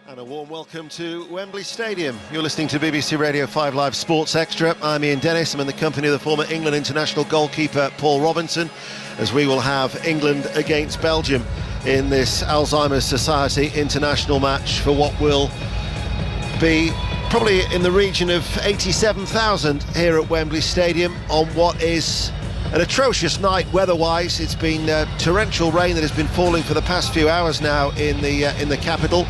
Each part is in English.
And a warm welcome to Wembley Stadium. You're listening to BBC Radio 5 Live Sports Extra. I'm Ian Dennis. I'm in the company of the former England international goalkeeper Paul Robinson, as we will have England against Belgium in this Alzheimer's Society international match for what will be probably in the region of 87,000 here at Wembley Stadium on what is an atrocious night weather-wise. It's been torrential rain that has been falling for the past few hours now in the capital.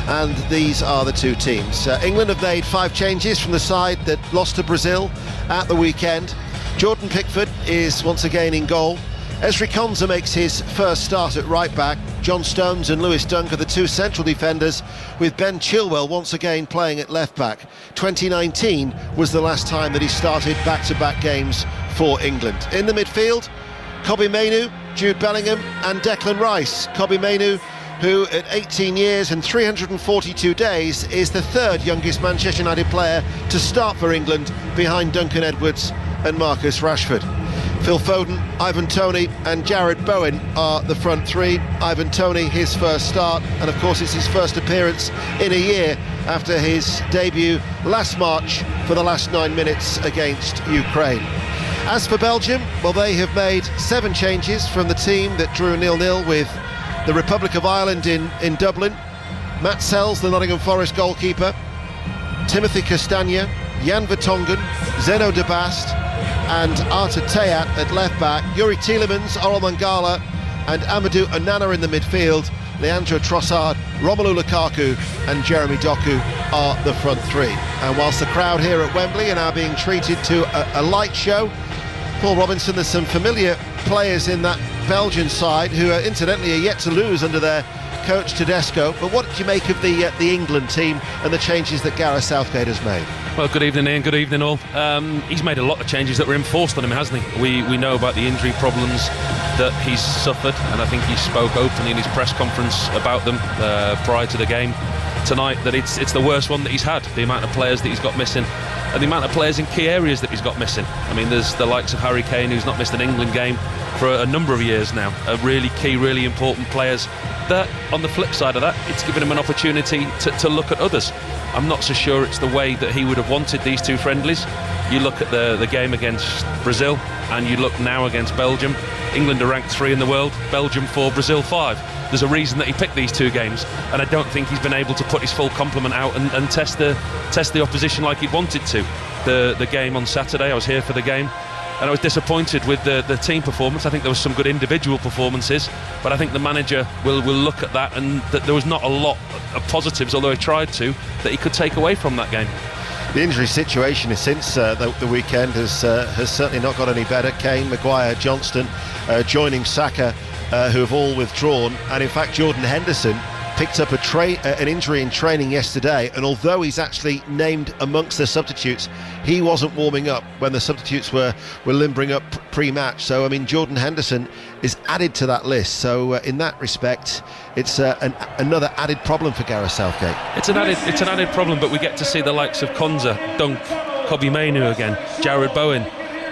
And these are the two teams. England have made 5 changes from the side that lost to Brazil at the weekend. Jordan Pickford is once again in goal. Ezri Konsa makes his first start at right back. John Stones and Lewis Dunk are the two central defenders, with Ben Chilwell once again playing at left back. 2019 was the last time that he started back-to-back games for England. In the midfield, Kobbie Mainoo, Jude Bellingham and Declan Rice. Kobbie Mainoo, who at 18 years and 342 days is the third youngest Manchester United player to start for England, behind Duncan Edwards and Marcus Rashford. Phil Foden, Ivan Toney and Jarrod Bowen are the front three. Ivan Toney, his first start, and of course it's his first appearance in a year after his debut last March for the last 9 minutes against Ukraine. As for Belgium, well, they have made 7 changes from the team that drew 0-0 with the Republic of Ireland in Dublin. Matt Sells, the Nottingham Forest goalkeeper, Timothy Castagne, Jan Vertonghen, Zeno de Bast and Arta Teyat at left back. Yuri Tielemans, Orel Mangala and Amadou Onana in the midfield. Leandro Trossard, Romelu Lukaku and Jeremy Doku are the front three. And whilst the crowd here at Wembley are now being treated to a light show, Paul Robinson, there's some familiar players in that Belgian side who are incidentally yet to lose under their coach Tedesco. But what did you make of the England team and the changes that Gareth Southgate has made? Well, good evening, Ian. Good evening, all. He's made a lot of changes that were enforced on him, hasn't he? We know about the injury problems that he's suffered, and I think he spoke openly in his press conference about them prior to the game tonight, that it's the worst one that he's had, the amount of players that he's got missing and the amount of players in key areas that he's got missing. I mean, there's the likes of Harry Kane, who's not missed an England game for a number of years now, are really key, really important players. That, on the flip side of that, it's given him an opportunity to look at others. I'm not so sure it's the way that he would have wanted these two friendlies. You look at the game against Brazil and you look now against Belgium. England are ranked 3 in the world, Belgium 4, Brazil 5. There's a reason that he picked these two games, and I don't think he's been able to put his full complement out and test the opposition like he'd wanted to. The game on Saturday, I was here for the game, and I was disappointed with the team performance. I think there was some good individual performances, but I think the manager will look at that, and that there was not a lot of positives, although he tried to, that he could take away from that game. The injury situation since the weekend has certainly not got any better. Kane, Maguire, Johnston joining Saka, who have all withdrawn, and in fact Jordan Henderson picked up an injury in training yesterday, and although he's actually named amongst the substitutes, he wasn't warming up when the substitutes were limbering up pre-match. So I mean, Jordan Henderson is added to that list, so in that respect it's another added problem for Gareth Southgate. It's an added problem, but we get to see the likes of Konsa, Dunk, Kobbie Mainoo again, Jarrod Bowen,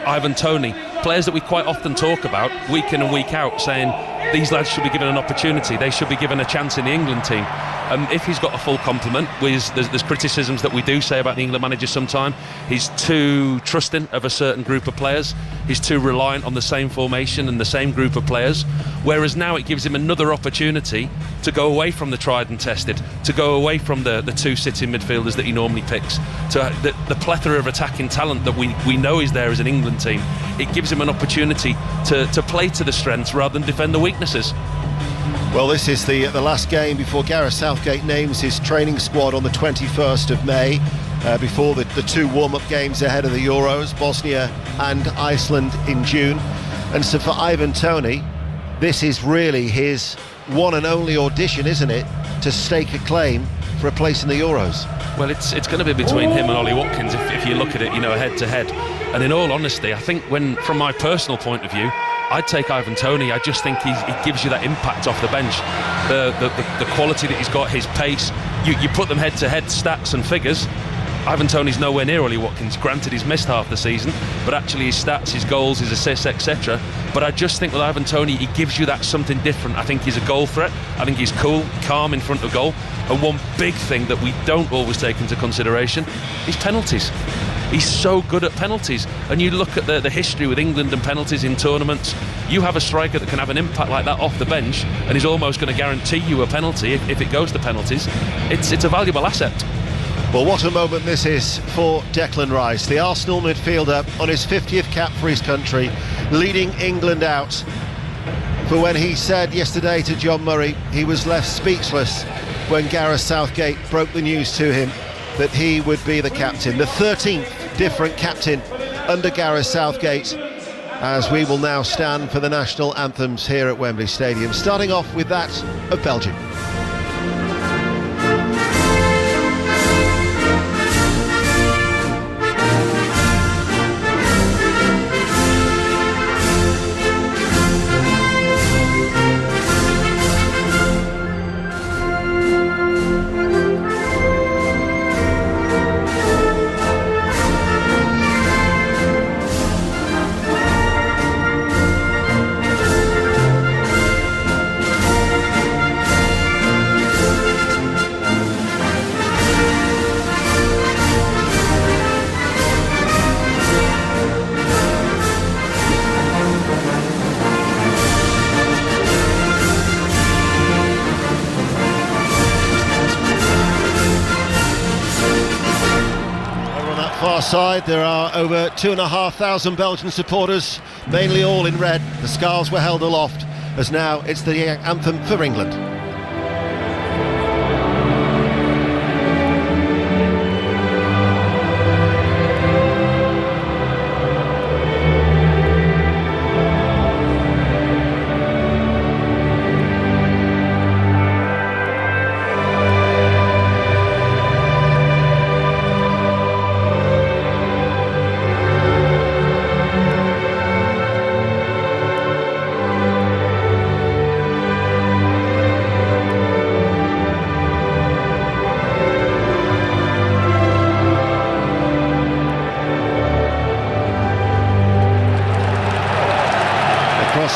Ivan Toney, players that we quite often talk about week in and week out, saying these lads should be given an opportunity, they should be given a chance in the England team. If he's got a full complement, there's criticisms that we do say about the England manager sometimes. He's too trusting of a certain group of players, he's too reliant on the same formation and the same group of players, whereas now it gives him another opportunity to go away from the tried and tested, to go away from the two sitting midfielders that he normally picks, to the plethora of attacking talent that we know is there as an England team. It gives him an opportunity to play to the strengths rather than defend the weaknesses. Well, this is the last game before Gareth Southgate names his training squad on the 21st of May, before the 2 warm-up games ahead of the Euros, Bosnia and Iceland in June. And so for Ivan Toney, this is really his one and only audition, isn't it, to stake a claim for a place in the Euros? Well, it's going to be between him and Ollie Watkins if you look at it, head-to-head. And in all honesty, I think from my personal point of view, I'd take Ivan Toney. I just think he gives you that impact off the bench, the quality that he's got, his pace. You put them head-to-head stats and figures, Ivan Toney's nowhere near Ollie Watkins. Granted, he's missed half the season, but actually his stats, his goals, his assists, etc. But I just think with Ivan Toney, he gives you that something different. I think he's a goal threat. I think he's cool, calm in front of goal. And one big thing that we don't always take into consideration is penalties. He's so good at penalties. And you look at the history with England and penalties in tournaments, you have a striker that can have an impact like that off the bench and is almost going to guarantee you a penalty if it goes to penalties. It's a valuable asset. Well, what a moment this is for Declan Rice, the Arsenal midfielder on his 50th cap for his country, leading England out. For when he said yesterday to John Murray, he was left speechless when Gareth Southgate broke the news to him that he would be the captain, the 13th different captain under Gareth Southgate, as we will now stand for the national anthems here at Wembley Stadium, starting off with that of Belgium. Far side, there are over 2,500 Belgian supporters, mainly all in red. The scarves were held aloft, as now it's the anthem for England.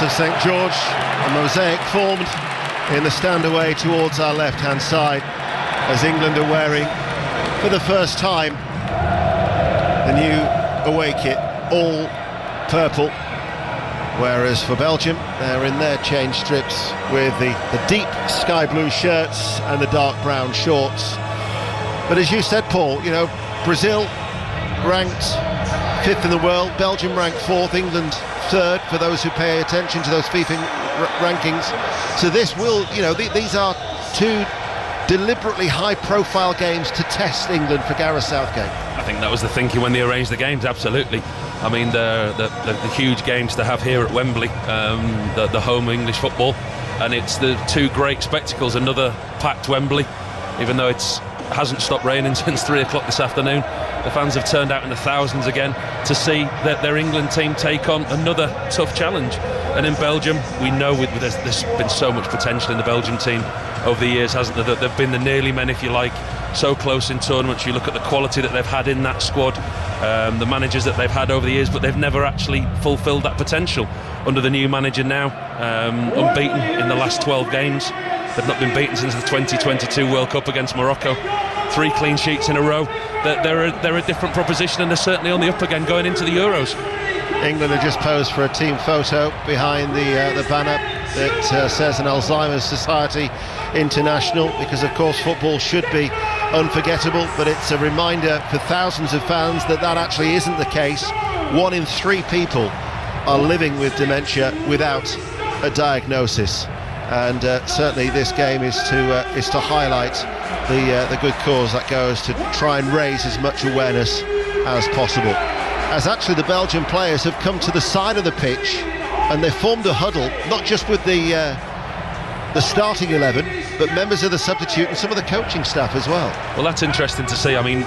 Of St George, a mosaic formed in the stand away towards our left-hand side, as England are wearing for the first time the new away kit, all purple, whereas for Belgium they're in their change strips with the deep sky blue shirts and the dark brown shorts. But as you said, Paul, you know, Brazil ranked 5th in the world, Belgium ranked 4th, England 3rd, for those who pay attention to those FIFA rankings. So this will, you know, these are two deliberately high-profile games to test England for Gareth Southgate. I think that was the thinking when they arranged the games, absolutely. I mean, the huge games to have here at Wembley, the home of English football, and it's the two great spectacles, another packed Wembley, even though it hasn't stopped raining since 3 o'clock this afternoon. The fans have turned out in the thousands again to see that their England team take on another tough challenge. And in Belgium, we know there's been so much potential in the Belgium team over the years, hasn't there? That they've been the nearly men, if you like, so close in tournaments. You look at the quality that they've had in that squad, the managers that they've had over the years, but they've never actually fulfilled that potential. Under the new manager now, unbeaten in the last 12 games. They've not been beaten since the 2022 World Cup against Morocco. 3 clean sheets in a row. They're a different proposition, and they're certainly on the up again going into the Euros. England have just posed for a team photo behind the banner that says an Alzheimer's Society International, because of course football should be unforgettable, but it's a reminder for thousands of fans that actually isn't the case. 1 in 3 people are living with dementia without a diagnosis, and certainly this game is to highlight the good cause that goes to try and raise as much awareness as possible. As actually the Belgian players have come to the side of the pitch and they've formed a huddle, not just with the starting 11, but members of the substitute and some of the coaching staff as well. Well, that's interesting to see. I mean,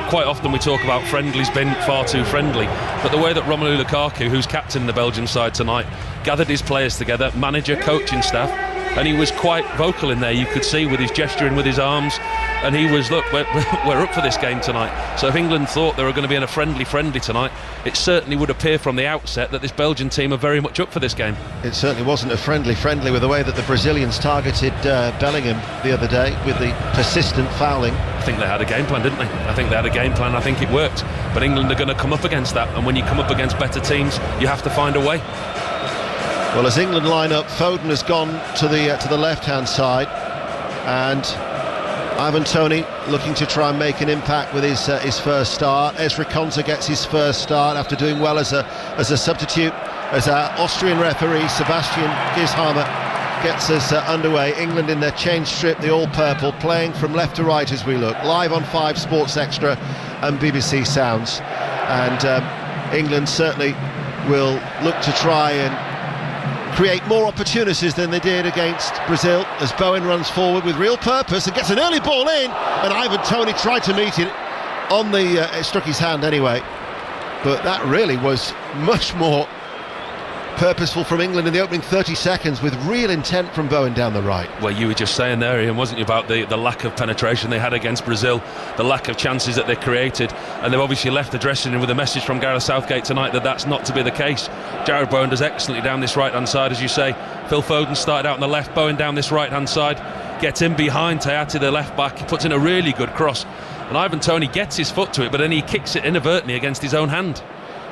quite often we talk about friendlies being far too friendly, but the way that Romelu Lukaku, who's captain the Belgian side tonight, gathered his players together, manager, coaching staff, and he was quite vocal in there. You could see with his gesturing with his arms, and he was, look, we're up for this game tonight. So if England thought they were going to be in a friendly tonight, it certainly would appear from the outset that this Belgian team are very much up for this game. It certainly wasn't a friendly with the way that the Brazilians targeted Bellingham the other day with the persistent fouling. I think they had a game plan, didn't they? I think they had a game plan. I think it worked. But England are going to come up against that, and when you come up against better teams, you have to find a way. Well, as England line up, Foden has gone to the left-hand side, and Ivan Toney looking to try and make an impact with his first start. Ezri Konsa gets his first start after doing well as a substitute, as our Austrian referee Sebastian Gishammer gets us underway. England in their change strip, the all-purple, playing from left to right as we look, live on 5 Sports Extra and BBC Sounds. And England certainly will look to try and create more opportunities than they did against Brazil, as Bowen runs forward with real purpose and gets an early ball in, and Ivan Toney tried to meet it on it struck his hand anyway, but that really was much more purposeful from England in the opening 30 seconds, with real intent from Bowen down the right. Well, you were just saying there, Ian, wasn't you, about the lack of penetration they had against Brazil, the lack of chances that they created, and they've obviously left the dressing room with a message from Gareth Southgate tonight that that's not to be the case. Jarrod Bowen does excellently down this right hand side, as you say. Phil Foden started out on the left, Bowen down this right hand side, gets in behind Tayati, the left back, puts in a really good cross, and Ivan Toney gets his foot to it, but then he kicks it inadvertently against his own hand.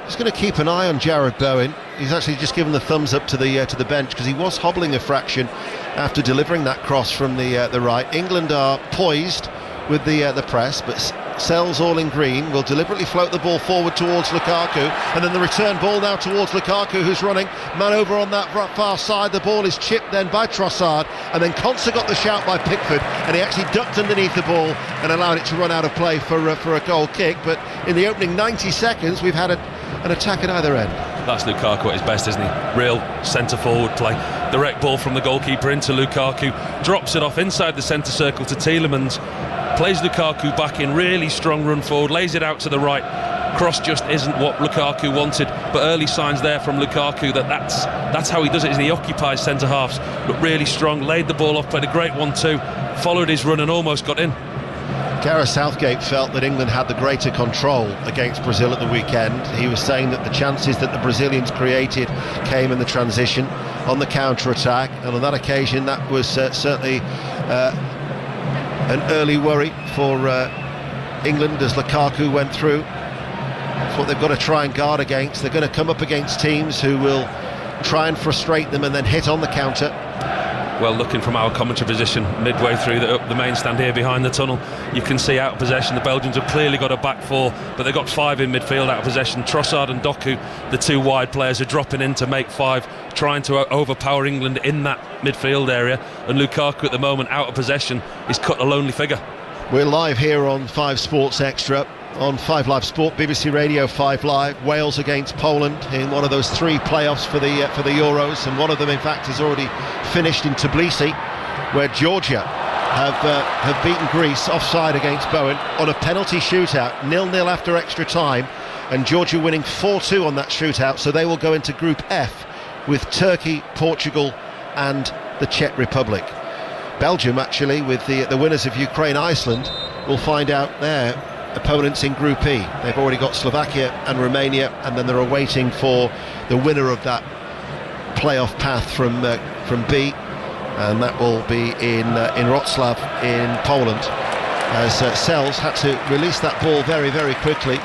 Just going to keep an eye on Jarrod Bowen. He's actually just given the thumbs up to the bench, because he was hobbling a fraction after delivering that cross from the right. England are poised with the press, but Sells, all in green, will deliberately float the ball forward towards Lukaku, and then the return ball now towards Lukaku, who's running man over on that far side. The ball is chipped then by Trossard, and then Konsa got the shout by Pickford, and he actually ducked underneath the ball and allowed it to run out of play for a goal kick. But in the opening 90 seconds we've had an attack at either end. That's Lukaku at his best, isn't he? Real centre forward play. Direct ball from the goalkeeper into Lukaku, drops it off inside the centre circle to Tielemans, plays Lukaku back in, really strong run forward, lays it out to the right. Cross just isn't what Lukaku wanted, but early signs there from Lukaku that's how he does it, is he occupies centre halves. Looked really strong, laid the ball off, played a great 1-2, followed his run and almost got in. Gareth Southgate felt that England had the greater control against Brazil at the weekend. He was saying that the chances that the Brazilians created came in the transition, on the counter-attack, and on that occasion that was certainly an early worry for England as Lukaku went through. That's what they've got to try and guard against. They're going to come up against teams who will try and frustrate them and then hit on the counter. Well, looking from our commentary position midway through the main stand here behind the tunnel, you can see out of possession the Belgians have clearly got a back 4, but they've got 5 in midfield out of possession. Trossard and Doku, the 2 wide players, are dropping in to make 5, trying to overpower England in that midfield area, and Lukaku at the moment out of possession is cut a lonely figure. We're live here on 5 Sports Extra on 5 Live Sport, BBC Radio 5 Live. Wales against Poland in one of those 3 playoffs for the Euros, and one of them in fact is already finished in Tbilisi, where Georgia have beaten Greece offside against Bowen on a penalty shootout, 0-0 after extra time, and Georgia winning 4-2 on that shootout, so they will go into Group F with Turkey, Portugal and the Czech Republic. Belgium, actually, with the winners of Ukraine-Iceland, will find out their opponents in Group E. They've already got Slovakia and Romania, and then they're awaiting for the winner of that playoff path from B, and that will be in Wrocław in Poland, as Sells had to release that ball very, very quickly.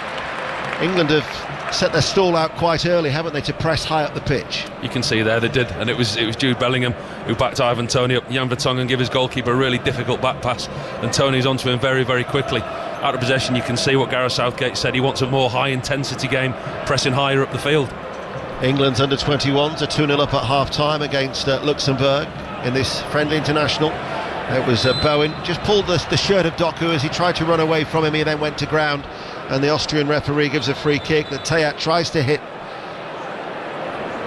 England have set their stall out quite early, haven't they, to press high up the pitch. You can see there they did, and it was Jude Bellingham who backed Ivan Toney up. Jan Vertonghen gave his goalkeeper a really difficult back pass, and Toney's onto him very, very quickly. Out of possession, you can see what Gareth Southgate said. He wants a more high-intensity game, pressing higher up the field. England's under-21s are 2-0 up at half-time against Luxembourg in this friendly international. It was Bowen just pulled the shirt of Doku as he tried to run away from him. He then went to ground, and the Austrian referee gives a free kick that Tayat tries to hit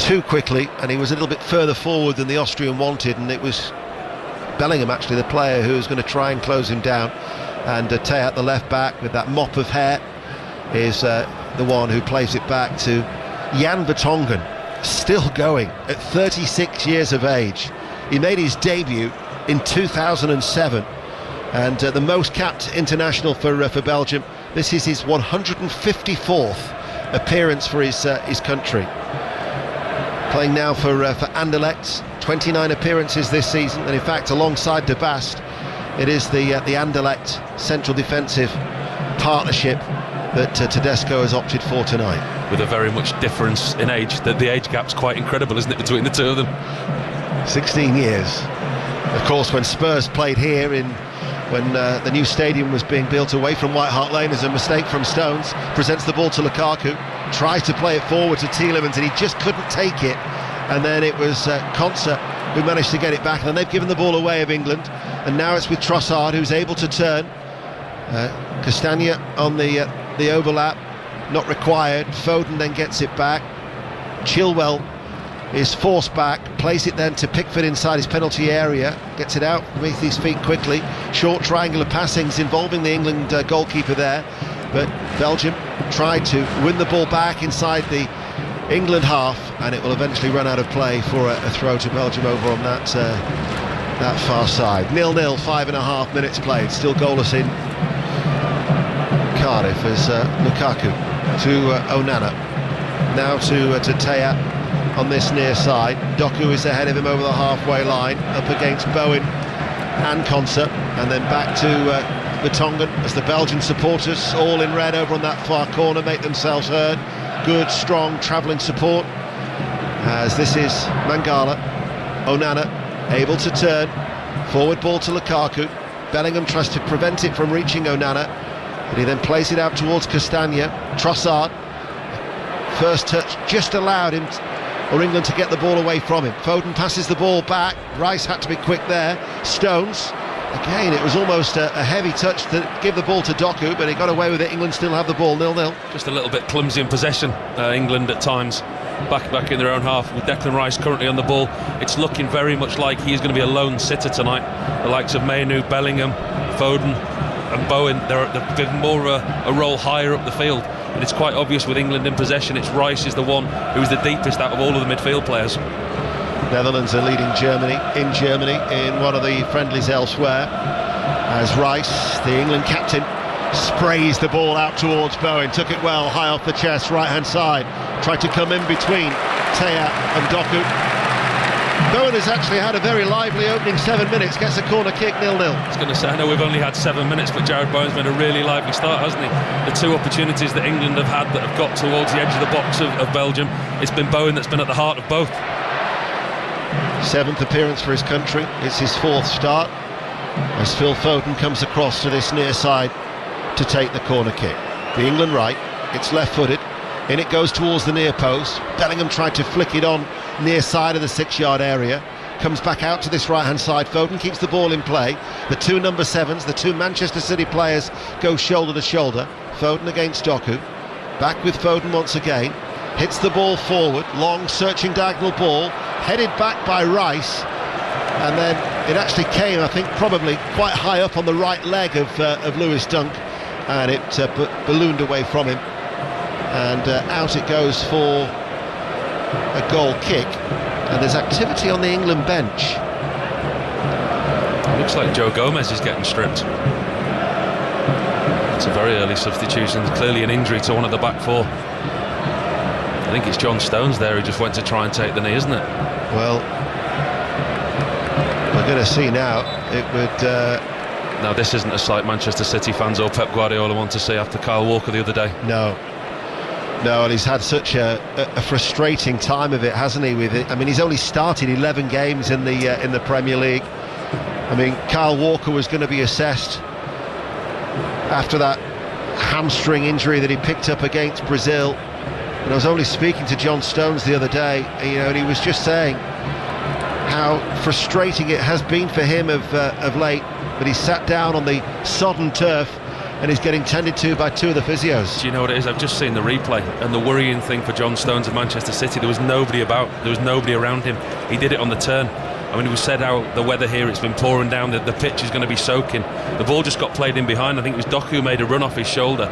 too quickly, and he was a little bit further forward than the Austrian wanted, and it was Bellingham, actually, the player who was going to try and close him down. And Tayat, the left back with that mop of hair, is the one who plays it back to Jan Vertonghen, still going at 36 years of age. He made his debut in 2007, and the most capped international for Belgium. This is his 154th appearance for his country. Playing now for Anderlecht, 29 appearances this season, and in fact, alongside De Bast, it is the Anderlecht central defensive partnership that Tedesco has opted for tonight. With a very much difference in age, that the age gap's quite incredible, isn't it, between the two of them? 16 years. Of course, when Spurs played here when the new stadium was being built away from White Hart Lane, as a mistake from Stones, presents the ball to Lukaku, tries to play it forward to Tielemans, and he just couldn't take it, and then it was Konsa who managed to get it back, and then they've given the ball away of England, and now it's with Trossard, who's able to turn. Castagna on the overlap, not required. Foden then gets it back. Chilwell is forced back, plays it then to Pickford inside his penalty area, gets it out beneath his feet quickly. Short triangular passings involving the England goalkeeper there, but Belgium tried to win the ball back inside the England half, and it will eventually run out of play for a throw to Belgium over on that far side. 0-0, 5.5 minutes played, still goalless in Cardiff as Lukaku to Onana, now to Teya on this near side. Doku is ahead of him over the halfway line, up against Bowen and Konsa, and then back to Vertonghen as the Belgian supporters, all in red over on that far corner, make themselves heard. Good, strong, travelling support, as this is Mangala. Onana able to turn, forward ball to Lukaku. Bellingham tries to prevent it from reaching Onana, but he then plays it out towards Castagna. Trossard, first touch just allowed him or England to get the ball away from him. Foden passes the ball back, Rice had to be quick there. Stones, again it was almost a heavy touch to give the ball to Doku, but he got away with it. England still have the ball, 0-0. Just a little bit clumsy in possession, England at times, back in their own half, with Declan Rice currently on the ball. It's looking very much like he is going to be a lone sitter tonight. The likes of Mainu, Bellingham, Foden and Bowen, they've given more a role higher up the field, and it's quite obvious with England in possession. It's Rice is the one who's the deepest out of all of the midfield players. Netherlands are leading Germany in one of the friendlies elsewhere, as Rice, the England captain, sprays the ball out towards Bowen. Took it well, high off the chest, right hand side, tried to come in between Teya and Doku. Bowen has actually had a very lively opening 7 minutes, gets a corner kick, 0-0. I was going to say, I know we've only had 7 minutes, but Jared Bowen's made a really lively start, hasn't he? The two opportunities that England have had that have got towards the edge of the box of Belgium, it's been Bowen that's been at the heart of both. 7th appearance for his country, it's his 4th start, as Phil Foden comes across to this near side to take the corner kick. The England right, it's left-footed, in it goes towards the near post. Bellingham tried to flick it on near side of the 6-yard area, comes back out to this right hand side. Foden keeps the ball in play. The two number 7s, the two Manchester City players, go shoulder to shoulder. Foden against Doku, back with Foden once again, hits the ball forward, long searching diagonal ball, headed back by Rice, and then it actually came, I think, probably quite high up on the right leg of Lewis Dunk, and it ballooned away from him, and out it goes for a goal kick. And there's activity on the England bench. It looks like Joe Gomez is getting stripped. It's a very early substitution, clearly an injury to one of the back four. I think it's John Stones there who just went to try and take the knee, isn't it? Well, we're going to see now. It would... Now this isn't a sight Manchester City fans or Pep Guardiola want to see after Kyle Walker the other day. No, and he's had such a frustrating time of it, hasn't he? With it, I mean, he's only started 11 games in the Premier League. I mean, Kyle Walker was going to be assessed after that hamstring injury that he picked up against Brazil. And I was only speaking to John Stones the other day, and he was just saying how frustrating it has been for him of late. But he's sat down on the sodden turf and he's getting tended to by two of the physios. Do you know what it is? I've just seen the replay, and the worrying thing for John Stones of Manchester City, there was nobody about, there was nobody around him. He did it on the turn. I mean, it was said how the weather here, it's been pouring down, the pitch is going to be soaking. The ball just got played in behind. I think it was Doku who made a run off his shoulder.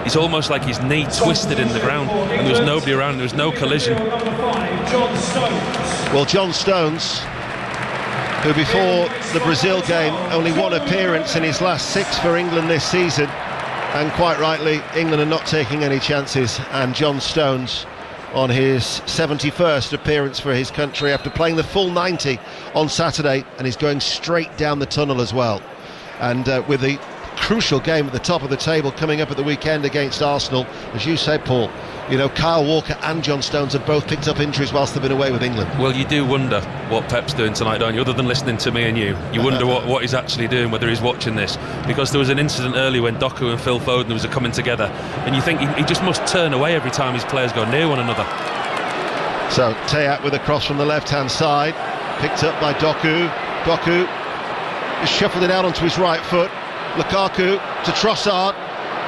It's almost like his knee twisted in the ground, and there was nobody around, there was no collision. Well, John Stones who before the Brazil game only one appearance in his last 6 for England this season, and quite rightly England are not taking any chances, and John Stones on his 71st appearance for his country after playing the full 90 on Saturday, and he's going straight down the tunnel as well. And with the crucial game at the top of the table coming up at the weekend against Arsenal, as you said, Paul, you know, Kyle Walker and John Stones have both picked up injuries whilst they've been away with England. Well, you do wonder what Pep's doing tonight, don't you? Other than listening to me and you wonder what he's actually doing, whether he's watching this, because there was an incident earlier when Doku and Phil Foden was coming together, and you think he just must turn away every time his players go near one another. So Teat with a cross from the left-hand side, picked up by Doku. Doku just shuffled it out onto his right foot. Lukaku to Trossard.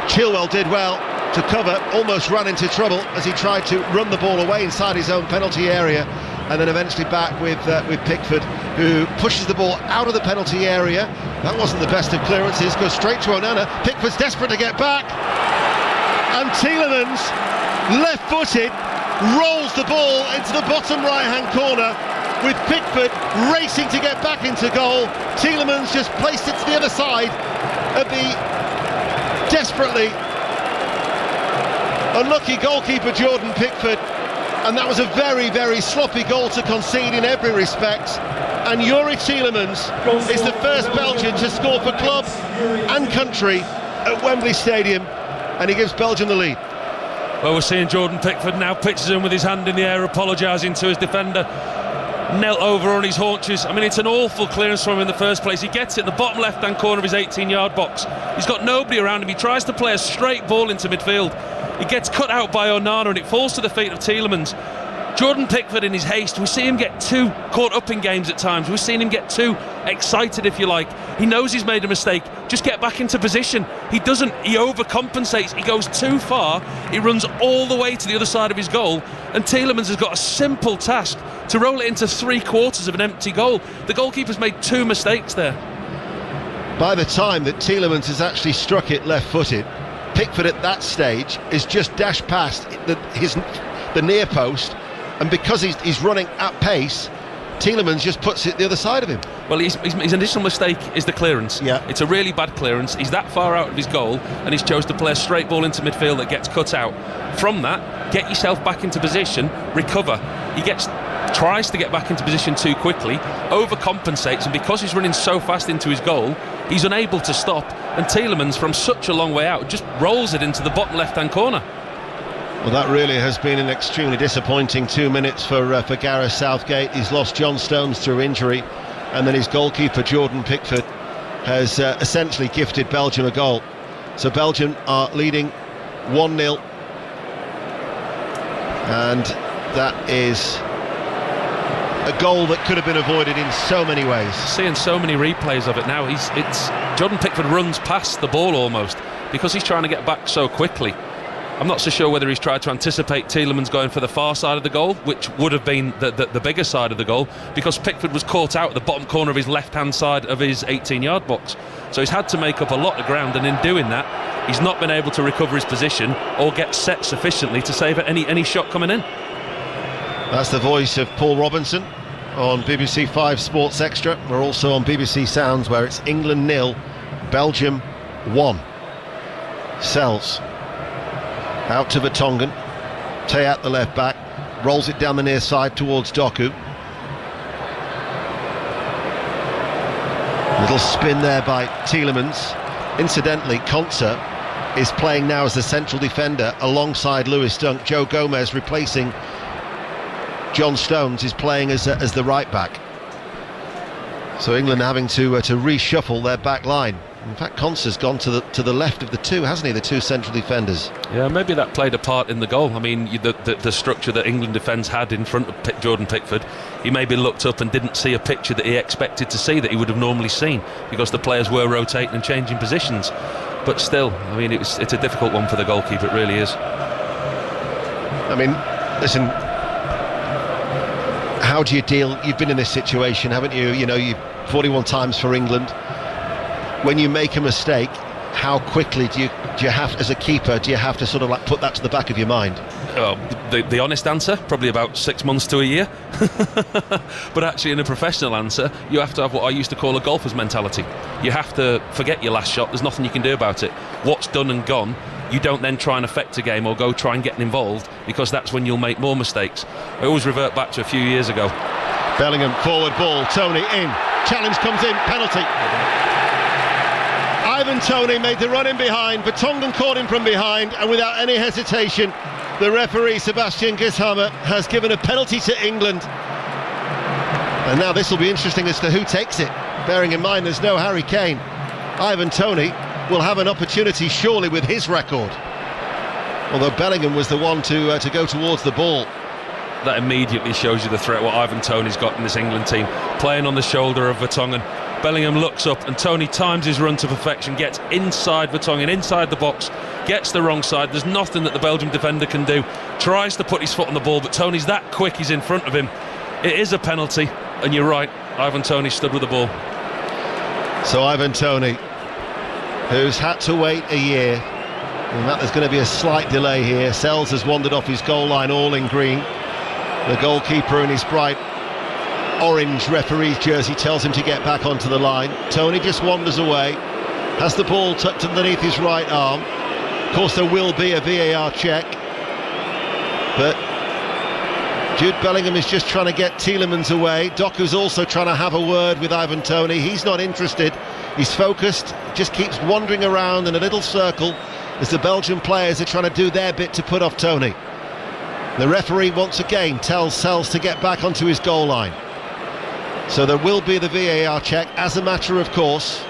Chilwell did well to cover, almost ran into trouble as he tried to run the ball away inside his own penalty area, and then eventually back with Pickford, who pushes the ball out of the penalty area. That wasn't the best of clearances, goes straight to Onana. Pickford's desperate to get back, and Tielemans, left-footed, rolls the ball into the bottom right-hand corner, with Pickford racing to get back into goal. Tielemans just placed it to the other side of the desperately unlucky goalkeeper Jordan Pickford, and that was a very, very sloppy goal to concede in every respect. And Yuri Tielemans is the first Belgian to score for club and country at Wembley Stadium, and he gives Belgium the lead. Well, we're seeing Jordan Pickford now pitches in with his hand in the air, apologising to his defender. Knelt over on his haunches. I mean, it's an awful clearance from him in the first place. He gets it in the bottom left-hand corner of his 18-yard box. He's got nobody around him. He tries to play a straight ball into midfield. He gets cut out by Onana, and it falls to the feet of Tielemans. Jordan Pickford, in his haste, we see him get too caught up in games at times. We've seen him get too excited, if you like. He knows he's made a mistake. Just get back into position. He doesn't. He overcompensates. He goes too far. He runs all the way to the other side of his goal, and Tielemans has got a simple task to roll it into 3/4 of an empty goal. The goalkeeper's made 2 mistakes there. By the time that Tielemans has actually struck it left-footed, Pickford at that stage is just dashed past the near post, and because he's running at pace, Tielemans just puts it the other side of him. Well, his initial mistake is the clearance. Yeah. It's a really bad clearance. He's that far out of his goal, and he's chose to play a straight ball into midfield that gets cut out. From that, get yourself back into position, recover. He tries to get back into position too quickly, overcompensates, and because he's running so fast into his goal, he's unable to stop, and Tielemans, from such a long way out, just rolls it into the bottom left-hand corner. Well, that really has been an extremely disappointing 2 minutes for Gareth Southgate. He's lost John Stones through injury, and then his goalkeeper Jordan Pickford has essentially gifted Belgium a goal. So Belgium are leading 1-0, and that is a goal that could have been avoided in so many ways. Seeing so many replays of it now, Jordan Pickford runs past the ball almost because he's trying to get back so quickly. I'm not so sure whether he's tried to anticipate Tielemans going for the far side of the goal, which would have been the bigger side of the goal, because Pickford was caught out at the bottom corner of his left-hand side of his 18-yard box. So he's had to make up a lot of ground, and in doing that, he's not been able to recover his position or get set sufficiently to save any shot coming in. That's the voice of Paul Robinson on BBC 5 Sports Extra. We're also on BBC Sounds, where it's England 0, Belgium 1. Sells out to Vertonghen. Teat, the left back, rolls it down the near side towards Doku. Little spin there by Tielemans. Incidentally, Konsa is playing now as the central defender alongside Lewis Dunk. Joe Gomez, replacing John Stones, is playing as the right back. So England having to reshuffle their back line. In fact, Konsa's gone to the left of the two, hasn't he? The two central defenders. Yeah, maybe that played a part in the goal. I mean, the structure that England defence had in front of Jordan Pickford, he maybe looked up and didn't see a picture that he expected to see, that he would have normally seen, because the players were rotating and changing positions. But still, I mean, it's a difficult one for the goalkeeper. It really is. I mean, listen, how do you deal? You've been in this situation, haven't you? You know, you've 41 times for England. When you make a mistake, how quickly do you have, as a keeper, do you have to sort of like put that to the back of your mind? The honest answer, probably about 6 months to a year. But actually, in a professional answer, you have to have what I used to call a golfer's mentality. You have to forget your last shot. There's nothing you can do about it. What's done and gone, you don't then try and affect a game or go try and get involved, because that's when you'll make more mistakes. I always revert back to a few years ago. Bellingham, forward ball, Toney in. Challenge comes in, penalty. Ivan Toney made the run in behind, Vertonghen caught him from behind, and without any hesitation, the referee Sebastian Gishammer has given a penalty to England. And now this will be interesting as to who takes it, bearing in mind there's no Harry Kane. Ivan Toney will have an opportunity surely with his record, although Bellingham was the one to go towards the ball. That immediately shows you the threat what Ivan Toney's got in this England team, playing on the shoulder of Vertonghen. Bellingham looks up and Toney times his run to perfection, gets inside Vertonghen, inside the box, gets the wrong side. There's nothing that the Belgian defender can do, tries to put his foot on the ball, but Toney's that quick, he's in front of him. It is a penalty, and you're right, Ivan Toney stood with the ball. So Ivan Toney, who's had to wait a year, and that there's going to be a slight delay here. Sells has wandered off his goal line, all in green. The goalkeeper in his bright orange referee's jersey tells him to get back onto the line. Toney just wanders away, has the ball tucked underneath his right arm. Of course there will be a VAR check, but Jude Bellingham is just trying to get Tielemans away. Doku's also trying to have a word with Ivan Toney. He's not interested, he's focused, just keeps wandering around in a little circle as the Belgian players are trying to do their bit to put off Toney. The referee once again tells Sells to get back onto his goal line. So there will be the VAR check as a matter of course,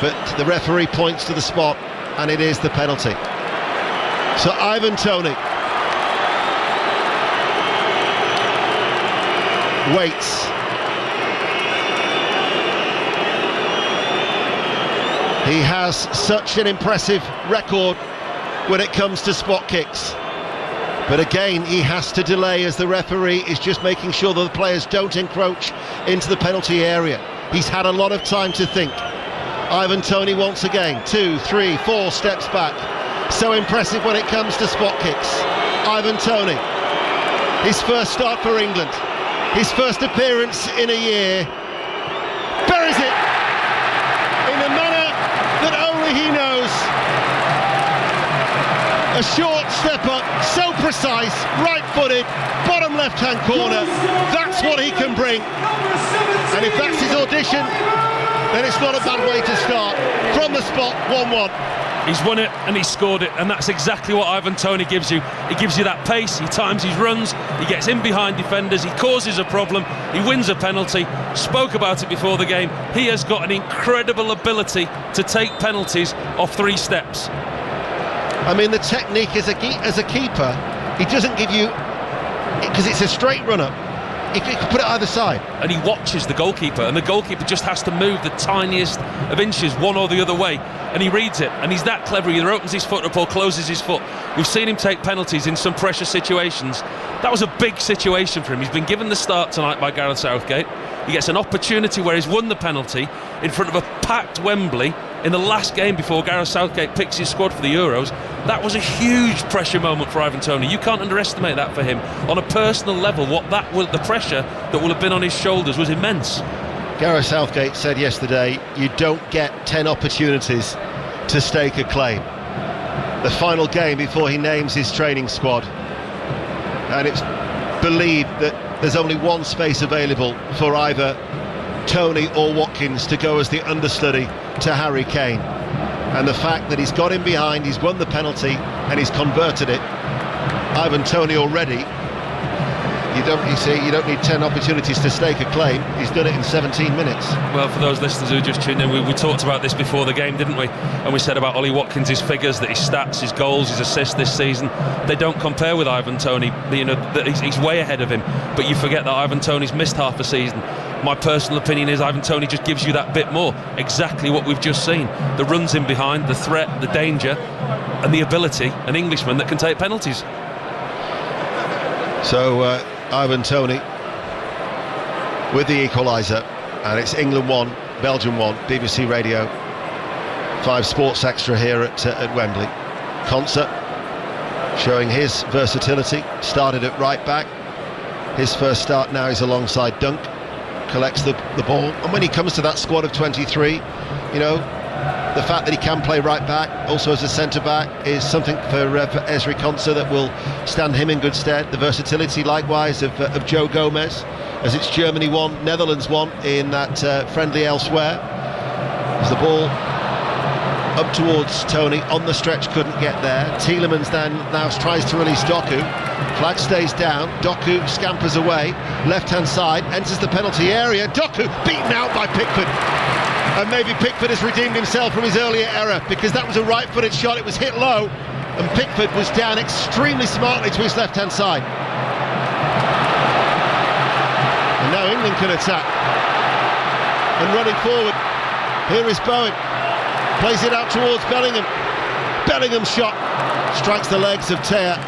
but the referee points to the spot and it is the penalty. So Ivan Toney waits. He has such an impressive record when it comes to spot kicks. But again, he has to delay as the referee is just making sure that the players don't encroach into the penalty area. He's had a lot of time to think. Ivan Toney once again, 2, 3, 4 steps back. So impressive when it comes to spot kicks. Ivan Toney, his first start for England, his first appearance in a year, buries it in a manner that only he knows. A short step up, so precise, right-footed, bottom left-hand corner. That's what he can bring. And if that's his audition, then it's not a bad way to start. From the spot, 1-1. He's won it and he scored it, and that's exactly what Ivan Toney gives you. He gives you that pace, he times his runs, he gets in behind defenders, he causes a problem, he wins a penalty. Spoke about it before the game. He has got an incredible ability to take penalties off 3 steps. I mean, the technique as a keeper, he doesn't give you, because it's a straight run-up, he can put it either side. And he watches the goalkeeper, and the goalkeeper just has to move the tiniest of inches one or the other way, and he reads it, and he's that clever. He either opens his foot up or closes his foot. We've seen him take penalties in some pressure situations. That was a big situation for him. He's been given the start tonight by Gareth Southgate. He gets an opportunity where he's won the penalty in front of a packed Wembley in the last game before Gareth Southgate picks his squad for the Euros. That was a huge pressure moment for Ivan Toney. You can't underestimate that for him. On a personal level, the pressure that will have been on his shoulders was immense. Gareth Southgate said yesterday, you don't get 10 opportunities to stake a claim. The final game before he names his training squad, and it's believed that there's only one space available for either Toney or Watkins to go as the understudy to Harry Kane. And the fact that he's got him behind, he's won the penalty and he's converted it. Ivan Toney already, you don't need 10 opportunities to stake a claim. He's done it in 17 minutes. Well, for those listeners who just tuned in, we talked about this before the game, didn't we? And we said about Ollie Watkins' figures, that his stats, his goals, his assists this season, they don't compare with Ivan Toney. You know, he's way ahead of him. But you forget that Ivan Toney's missed half a season. My personal opinion is Ivan Toney just gives you that bit more. Exactly what we've just seen. The runs in behind, the threat, the danger, and the ability, an Englishman that can take penalties. So Ivan Toney with the equaliser, and it's England 1, Belgium 1. BBC Radio 5 Sports Extra here at Wembley. Concert showing his versatility. Started at right back. His first start now is alongside Dunk. Collects the ball, and when he comes to that squad of 23, you know, the fact that he can play right back, also as a centre-back, is something for Ezri Konsa that will stand him in good stead. The versatility, likewise, of Joe Gomez, as it's Germany 1, Netherlands 1 in that friendly elsewhere. As the ball up towards Tony, on the stretch, couldn't get there. Tielemans then now tries to release Doku. Flag stays down, Doku scampers away, left-hand side, enters the penalty area. Doku beaten out by Pickford. And maybe Pickford has redeemed himself from his earlier error, because that was a right-footed shot, it was hit low, and Pickford was down extremely smartly to his left-hand side. And now England can attack. And running forward, here is Bowen. Plays it out towards Bellingham. Bellingham's shot strikes the legs of Teya.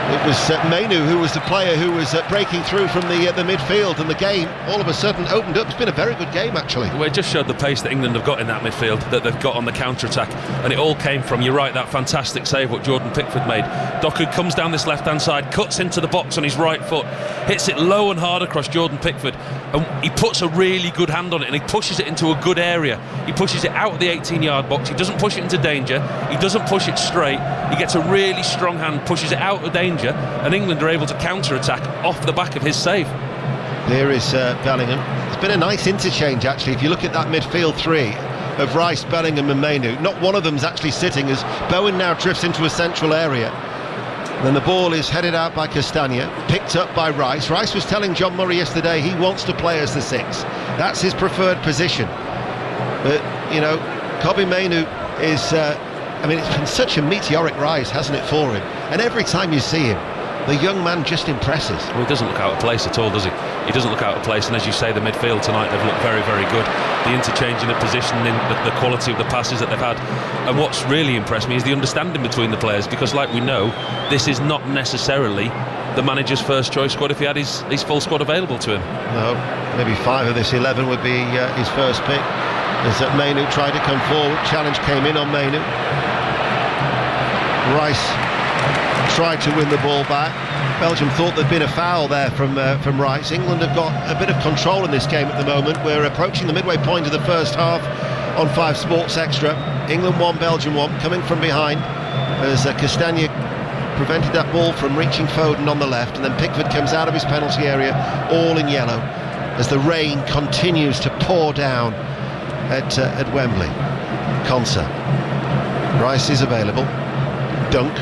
It was Mainu who was the player who was breaking through from the midfield, and the game all of a sudden opened up. It's been a very good game, actually. Well, it just showed the pace that England have got in that midfield, that they've got on the counter-attack, and it all came from, you're right, that fantastic save what Jordan Pickford made. Doku comes down this left-hand side, cuts into the box on his right foot, hits it low and hard across Jordan Pickford, and he puts a really good hand on it, and he pushes it into a good area. He pushes it out of the 18-yard box. He doesn't push it into danger. He doesn't push it straight. He gets a really strong hand, pushes it out of danger, and England are able to counter-attack off the back of his save. There is Bellingham. It's been a nice interchange, actually. If you look at that midfield three of Rice, Bellingham and Mainu, not one of them's actually sitting, as Bowen now drifts into a central area. Then the ball is headed out by Castagna, picked up by Rice. Rice was telling John Murray yesterday he wants to play as the 6. That's his preferred position. But, you know, Kobbie Mainoo is... I mean, it's been such a meteoric rise, hasn't it, for him? And every time you see him, the young man just impresses. Well, he doesn't look out of place at all, does he? He doesn't look out of place, and as you say, the midfield tonight, they've looked very, very good. The interchange in the positioning, the quality of the passes that they've had. And what's really impressed me is the understanding between the players, because like we know, this is not necessarily the manager's first choice squad if he had his full squad available to him. No, maybe 5 of this 11 would be his first pick. As Mainu tried to come forward, challenge came in on Mainu. Rice tried to win the ball back. Belgium thought there'd been a foul there from Rice. England have got a bit of control in this game at the moment. We're approaching the midway point of the first half on 5 Sports Extra. England 1, Belgium 1, coming from behind as Castagna prevented that ball from reaching Foden on the left, and then Pickford comes out of his penalty area, all in yellow, as the rain continues to pour down at Wembley. Konsa. Rice is available. Dunk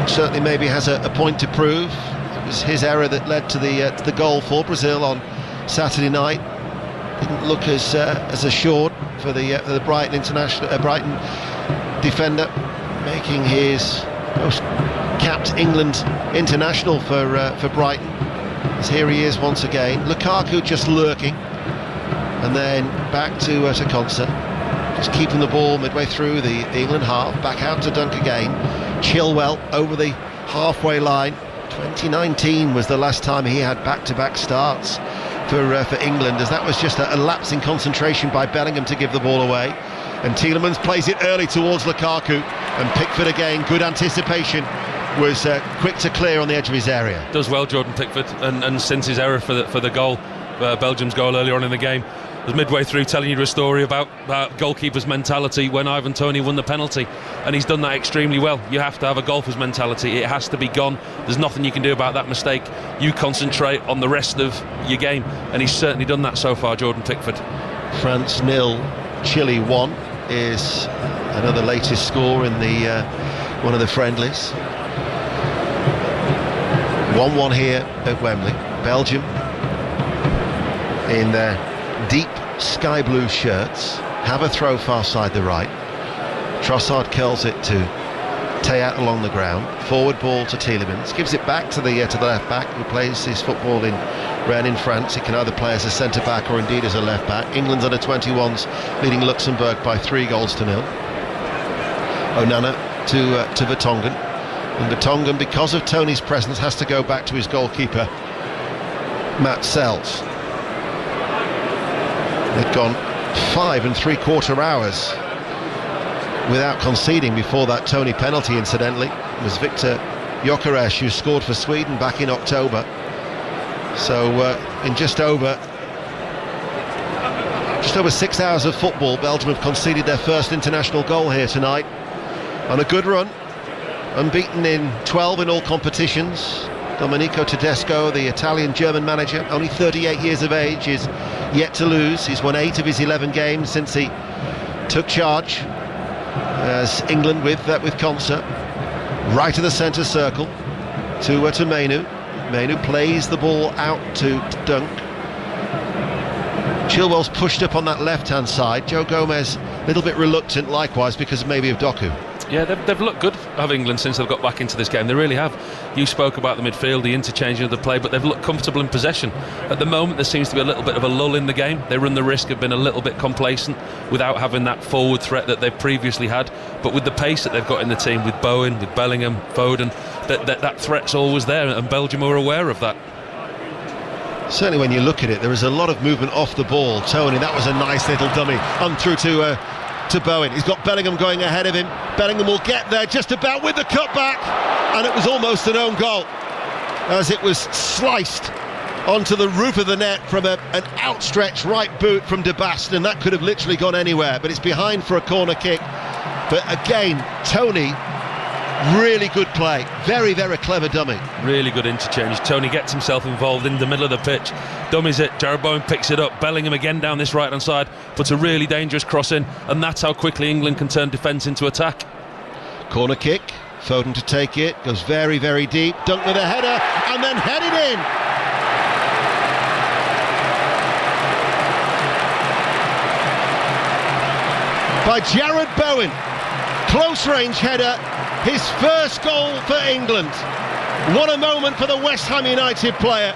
certainly maybe has a point to prove. It was his error that led to the goal for Brazil on Saturday night. Didn't look as assured for the Brighton Brighton defender, making his most capped England international for Brighton. As here he is once again. Lukaku just lurking, and then back to Konsa. Just keeping the ball midway through the England half, back out to Dunk again. Chilwell over the halfway line. 2019 was the last time he had back-to-back starts for England, as that was just a lapse in concentration by Bellingham to give the ball away. And Tielemans plays it early towards Lukaku, and Pickford again, good anticipation, was quick to clear on the edge of his area. Does well, Jordan Pickford, and since his error for the goal, Belgium's goal earlier on in the game, was midway through telling you a story about goalkeeper's mentality when Ivan Toney won the penalty, and he's done that extremely well. You have to have a golfer's mentality. It has to be gone. There's nothing you can do about that mistake. You concentrate on the rest of your game, and he's certainly done that so far, Jordan Pickford. France 0, Chile 1 is another latest score in the one of the friendlies. 1-1 here at Wembley. Belgium in their deep sky blue shirts have a throw far side the right. Trossard curls it to Teya along the ground. Forward ball to Tielemans, gives it back to the left back, who plays his football in Rennes in France. He can either play as a centre back or indeed as a left back. England's under 21s leading Luxembourg by 3-0. Onana to Vertonghen, and Vertonghen, because of Tony's presence, has to go back to his goalkeeper Matt Sells. They've gone 5 3/4 hours without conceding before that Tony penalty, incidentally. It was Victor Gyökeres who scored for Sweden back in October. So in just over 6 hours of football, Belgium have conceded their first international goal here tonight. On a good run, unbeaten in 12 in all competitions. Domenico Tedesco, the Italian-German manager, only 38 years of age, is yet to lose. He's won 8 of his 11 games since he took charge as England with Concert. Right of the centre circle to Mainu. Mainu plays the ball out to Dunk. Chilwell's pushed up on that left-hand side. Joe Gomez a little bit reluctant likewise because maybe of Doku. Yeah, they've looked good of England since they've got back into this game. They really have. You spoke about the midfield, the interchanging of the play, but they've looked comfortable in possession. At the moment, there seems to be a little bit of a lull in the game. They run the risk of being a little bit complacent without having that forward threat that they've previously had. But with the pace that they've got in the team, with Bowen, with Bellingham, Foden, that threat's always there, and Belgium are aware of that. Certainly when you look at it, there is a lot of movement off the ball. Tony, that was a nice little dummy. Through to Bowen. He's got Bellingham going ahead of him. Bellingham will get there just about with the cutback, and it was almost an own goal as it was sliced onto the roof of the net from an outstretched right boot from De Bast, and that could have literally gone anywhere, but it's behind for a corner kick. But again, Tony, really good play, very, very clever dummy. Really good interchange. Tony gets himself involved in the middle of the pitch, dummies it, Jarrod Bowen picks it up, Bellingham again down this right hand side, puts a really dangerous cross in, and that's how quickly England can turn defence into attack. Corner kick, Foden to take it, goes very, very deep, Dunk with a header, and then headed in. By Jarrod Bowen, close range header, his first goal for England. What a moment for the West Ham United player.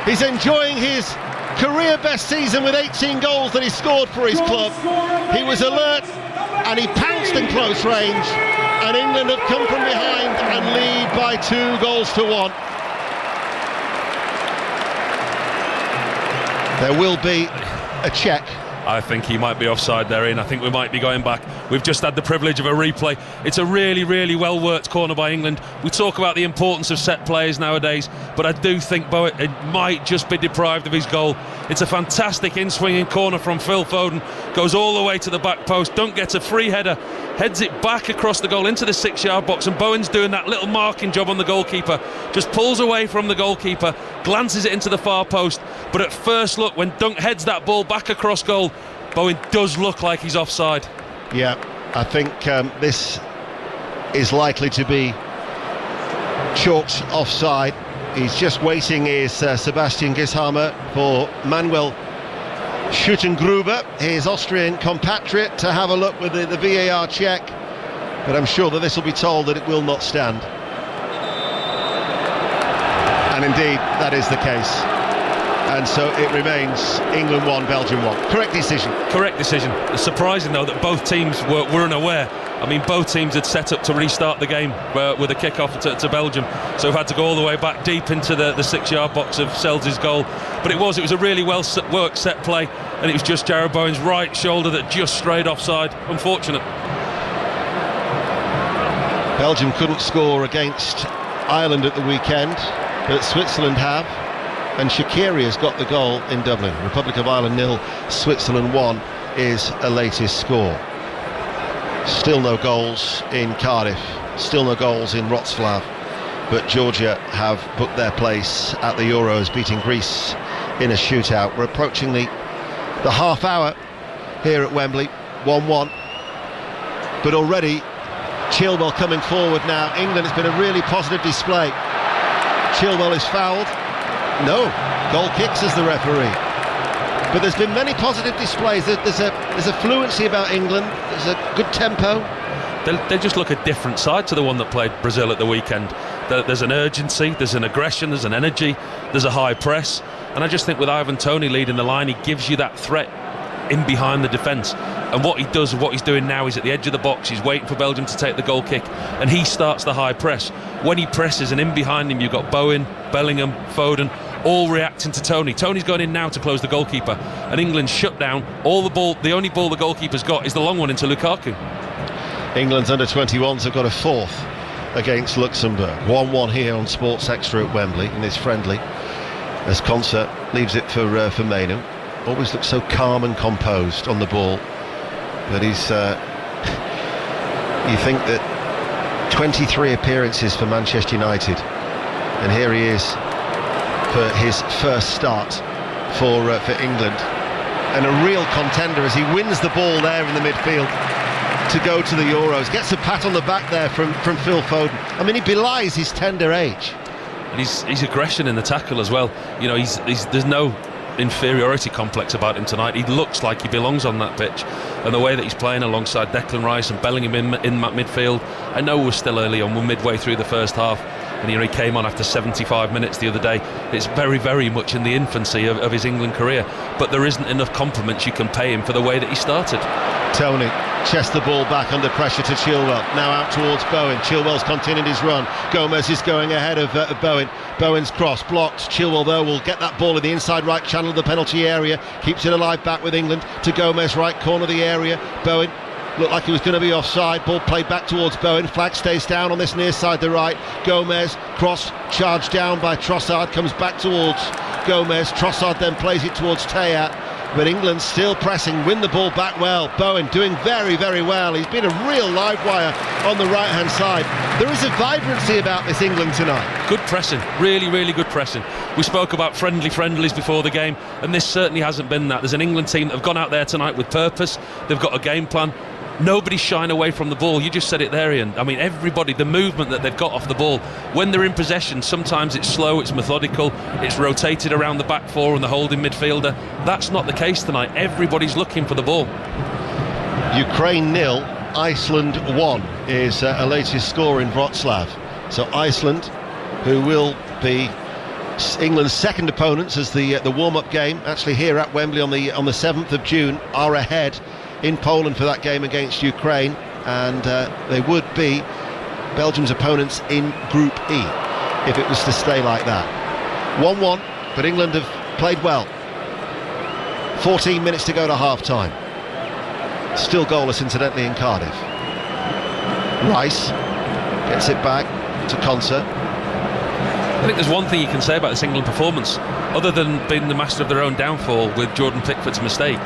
He's enjoying his career best season with 18 goals that he scored for his club. He was alert and he pounced in close range, and England have come from behind and lead by 2 goals to 1. There will be a check. I think he might be offside there, Ian. I think we might be going back. We've just had the privilege of a replay. It's a really, really well-worked corner by England. We talk about the importance of set players nowadays, but I do think Bowen might just be deprived of his goal. It's a fantastic in-swinging corner from Phil Foden. Goes all the way to the back post. Dunk gets a free header, heads it back across the goal into the 6-yard box, and Bowen's doing that little marking job on the goalkeeper. Just pulls away from the goalkeeper, glances it into the far post, but at first look, when Dunk heads that ball back across goal, Bowen does look like he's offside. Yeah, I think this is likely to be chalked offside. He's just waiting, is Sebastian Gishammer, for Manuel Schuttengruber, his Austrian compatriot, to have a look with the VAR check. But I'm sure that this will be told that it will not stand. And indeed, that is the case. And so it remains England 1, Belgium 1. Correct decision. Correct decision. It's surprising, though, that both teams were unaware. I mean, both teams had set up to restart the game with a kick-off to Belgium, so we've had to go all the way back deep into the 6-yard box of Sells' goal. But it was a really well-worked set play, and it was just Jarrod Bowen's right shoulder that just strayed offside. Unfortunate. Belgium couldn't score against Ireland at the weekend, but Switzerland have. And Shaqiri has got the goal in Dublin. Republic of Ireland 0, Switzerland 1 is a latest score. Still no goals in Cardiff, still no goals in Wrocław, but Georgia have booked their place at the Euros, beating Greece in a shootout. We're approaching the half hour here at Wembley, 1-1. But already Chilwell coming forward now. England, it's been a really positive display. Chilwell is fouled. No, goal kicks as the referee. But there's been many positive displays. There's a fluency about England. There's a good tempo. They just look a different side to the one that played Brazil at the weekend. There's an urgency, there's an aggression, there's an energy, there's a high press. And I just think with Ivan Toney leading the line, he gives you that threat in behind the defence. And what he does, what he's doing now, is at the edge of the box, he's waiting for Belgium to take the goal kick, and he starts the high press. When he presses, and in behind him you've got Bowen, Bellingham, Foden, all reacting to Tony. Tony's going in now to close the goalkeeper, and England's shut down. The only ball the goalkeeper's got is the long one into Lukaku. England's under-21s have got a fourth against Luxembourg. 1-1 here on Sports Extra at Wembley in this friendly, as Concert leaves it for Mainu. Always looks so calm and composed on the ball, but he's you think that 23 appearances for Manchester United, and here he is for his first start for England, and a real contender as he wins the ball there in the midfield to go to the Euros. Gets a pat on the back there from Phil Foden. I mean, he belies his tender age. And his aggression in the tackle as well. You know, there's no inferiority complex about him tonight. He looks like he belongs on that pitch, and the way that he's playing alongside Declan Rice and Bellingham in that midfield. I know we're still early on, we're midway through the first half, and he came on after 75 minutes the other day. It's very, very much in the infancy of his England career, but there isn't enough compliments you can pay him for the way that he started. Tony chests the ball back under pressure to Chilwell, now out towards Bowen. Chilwell's continued his run. Gomez is going ahead of Bowen. Bowen's cross blocked. Chilwell though will get that ball in the inside right channel of the penalty area, keeps it alive back with England to Gomez, right corner of the area. Bowen looked like he was going to be offside. Ball played back towards Bowen. Flag stays down on this near side, the right. Gomez, cross, charged down by Trossard, comes back towards Gomez. Trossard then plays it towards Teat. But England still pressing, win the ball back well. Bowen doing very, very well. He's been a real live wire on the right-hand side. There is a vibrancy about this England tonight. Good pressing, really, really good pressing. We spoke about friendlies before the game, and this certainly hasn't been that. There's an England team that have gone out there tonight with purpose. They've got a game plan. Nobody's shying away from the ball. You just said it there, Ian. I mean, everybody, the movement that they've got off the ball, when they're in possession, sometimes it's slow, it's methodical, it's rotated around the back four and the holding midfielder. That's not the case tonight. Everybody's looking for the ball. Ukraine 0, Iceland 1 is a latest score in Wroclaw. So Iceland, who will be England's second opponents as the warm-up game, actually here at Wembley on the 7th of June, are ahead in Poland for that game against Ukraine, and they would be Belgium's opponents in Group E if it was to stay like that. 1-1, but England have played well. 14 minutes to go to half-time. Still goalless, incidentally, in Cardiff. Rice gets it back to Concert. I think there's one thing you can say about this England performance, other than being the master of their own downfall with Jordan Pickford's mistake.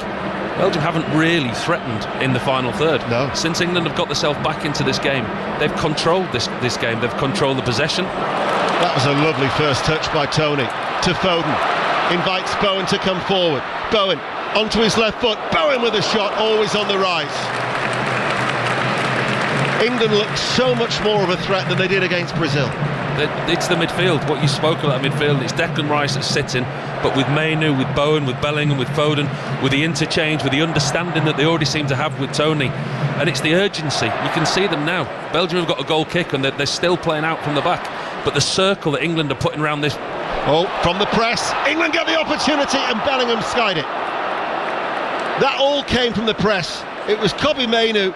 Belgium haven't really threatened in the final third. No. Since England have got themselves back into this game, they've controlled this game. They've controlled the possession. That was a lovely first touch by Tony to Foden. Invites Bowen to come forward. Bowen onto his left foot. Bowen with a shot, always on the rise. England looked so much more of a threat than they did against Brazil. It's the midfield, what you spoke about midfield. It's Declan Rice that's sitting, but with Mainu, with Bowen, with Bellingham, with Foden, with the interchange, with the understanding that they already seem to have with Tony, and it's the urgency. You can see them now. Belgium have got a goal kick and they're still playing out from the back, but the circle that England are putting around this... Oh, from the press, England get the opportunity and Bellingham skied it. That all came from the press. It was Kobbie Mainoo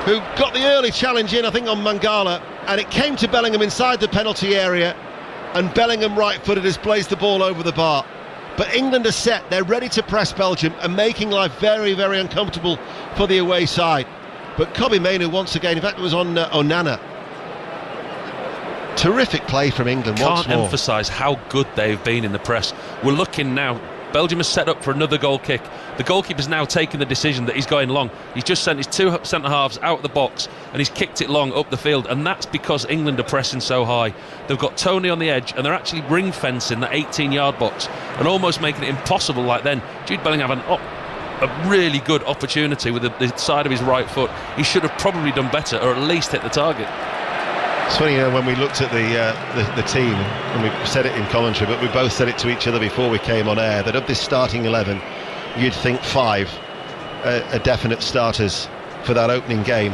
who got the early challenge in, I think, on Mangala, and it came to Bellingham inside the penalty area, and Bellingham, right-footed, has blazed the ball over the bar. But England are set, they're ready to press Belgium and making life very, very uncomfortable for the away side. But Kobbie Mainoo once again, in fact it was on Onana. Terrific play from England once more. Can't emphasise how good they've been in the press. We're looking now, Belgium is set up for another goal kick. The goalkeeper's now taken the decision that he's going long. He's just sent his two centre-halves out of the box and he's kicked it long up the field, and that's because England are pressing so high. They've got Tony on the edge and they're actually ring-fencing that 18-yard box and almost making it impossible. Like then, Jude Bellingham had a really good opportunity with the side of his right foot. He should have probably done better, or at least hit the target. It's funny, when we looked at the team, and we said it in commentary, but we both said it to each other before we came on air, that of this starting 11, you'd think 5 are definite starters for that opening game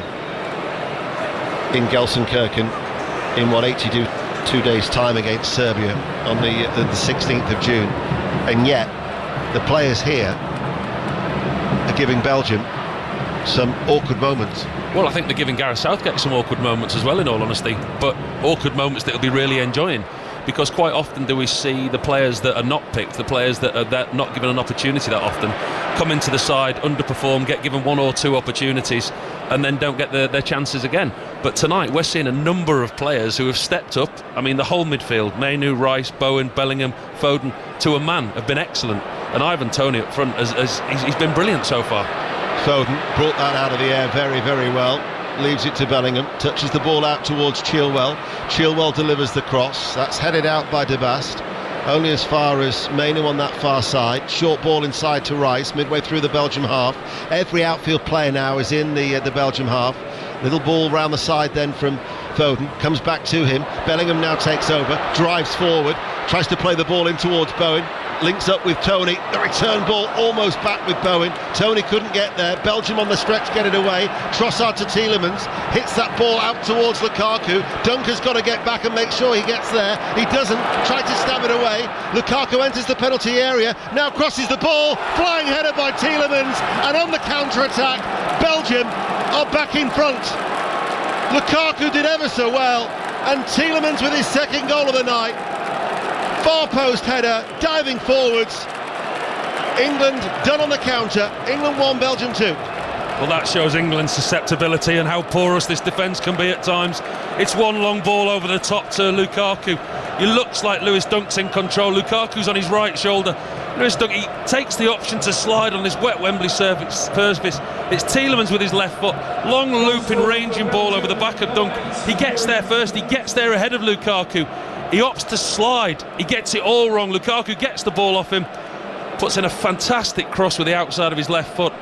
in Gelsenkirchen in 82 days' time against Serbia on the 16th of June. And yet, the players here are giving Belgium some awkward moments. Well, I think they're giving Gareth Southgate some awkward moments as well, in all honesty, but awkward moments that he'll be really enjoying, because quite often do we see the players that are not picked, the players that are not given an opportunity that often, come into the side, underperform, get given 1 or 2 opportunities, and then don't get their chances again. But tonight we're seeing a number of players who have stepped up. I mean, the whole midfield, Mainu, Rice, Bowen, Bellingham, Foden, to a man, have been excellent. And Ivan Toney up front, he's been brilliant so far. Foden brought that out of the air very, very well. Leaves it to Bellingham, touches the ball out towards Chilwell. Chilwell delivers the cross. That's headed out by De Bast, only as far as Mainu on that far side. Short ball inside to Rice, midway through the Belgium half. Every outfield player now is in the Belgium half. Little ball round the side then from Foden, comes back to him. Bellingham now takes over, drives forward, tries to play the ball in towards Bowen, links up with Toney. The return ball almost back with Bowen. Toney couldn't get there. Belgium on the stretch, get it away. Trossard to Tielemans, hits that ball out towards Lukaku. Dunker's got to get back and make sure he gets there. He doesn't, tried to stab it away. Lukaku enters the penalty area, now crosses the ball, flying header by Tielemans, and on the counter-attack, Belgium are back in front. Lukaku did ever so well, and Tielemans with his second goal of the night. Far post header, diving forwards. England done on the counter. England 1, Belgium 2. Well, that shows England's susceptibility and how porous this defence can be at times. It's one long ball over the top to Lukaku. It looks like Lewis Dunk's in control. Lukaku's on his right shoulder. Lewis Dunk, he takes the option to slide on this wet Wembley surface. It's Tielemans with his left foot. Long looping, ranging ball over the back of Dunk. He gets there first. He gets there ahead of Lukaku. He opts to slide. He gets it all wrong. Lukaku gets the ball off him, puts in a fantastic cross with the outside of his left foot.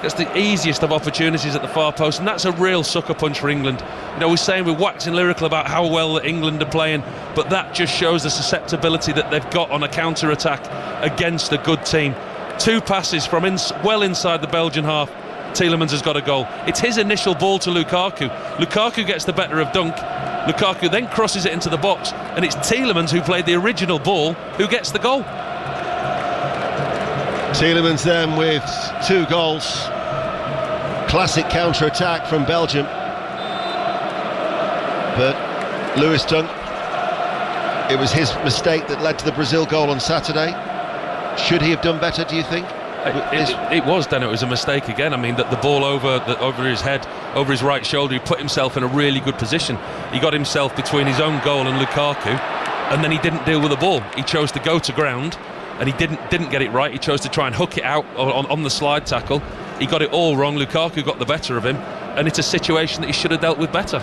Gets the easiest of opportunities at the far post, and that's a real sucker punch for England. You know, we're saying we're waxing lyrical about how well England are playing, but that just shows the susceptibility that they've got on a counter-attack against a good team. 2 passes from well inside the Belgian half. Tielemans has got a goal. It's his initial ball to Lukaku. Lukaku gets the better of Dunk. Lukaku then crosses it into the box, and it's Tielemans who played the original ball who gets the goal. Tielemans then with 2 goals. Classic counter-attack from Belgium. But Lewis Dunk, it was his mistake that led to the Brazil goal on Saturday. Should he have done better, do you think? It was, Dan. It was a mistake again. I mean, that the ball over his head, over his right shoulder, he put himself in a really good position. He got himself between his own goal and Lukaku, and then he didn't deal with the ball. He chose to go to ground, and he didn't get it right. He chose to try and hook it out on the slide tackle. He got it all wrong. Lukaku got the better of him, and it's a situation that he should have dealt with better.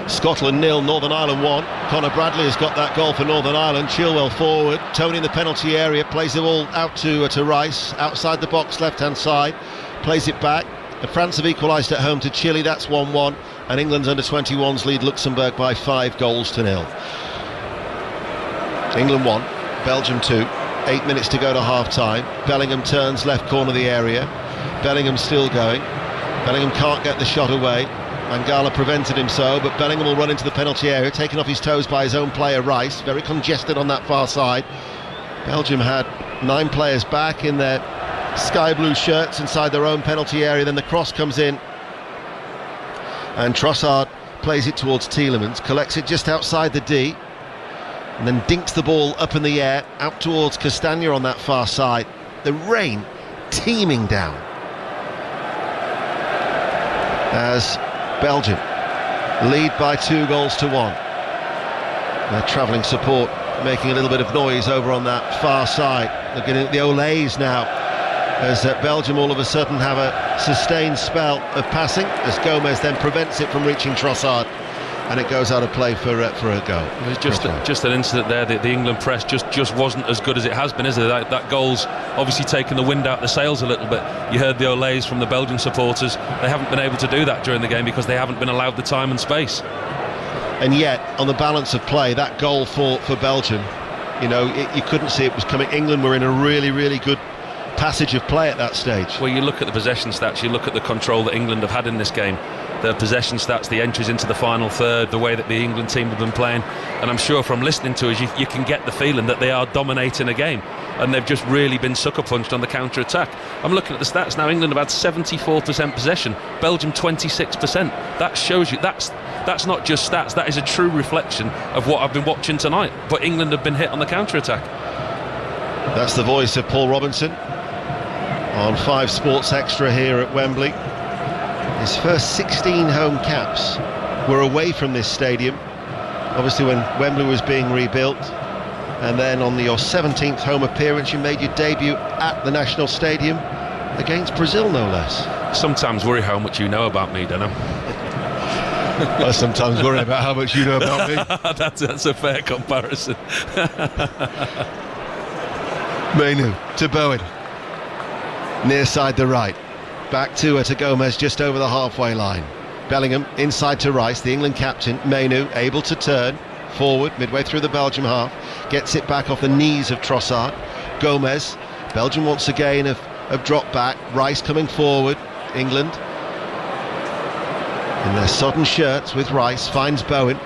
Scotland 0, Northern Ireland 1. Conor Bradley has got that goal for Northern Ireland. Chilwell forward, Toney in the penalty area, plays the ball out to Rice, outside the box, left-hand side, plays it back. And France have equalised at home to Chile, that's 1-1, and England's under-21s lead Luxembourg by 5 goals to 0. England 1, Belgium 2. 8 minutes to go to half-time. Bellingham turns left corner of the area. Bellingham still going. Bellingham can't get the shot away. Mangala prevented him so, but Bellingham will run into the penalty area, taken off his toes by his own player Rice, very congested on that far side. Belgium had 9 players back in their sky blue shirts inside their own penalty area. Then the cross comes in, and Trossard plays it towards Tielemans, collects it just outside the D, and then dinks the ball up in the air out towards Castagna on that far side. The rain teeming down as Belgium lead by 2 goals to 1. Their travelling support making a little bit of noise over on that far side. They're getting the Olays now, as Belgium all of a sudden have a sustained spell of passing, as Gomez then prevents it from reaching Trossard, and it goes out of play for a goal. It was just an incident there. The England press just wasn't as good as it has been, is it? That goal's obviously taken the wind out of the sails a little bit. You heard the Olays from the Belgian supporters. They haven't been able to do that during the game because they haven't been allowed the time and space. And yet, on the balance of play, that goal for Belgium, you know, you couldn't see it was coming. England were in a really, really good passage of play at that stage. Well, you look at the possession stats, you look at the control that England have had in this game, the possession stats, the entries into the final third, the way that the England team have been playing, and I'm sure from listening to us you can get the feeling that they are dominating a game, and they've just really been sucker punched on the counter-attack. I'm looking at the stats now. England have had 74% possession, Belgium 26%. That shows you that's not just stats, that is a true reflection of what I've been watching tonight. But England have been hit on the counter-attack. That's the voice of Paul Robinson on 5 Sports Extra here at Wembley. His first 16 home caps were away from this stadium, obviously when Wembley was being rebuilt, and then on your 17th home appearance you made your debut at the National Stadium against Brazil, no less. Sometimes worry how much you know about me, don't I? I sometimes worry about how much you know about me. That's a fair comparison. Mainu to Bowen, near side the right, back to Gomez just over the halfway line. Bellingham inside to Rice, the England captain. Mainu able to turn forward midway through the Belgium half, gets it back off the knees of Trossard. Gomez, Belgium once again have dropped back. Rice coming forward, England in their sodden shirts with Rice, finds Bowen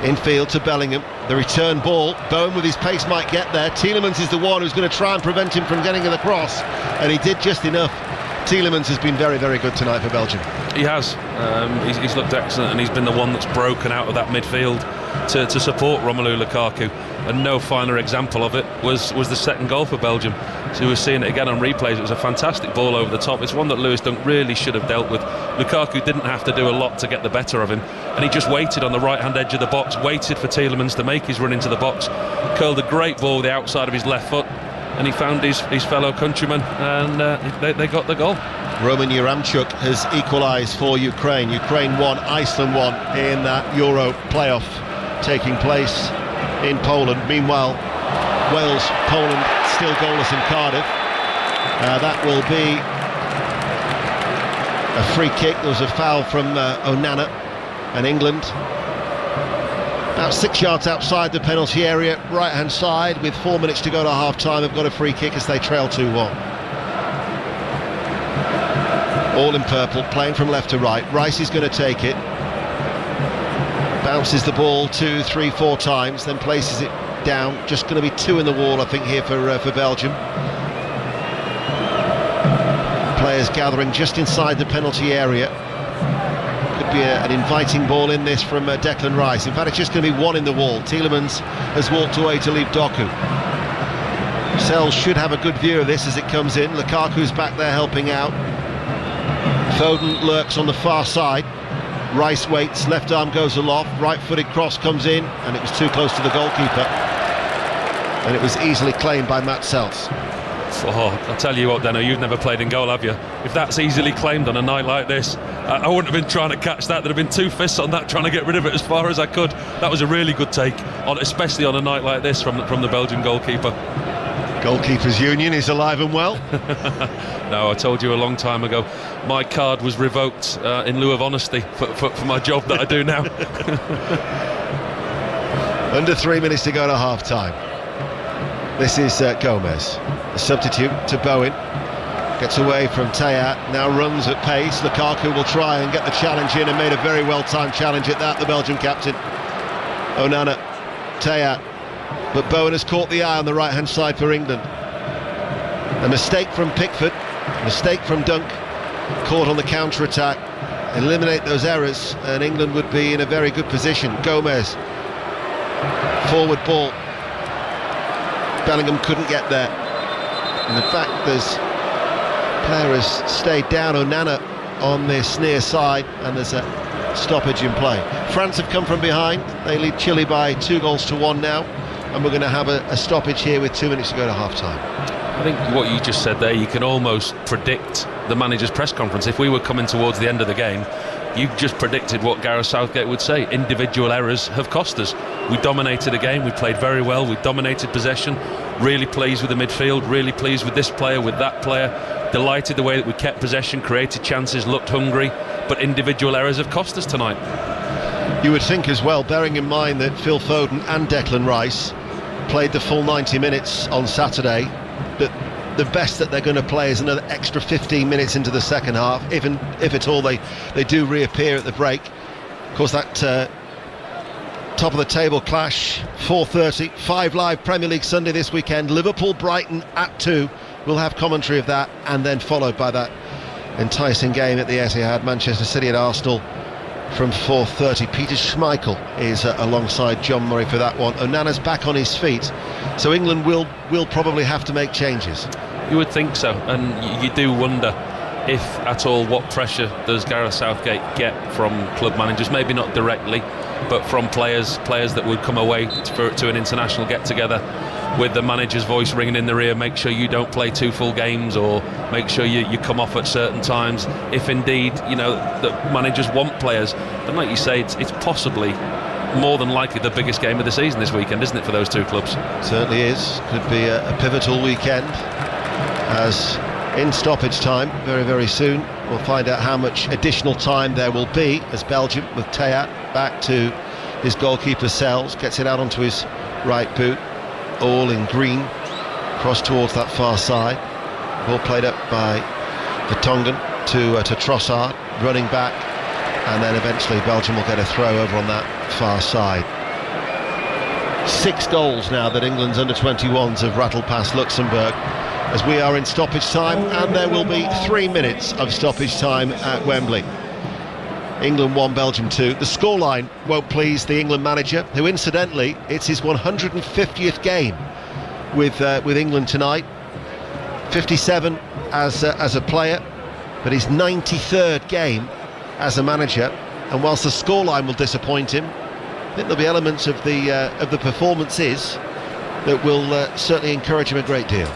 infield to Bellingham, the return ball. Bowen with his pace might get there. Tielemans is the one who's going to try and prevent him from getting to the cross, and he did just enough. Tielemans has been very, very good tonight for Belgium. He has. He's looked excellent, and he's been the one that's broken out of that midfield to support Romelu Lukaku. And no finer example of it was the second goal for Belgium. So we were seeing it again on replays. It was a fantastic ball over the top. It's one that Lewis Dunk really should have dealt with. Lukaku didn't have to do a lot to get the better of him, and he just waited on the right-hand edge of the box, waited for Tielemans to make his run into the box, curled a great ball with the outside of his left foot, and he found his fellow countryman, and they got the goal. Roman Yaramchuk has equalised for Ukraine. Ukraine 1, Iceland 1 in that Euro playoff taking place in Poland. Meanwhile, Wales, Poland still goalless in Cardiff. That will be a free kick. There was a foul from Onana, and England about 6 yards outside the penalty area, right hand side, with 4 minutes to go to half time. They've got a free kick as they trail 2-1. All in purple, playing from left to right. Rice is going to take it, bounces the ball 2, 3, 4 times, then places it down. Just going to be 2 in the wall, I think, here for Belgium. Players gathering just inside the penalty area. Could be an inviting ball in this from Declan Rice. In fact, it's just going to be 1 in the wall. Tielemans has walked away to leave Doku. Sells should have a good view of this as it comes in. Lukaku's back there helping out. Foden lurks on the far side. Rice waits, left arm goes aloft, right-footed cross comes in, and it was too close to the goalkeeper, and it was easily claimed by Matt Sells. Oh, I'll tell you what, Deno, you've never played in goal, have you? If that's easily claimed on a night like this, I wouldn't have been trying to catch that. There'd have been 2 fists on that, trying to get rid of it as far as I could. That was a really good take, especially on a night like this from the Belgian goalkeeper. Goalkeepers Union is alive and well. No, I told you a long time ago, my card was revoked in lieu of honesty for my job that I do now. Under 3 minutes to go to half time. This is Gomez, the substitute to Bowen. Gets away from Teat, now runs at pace. Lukaku will try and get the challenge in, and made a very well-timed challenge at that, the Belgian captain. Onana, Teat. But Bowen has caught the eye on the right-hand side for England. A mistake from Pickford, a mistake from Dunk, caught on the counter-attack. Eliminate those errors, and England would be in a very good position. Gomez, forward ball. Bellingham couldn't get there. And in fact, there's player has stayed down, Onana, on this near side, and there's a stoppage in play. France have come from behind. They lead Chile by 2-1 now. And we're going to have a stoppage here with 2 minutes to go to half-time. I think what you just said there, you can almost predict the manager's press conference. If we were coming towards the end of the game, you just predicted what Gareth Southgate would say. Individual errors have cost us. We dominated the game, we played very well, we dominated possession, really pleased with the midfield, really pleased with this player, with that player, delighted the way that we kept possession, created chances, looked hungry, but individual errors have cost us tonight. You would think as well, bearing in mind that Phil Foden and Declan Rice played the full 90 minutes on Saturday, that the best that they're going to play is another extra 15 minutes into the second half, even if at all they do reappear at the break. Of course, that top of the table clash, 4:30, 5 Live Premier League Sunday this weekend. Liverpool-Brighton at 2. We'll have commentary of that, and then followed by that enticing game at the Etihad, Manchester City at Arsenal, from 4:30. Peter Schmeichel is alongside John Murray for that one. Onana's back on his feet, so England will probably have to make changes. You would think so, and you do wonder if at all, what pressure does Gareth Southgate get from club managers? Maybe not directly, but from players that would come away to an international get-together with the manager's voice ringing in their ear, make sure you don't play 2 full games, or make sure you come off at certain times, if indeed, the managers want players. But like you say, it's possibly more than likely the biggest game of the season this weekend, isn't it, for those 2 clubs? Certainly is. Could be a pivotal weekend, as in stoppage time very, very soon we'll find out how much additional time there will be, as Belgium, with Théat back to his goalkeeper Sells, gets it out onto his right boot, all in green, cross towards that far side. Ball played up by Vertonghen to Trossard, running back, and then eventually Belgium will get a throw over on that far side. 6 goals now that England's under-21s have rattled past Luxembourg, as we are in stoppage time, and there will be 3 minutes of stoppage time at Wembley. England 1, Belgium 2. The scoreline won't please the England manager, who incidentally, it's his 150th game with England tonight. 57 as a player, but his 93rd game as a manager. And whilst the scoreline will disappoint him, I think there'll be elements of the performances that will certainly encourage him a great deal.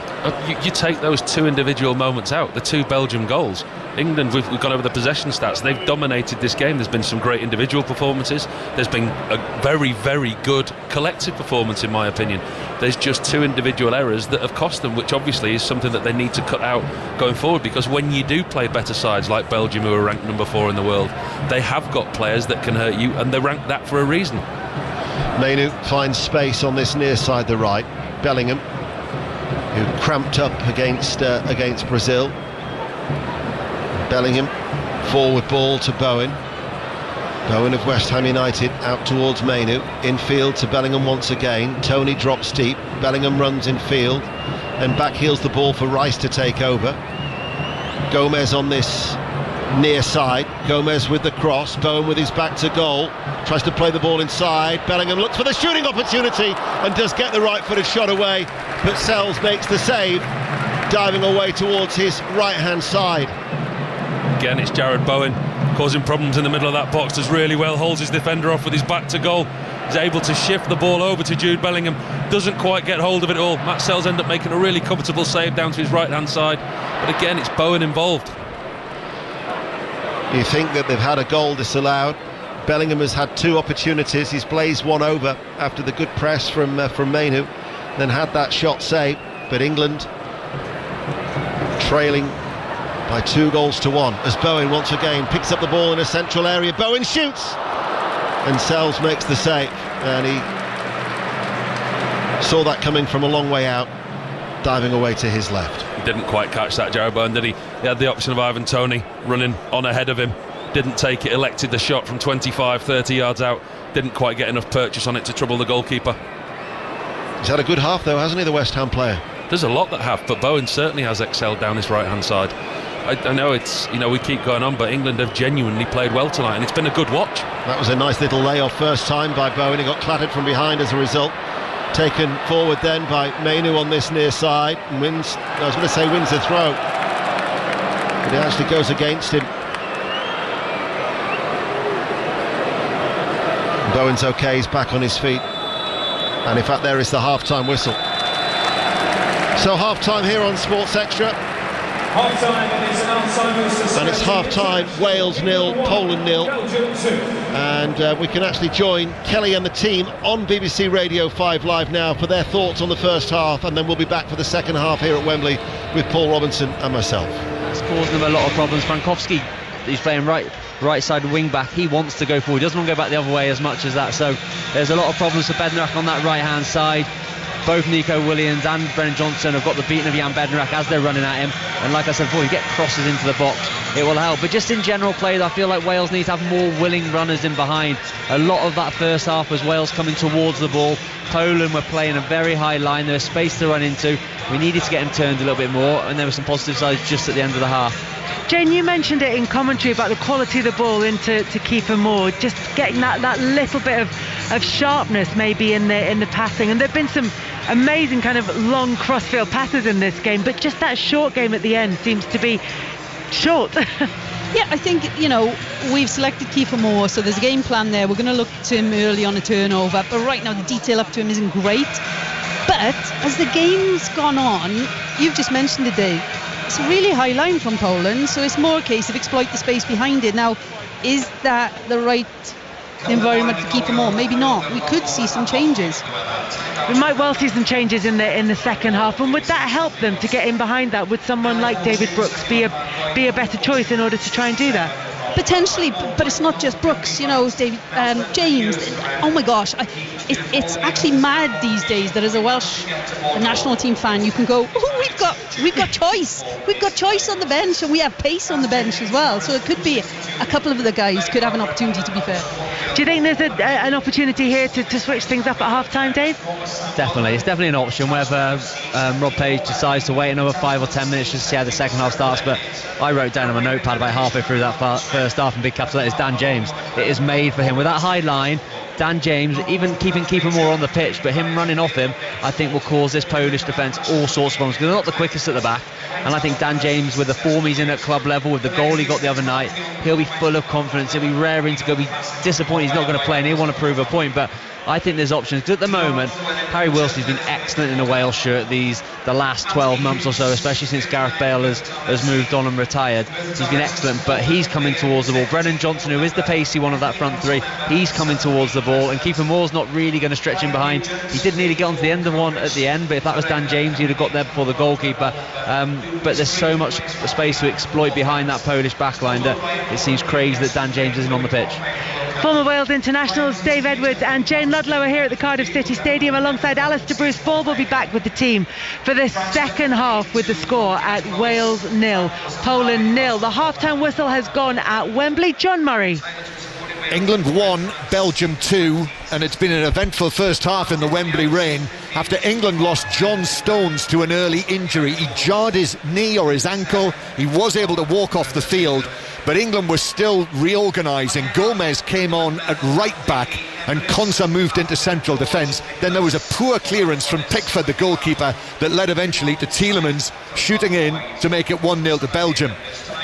You take those 2 individual moments out, the 2 Belgium goals. England, we've gone over the possession stats, they've dominated this game. There's been some great individual performances, there's been a very, very good collective performance in my opinion. There's just 2 individual errors that have cost them, which obviously is something that they need to cut out going forward, because when you do play better sides like Belgium, who are ranked number 4 in the world, they have got players that can hurt you, and they're ranked that for a reason. Mainoo finds space on this near side, the right. Bellingham, who cramped up against Brazil. Bellingham, forward ball to Bowen. Bowen of West Ham United out towards Mainoo. Infield to Bellingham once again. Tony drops deep. Bellingham runs infield and backheels the ball for Rice to take over. Gomez on this near side. Gomez with the cross. Bowen with his back to goal. Tries to play the ball inside. Bellingham looks for the shooting opportunity and does get the right-footed shot away, but Sells makes the save, diving away towards his right-hand side. Again, it's Jarrod Bowen causing problems in the middle of that box. Does really well, holds his defender off with his back to goal. He's able to shift the ball over to Jude Bellingham. Doesn't quite get hold of it all. Matt Sells ends up making a really comfortable save down to his right-hand side. But again, it's Bowen involved. You think that they've had a goal disallowed. Bellingham has had 2 opportunities. He's blazed one over after the good press from Mainoo, then had that shot saved. But England trailing by 2-1, as Bowen once again picks up the ball in a central area. Bowen shoots, and Sells makes the save, and he saw that coming from a long way out, diving away to his left. Didn't quite catch that, Jarrod Bowen, did he? He had the option of Ivan Toney running on ahead of him. Didn't take it, elected the shot from 25-30 yards out. Didn't quite get enough purchase on it to trouble the goalkeeper. He's had a good half though, hasn't he, the West Ham player? There's a lot that have, but Bowen certainly has excelled down his right-hand side. I know it's, we keep going on, but England have genuinely played well tonight, and it's been a good watch. That was a nice little layoff first time by Bowen. He got clattered from behind as a result. Taken forward then by Mainoo on this near side, and wins the throw, but it actually goes against him. Bowen's okay, he's back on his feet, and in fact there is the half-time whistle. So half-time here on Sports Extra. And it's half-time, Wales 0, Poland 0. And we can actually join Kelly and the team on BBC Radio 5 Live now for their thoughts on the first half, and then we'll be back for the second half here at Wembley with Paul Robinson and myself. It's causing them a lot of problems. Frankowski, he's playing right side wing back. He wants to go forward, he doesn't want to go back the other way as much as that. So there's a lot of problems for Bednarek on that right-hand side. Both Nico Williams and Brennan Johnson have got the beating of Jan Bednarek as they're running at him, and like I said before, you get crosses into the box, it will help. But just in general play, I feel like Wales need to have more willing runners in behind. A lot of that first half was Wales coming towards the ball. Poland were playing a very high line, there was space to run into. We needed to get him turned a little bit more, and there were some positive sides just at the end of the half. Jane, you mentioned it in commentary about the quality of the ball into Kiefer Moore, just getting that little bit of sharpness maybe in the passing, and there have been some amazing kind of long crossfield passes in this game, but just that short game at the end seems to be short. Yeah, I think, we've selected Kiefer Moore, so there's a game plan there. We're going to look to him early on a turnover, but right now the detail up to him isn't great. But as the game's gone on, you've just mentioned it, Dave, it's a really high line from Poland, so it's more a case of exploit the space behind it. Now, is that the right environment for Kiefer Moore? Maybe not. We could see some changes. We might well see some changes in the second half, and would that help them to get in behind that? Would someone like David Brooks be a better choice in order to try and do that? Potentially, but it's not just Brooks, David, James. Oh my gosh, it's actually mad these days that as a Welsh national team fan you can go, we've got choice. We've got choice on the bench, and we have pace on the bench as well. So it could be a couple of the guys could have an opportunity, to be fair. Do you think there's an opportunity here to switch things up at half-time, Dave? Definitely. It's definitely an option, whether Rob Page decides to wait another 5 or 10 minutes just to see how the second half starts. But I wrote down on my notepad about halfway through that first half in big capital letters, Dan James. It is made for him. With that high line, Dan James, even keeping Kiefer Moore on the pitch, but him running off him, I think will cause this Polish defence all sorts of problems, because they're not the quickest at the back. And I think Dan James, with the form he's in at club level, with the goal he got the other night, he'll be full of confidence. He'll be raring to go, be disappointed he's not going to play, and he'll want to prove a point. But I think there's options, because at the moment Harry Wilson's been excellent in a Wales shirt the last 12 months or so, especially since Gareth Bale has moved on and retired. He's been excellent, but he's coming towards the ball. Brennan Johnson, who is the pacey one of that front three, he's coming towards the ball, and Kiefer Moore's not really going to stretch him behind. He did need to get onto the end of one at the end, but if that was Dan James, he'd have got there before the goalkeeper. But there's so much space to exploit behind that Polish backline that it seems crazy that Dan James isn't on the pitch. Former Wales internationals Dave Edwards and Jane Ludlow are here at the Cardiff City Stadium alongside Alistair Bruce. Ball will be back with the team for the second half with the score at Wales 0, Poland 0. The half-time whistle has gone at Wembley. John Murray. England 1, Belgium 2, and it's been an eventful first half in the Wembley rain after England lost John Stones to an early injury. He jarred his knee or his ankle. He was able to walk off the field, but England was still reorganising. Gomez came on at right back and Konsa moved into central defence. Then there was a poor clearance from Pickford, the goalkeeper, that led eventually to Tielemans shooting in to make it 1-0 to Belgium.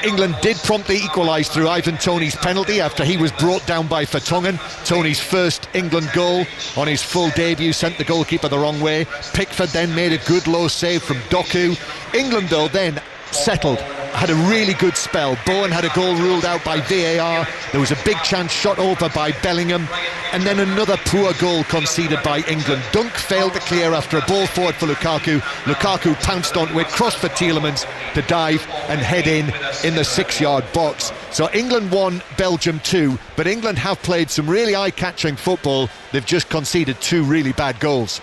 England did promptly equalise through Ivan Toney's penalty after he was brought down by Vertonghen. Toney's first England goal on his full debut sent the goalkeeper the wrong way. Pickford then made a good low save from Doku. England though then settled, had a really good spell. Bowen had a goal ruled out by VAR. There was a big chance shot over by Bellingham, and then another poor goal conceded by England. Dunk failed to clear after a ball forward for Lukaku. Lukaku pounced onto it, crossed for Tielemans to dive and head in the 6-yard box. So England 1, Belgium 2, but England have played some really eye-catching football. They've just conceded 2 really bad goals.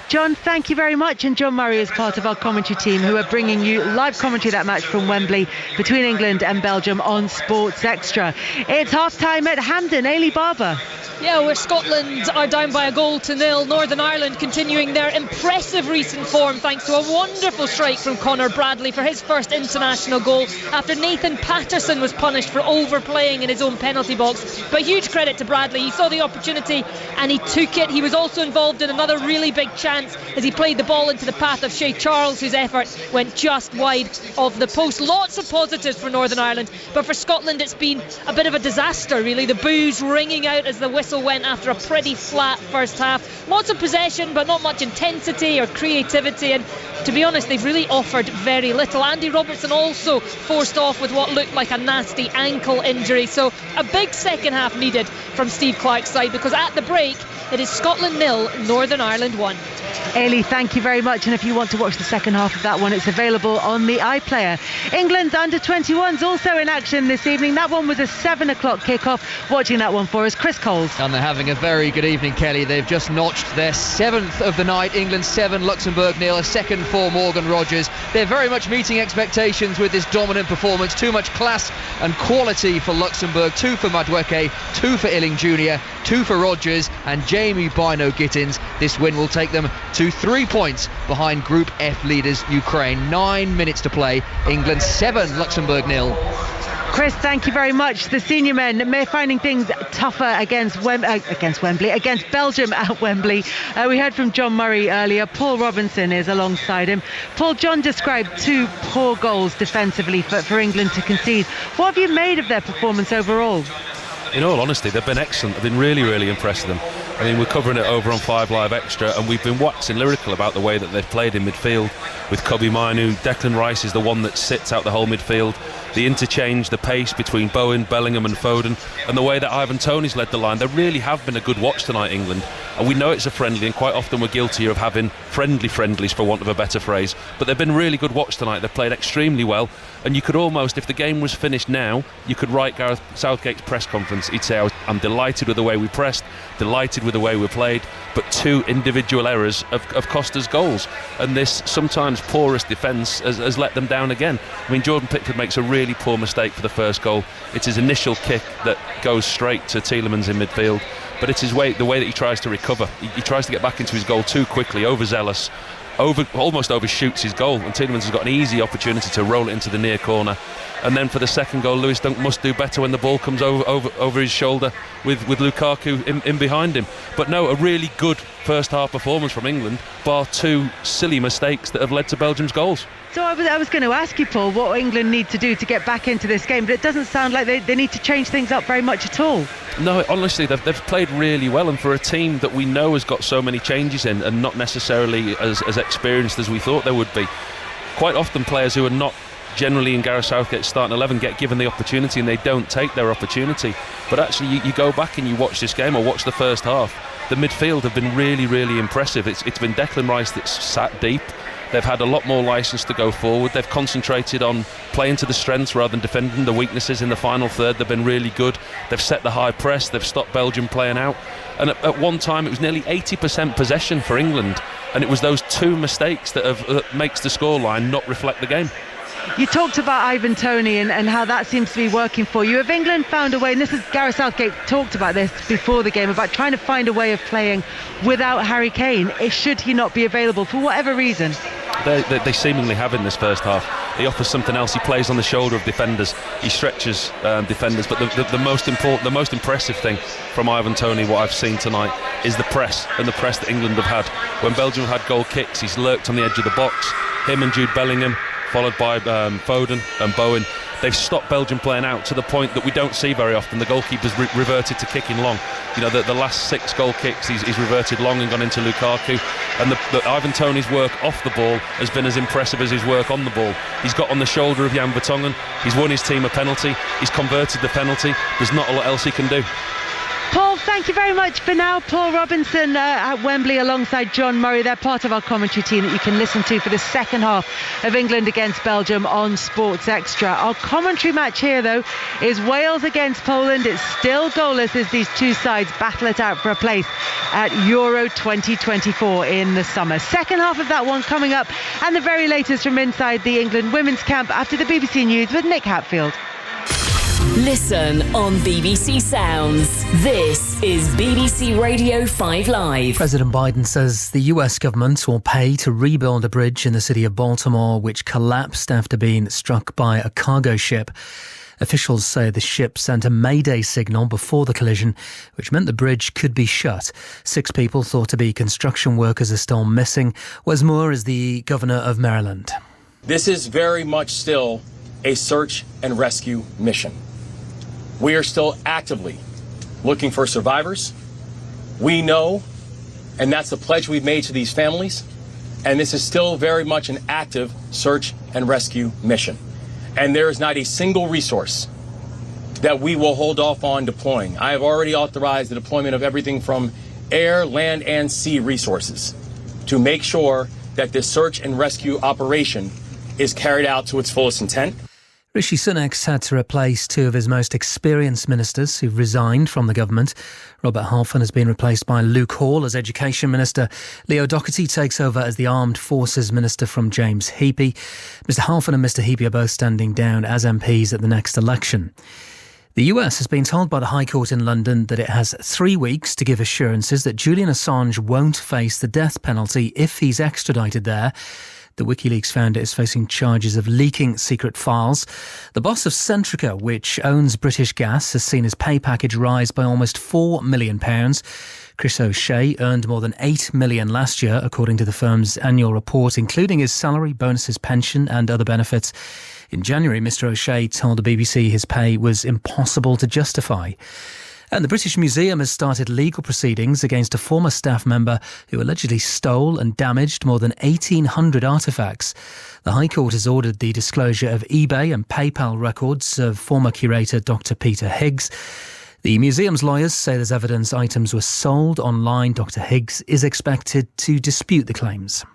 John, thank you very much. And John Murray is part of our commentary team who are bringing you live commentary of that match from Wembley between England and Belgium on Sports Extra. It's half-time at Hampden. Ailey Barber. Yeah, where Scotland are down by a goal to 0. Northern Ireland continuing their impressive recent form thanks to a wonderful strike from Conor Bradley for his first international goal after Nathan Patterson was punished for overplaying in his own penalty box. But huge credit to Bradley. He saw the opportunity and he took it. He was also involved in another really big chance as he played the ball into the path of Shea Charles, whose effort went just wide of the post. Lots of positives for Northern Ireland, but for Scotland it's been a bit of a disaster really. The boos ringing out as the whistle went after a pretty flat first half. Lots of possession but not much intensity or creativity, and to be honest they've really offered very little. Andy Robertson also forced off with what looked like a nasty ankle injury, so a big second half needed from Steve Clarke's side, because at the break it is Scotland 0, Northern Ireland 1. Ailey, thank you very much, and if you want to watch the second half of that one, it's available on the iPlayer. England's under-21s also in action this evening. That one was a 7 o'clock kickoff. Watching that one for us, Chris Coles. And they're having a very good evening, Kelly. They've just notched their 7th of the night. England 7, Luxembourg 0, a second for Morgan Rogers. They're very much meeting expectations with this dominant performance. Too much class and quality for Luxembourg. 2 for Madueke, 2 for Illing Jr., 2 for Rogers and Jamie Bino-Gittins. This win will take them to 3 points behind Group F leaders Ukraine. 9 minutes to play. England 7, Luxembourg 0. Chris, thank you very much. The senior men may finding things tougher against Belgium at Wembley. We heard from John Murray earlier. Paul Robinson is alongside him. Paul, John described 2 poor goals defensively for England to concede. What have you made of their performance overall? In all honesty, they've been excellent. I've been really, really impressed with them. I mean, we're covering it over on 5 Live Extra, and we've been waxing lyrical about the way that they've played in midfield with Kobe Mainoo. Declan Rice is the one that sits out the whole midfield. The interchange, the pace between Bowen, Bellingham and Foden, and the way that Ivan Toney's led the line. They really have been a good watch tonight, England. And we know it's a friendly, and quite often we're guilty of having friendlies, for want of a better phrase. But they've been really good watch tonight. They've played extremely well. And you could almost, if the game was finished now, you could write Gareth Southgate's press conference. He'd say, I'm delighted with the way we pressed, delighted with the way we played, but 2 individual errors have cost us goals. And this sometimes porous defence has let them down again. I mean, Jordan Pickford makes a really poor mistake for the first goal. It's his initial kick that goes straight to Tielemans in midfield, but it's the way that he tries to recover. He tries to get back into his goal too quickly, overzealous, almost overshoots his goal, and Tielemans has got an easy opportunity to roll it into the near corner. And then for the second goal, Lewis Dunk must do better when the ball comes over his shoulder with Lukaku in behind him. But no, a really good first half performance from England, bar 2 silly mistakes that have led to Belgium's goals. So I was going to ask you, Paul, what England need to do to get back into this game, but it doesn't sound like they need to change things up very much at all. No, honestly, they've played really well, and for a team that we know has got so many changes in and not necessarily as experienced as we thought they would be. Quite often players who are not generally in Gareth Southgate's starting 11 get given the opportunity and they don't take their opportunity. But actually you go back and you watch this game or watch the first half, the midfield have been really, really impressive. It's been Declan Rice that's sat deep. They've had a lot more licence to go forward. They've concentrated on playing to the strengths rather than defending the weaknesses in the final third. They've been really good. They've set the high press. They've stopped Belgium playing out. And at one time it was nearly 80% possession for England, and it was those 2 mistakes that makes the scoreline not reflect the game. You talked about Ivan Toney and how that seems to be working for you. Have England found a way, and this is Gareth Southgate talked about this before the game, about trying to find a way of playing without Harry Kane, should he not be available for whatever reason? They seemingly have in this first half. He offers something else. He plays on the shoulder of defenders. He stretches defenders. But the most important, the most impressive thing from Ivan Toney, what I've seen tonight, is the press, and the press that England have had. When Belgium have had goal kicks, he's lurked on the edge of the box. Him and Jude Bellingham, followed by Foden and Bowen. They've stopped Belgium playing out to the point that we don't see very often. The goalkeeper's reverted to kicking long. You know, the last 6 goal kicks, he's reverted long and gone into Lukaku. And the Ivan Toney's work off the ball has been as impressive as his work on the ball. He's got on the shoulder of Jan Vertonghen. He's won his team a penalty. He's converted the penalty. There's not a lot else he can do. Paul, thank you very much for now. Paul Robinson at Wembley alongside John Murray. They're part of our commentary team that you can listen to for the second half of England against Belgium on Sports Extra. Our commentary match here, though, is Wales against Poland. It's still goalless as these 2 sides battle it out for a place at Euro 2024 in the summer. Second half of that one coming up, and the very latest from inside the England women's camp after the BBC News with Nick Hatfield. Listen on BBC Sounds. This is BBC Radio 5 Live. President Biden says the US government will pay to rebuild a bridge in the city of Baltimore which collapsed after being struck by a cargo ship. Officials say the ship sent a mayday signal before the collision, which meant the bridge could be shut. 6 people thought to be construction workers are still missing. Wes Moore is the governor of Maryland. This is very much still a search and rescue mission. We are still actively looking for survivors. We know, and that's the pledge we've made to these families, and this is still very much an active search and rescue mission. And there is not a single resource that we will hold off on deploying. I have already authorized the deployment of everything from air, land, and sea resources to make sure that this search and rescue operation is carried out to its fullest intent. Rishi Sunak's had to replace 2 of his most experienced ministers who've resigned from the government. Robert Halfon has been replaced by Luke Hall as Education Minister. Leo Doherty takes over as the Armed Forces Minister from James Heappey. Mr Halfon and Mr Heappey are both standing down as MPs at the next election. The US has been told by the High Court in London that it has 3 weeks to give assurances that Julian Assange won't face the death penalty if he's extradited there. The WikiLeaks founder is facing charges of leaking secret files. The boss of Centrica, which owns British Gas, has seen his pay package rise by almost £4 million. Chris O'Shea earned more than $8 million last year, according to the firm's annual report, including his salary, bonuses, pension and other benefits. In January, Mr O'Shea told the BBC his pay was impossible to justify. And the British Museum has started legal proceedings against a former staff member who allegedly stole and damaged more than 1,800 artefacts. The High Court has ordered the disclosure of eBay and PayPal records of former curator Dr Peter Higgs. The museum's lawyers say there's evidence items were sold online. Dr Higgs is expected to dispute the claims.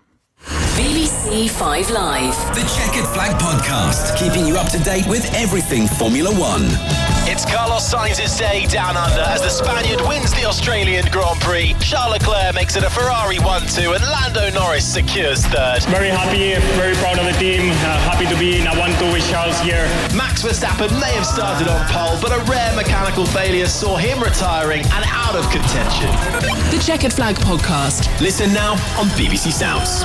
BBC 5 Live. The Checkered Flag Podcast, keeping you up to date with everything Formula One. It's Carlos Sainz's day down under as the Spaniard wins the Australian Grand Prix. Charles Leclerc makes it a Ferrari 1-2 and Lando Norris secures third. Very happy, very proud of the team. Happy to be in a 1-2 with Charles here. Max Verstappen may have started on pole, but a rare mechanical failure saw him retiring and out of contention. The Checkered Flag Podcast. Listen now on BBC Sounds.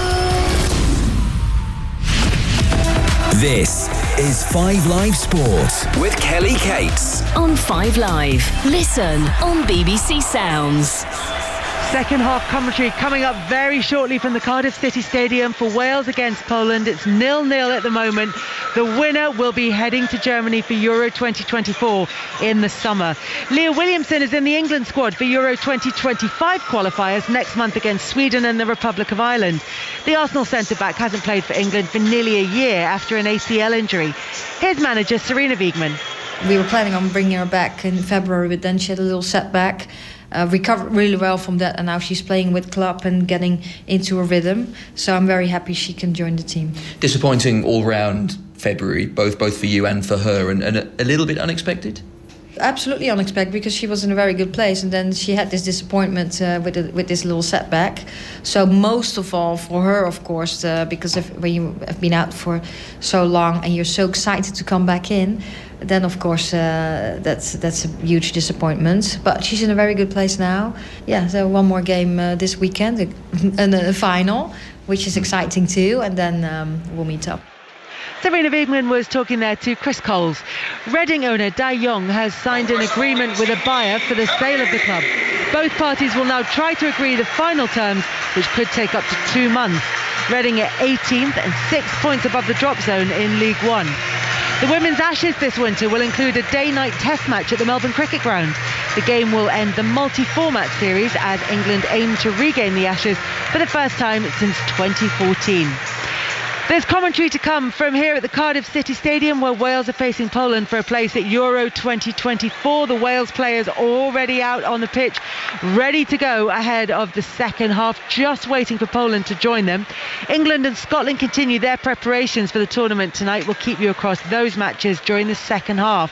This is 5 Live Sports with Kelly Cates. On 5 Live. Listen on BBC Sounds. Second half commentary coming up very shortly from the Cardiff City Stadium for Wales against Poland. It's 0-0 at the moment. The winner will be heading to Germany for Euro 2024 in the summer. Leah Williamson is in the England squad for Euro 2025 qualifiers next month against Sweden and the Republic of Ireland. The Arsenal centre-back hasn't played for England for nearly a year after an ACL injury. Here's manager Serena Wiegman. We were planning on bringing her back in February, but then she had a little setback. Recovered really well from that, and now she's playing with club and getting into a rhythm. So I'm very happy she can join the team. Disappointing all round February, both for you and for her, and a little bit unexpected? Absolutely unexpected, because she was in a very good place, and then she had this disappointment with this little setback. So most of all for her, of course, because when you have been out for so long and you're so excited to come back in, then of course that's a huge disappointment. But she's in a very good place now. Yeah, so one more game this weekend, and a final, which is exciting too, and then we'll meet up. Serena Wiegman was talking there to Chris Coles. Reading owner Dai Yong has signed an agreement with a buyer for the sale of the club. Both parties will now try to agree the final terms, which could take up to 2 months. Reading at 18th and 6 points above the drop zone in League One. The Women's Ashes this winter will include a day-night test match at the Melbourne Cricket Ground. The game will end the multi-format series as England aim to regain the Ashes for the first time since 2014. There's commentary to come from here at the Cardiff City Stadium, where Wales are facing Poland for a place at Euro 2024. The Wales players already out on the pitch, ready to go ahead of the second half, just waiting for Poland to join them. England and Scotland continue their preparations for the tournament tonight. We'll keep you across those matches during the second half.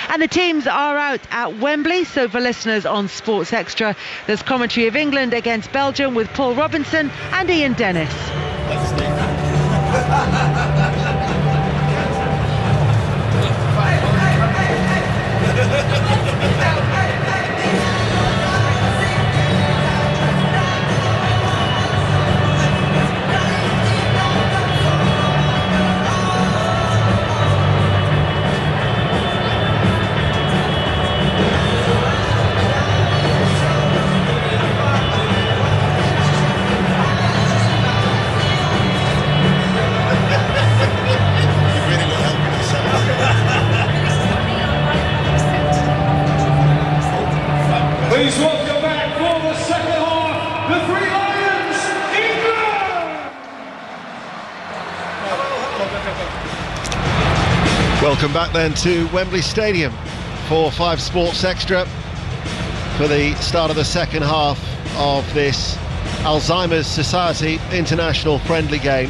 And the teams are out at Wembley, so for listeners on Sports Extra, there's commentary of England against Belgium with Paul Robinson and Ian Dennis. Please welcome back for the second half, the Three Lions, England! Welcome back then to Wembley Stadium for 5 Sports Extra for the start of the second half of this Alzheimer's Society International friendly game.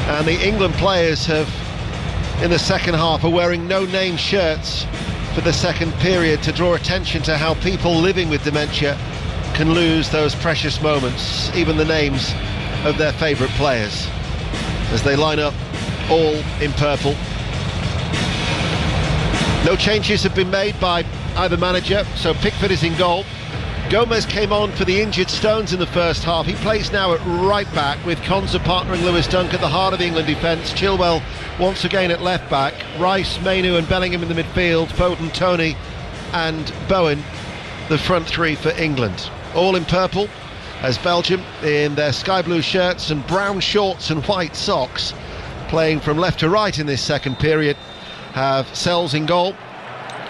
And the England players have, in the second half, are wearing no-name shirts for the second period to draw attention to how people living with dementia can lose those precious moments, even the names of their favourite players, as they line up all in purple. No changes have been made by either manager, so Pickford is in goal. Gomez came on for the injured Stones in the first half. He plays now at right back with Konsa partnering Lewis Dunk at the heart of the England defence. Chilwell once again at left back. Rice, Mainu and Bellingham in the midfield. Foden, Toney and Bowen, the front three for England. All in purple, as Belgium, in their sky blue shirts and brown shorts and white socks, playing from left to right in this second period, have Sells in goal.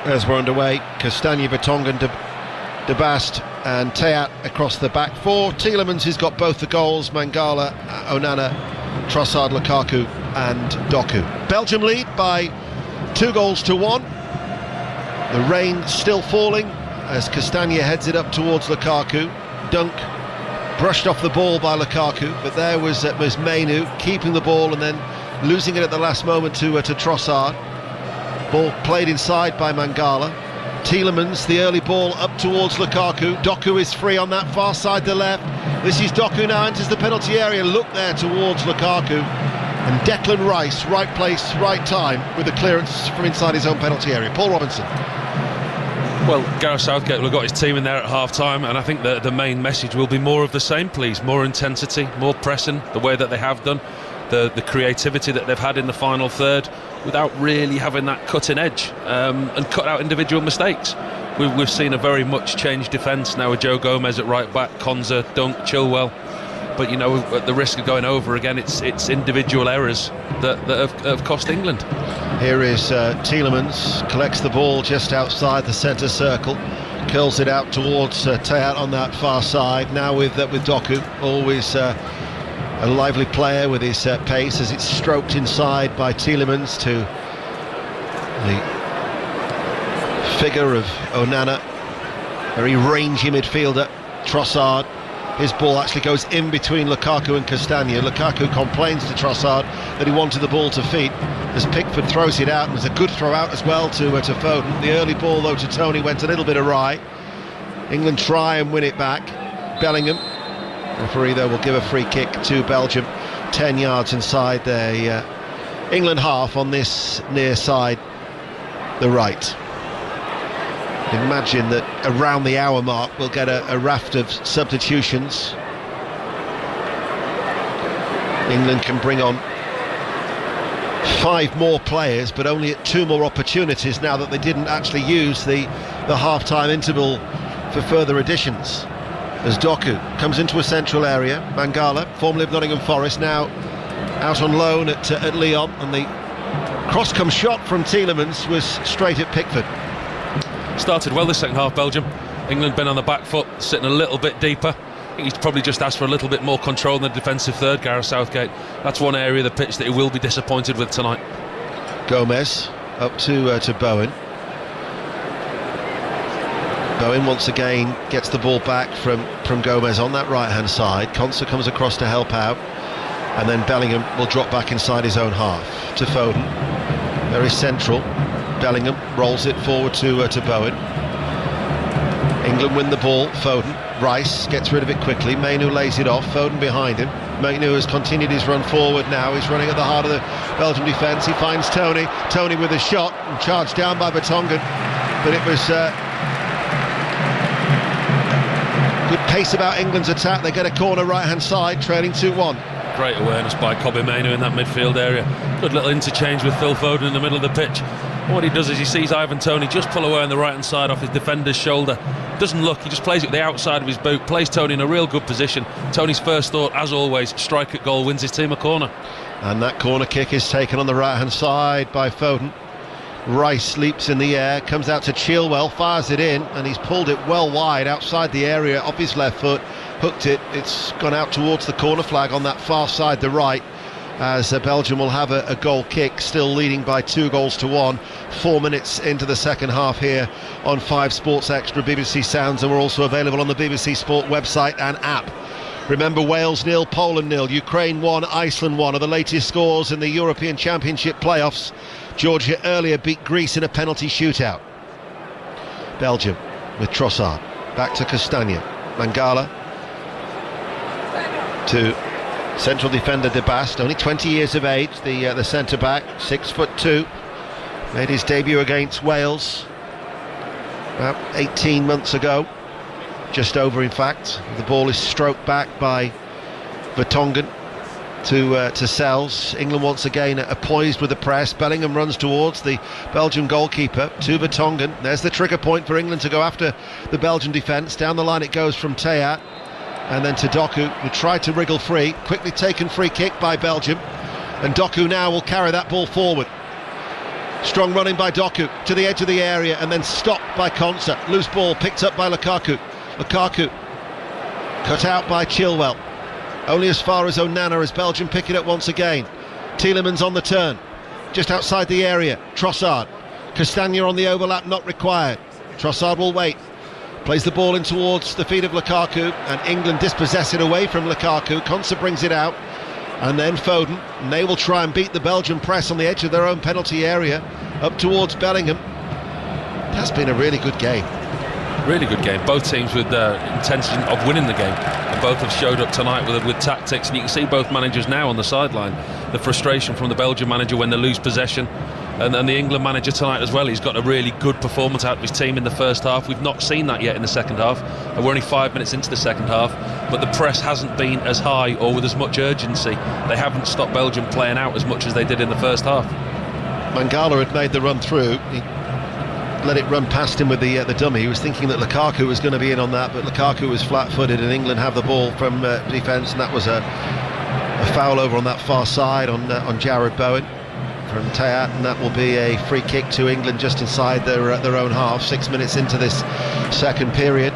As we're underway, Castagne, Vertonghen, De Bast and Teat across the back four. Tielemans has got both the goals. Mangala, Onana, Trossard, Lukaku and Doku. Belgium lead by 2-1. The rain still falling as Castagne heads it up towards Lukaku. Dunk brushed off the ball by Lukaku, but there was Mainu keeping the ball and then losing it at the last moment to Trossard. Ball played inside by Mangala. Tielemans, the early ball up towards Lukaku. Doku is free on that far side, the left. This is Doku now, enters the penalty area. Look there towards Lukaku. And Declan Rice, right place, right time, with the clearance from inside his own penalty area. Paul Robinson. Well, Gareth Southgate will have got his team in there at half-time, and I think the main message will be more of the same, please. More intensity, more pressing, the way that they have done. The creativity that they've had in the final third without really having that cutting edge and cut out individual mistakes. We've seen a very much changed defence now with Joe Gomez at right back, Konsa, Dunk, Chilwell. But, you know, at the risk of going over again, it's individual errors that have cost England. Here is Tielemans, collects the ball just outside the centre circle, curls it out towards Teat on that far side. Now with Doku, always a lively player with his pace as it's stroked inside by Tielemans to the figure of Onana, very rangy midfielder, Trossard. His ball actually goes in between Lukaku and Castagne. Lukaku complains to Trossard that he wanted the ball to feet as Pickford throws it out, and there's a good throw out as well to Foden. The early ball though to Toney went a little bit awry. England try and win it back. Bellingham, referee though, will give a free kick to Belgium 10 yards inside the England half on this near side, the right. Imagine that around the hour mark we'll get a raft of substitutions. England can bring on 5 more players, but only at 2 more opportunities now that they didn't actually use the half-time interval for further additions. As Doku comes into a central area, Mangala, formerly of Nottingham Forest, now out on loan at Lyon, and the cross-come shot from Tielemans was straight at Pickford. Started well this second half, Belgium. England been on the back foot, sitting a little bit deeper. I think he's probably just asked for a little bit more control in the defensive third, Gareth Southgate. That's one area of the pitch that he will be disappointed with tonight. Gomez up to Bowen. Bowen once again gets the ball back from Gomez on that right hand side. Konsa comes across to help out, and then Bellingham will drop back inside his own half to Foden. Very central. Bellingham rolls it forward to Bowen. England win the ball. Foden, Rice gets rid of it quickly. Mainu lays it off. Foden behind him. Mainu has continued his run forward now. He's running at the heart of the Belgian defence. He finds Toney. Toney with a shot and charged down by Vertonghen, but it was good pace about England's attack. They get a corner right hand side, trailing 2-1. Great awareness by Kobbie Mainu in that midfield area. Good little interchange with Phil Foden in the middle of the pitch. And what he does is he sees Ivan Toney just pull away on the right hand side off his defender's shoulder. Doesn't look, he just plays it with the outside of his boot, plays Toney in a real good position. Toney's first thought, as always, strike at goal, wins his team a corner. And that corner kick is taken on the right hand side by Foden. Rice leaps in the air, comes out to Chilwell, fires it in, and he's pulled it well wide outside the area off his left foot, hooked it. It's gone out towards the corner flag on that far side, the right, as Belgium will have a goal kick, still leading by 2-1. 4 minutes into the second half here on 5 Sports Extra, BBC Sounds, and we're also available on the BBC Sport website and app. Remember, Wales 0, Poland 0, Ukraine 1, Iceland 1 are the latest scores in the European Championship playoffs. Georgia earlier beat Greece in a penalty shootout. Belgium with Trossard, back to Castagne, Mangala to central defender De Bast, only 20 years of age, the centre-back, 6'2", made his debut against Wales about 18 months ago. just over in fact. The ball is stroked back by Vertonghen to Sells. England once again are poised with the press. Bellingham runs towards the Belgian goalkeeper, to Vertonghen. There's the trigger point for England to go after the Belgian defence. Down the line it goes from Teat, and then to Doku, who tried to wriggle free. Quickly taken free kick by Belgium, and Doku now will carry that ball forward. Strong running by Doku to the edge of the area, and then stopped by Konsa. Loose ball picked up by Lukaku. Lukaku cut out by Chilwell. Only as far as Onana as Belgium pick it up once again. Tielemans on the turn, just outside the area. Trossard. Castagna on the overlap, not required. Trossard will wait. Plays the ball in towards the feet of Lukaku, and England dispossess it away from Lukaku. Konsa brings it out, and then Foden. And they will try and beat the Belgian press on the edge of their own penalty area, up towards Bellingham. That's been a really good game. Really good game. Both teams with intention of winning the game, and both have showed up tonight with tactics, and you can see both managers now on the sideline. The frustration from the Belgian manager when they lose possession, and the England manager tonight as well. He's got a really good performance out of his team in the first half. We've not seen that yet in the second half, and we're only 5 minutes into the second half, but the press hasn't been as high or with as much urgency. They haven't stopped Belgium playing out as much as they did in the first half. Mangala had made the run through. He let it run past him with the dummy. He was thinking that Lukaku was going to be in on that, but Lukaku was flat-footed, and England have the ball from defence, and that was a foul over on that far side on Jared Bowen from Teat, and that will be a free kick to England just inside their own half. 6 minutes into this second period.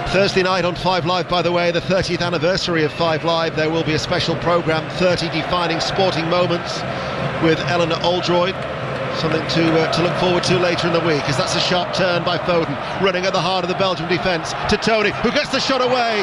Thursday night on 5 Live, by the way, the 30th anniversary of 5 Live. There will be a special programme, 30 defining sporting moments, with Eleanor Oldroyd. Something to look forward to later in the week, as that's a sharp turn by Foden, running at the heart of the Belgian defence, to Tony, who gets the shot away,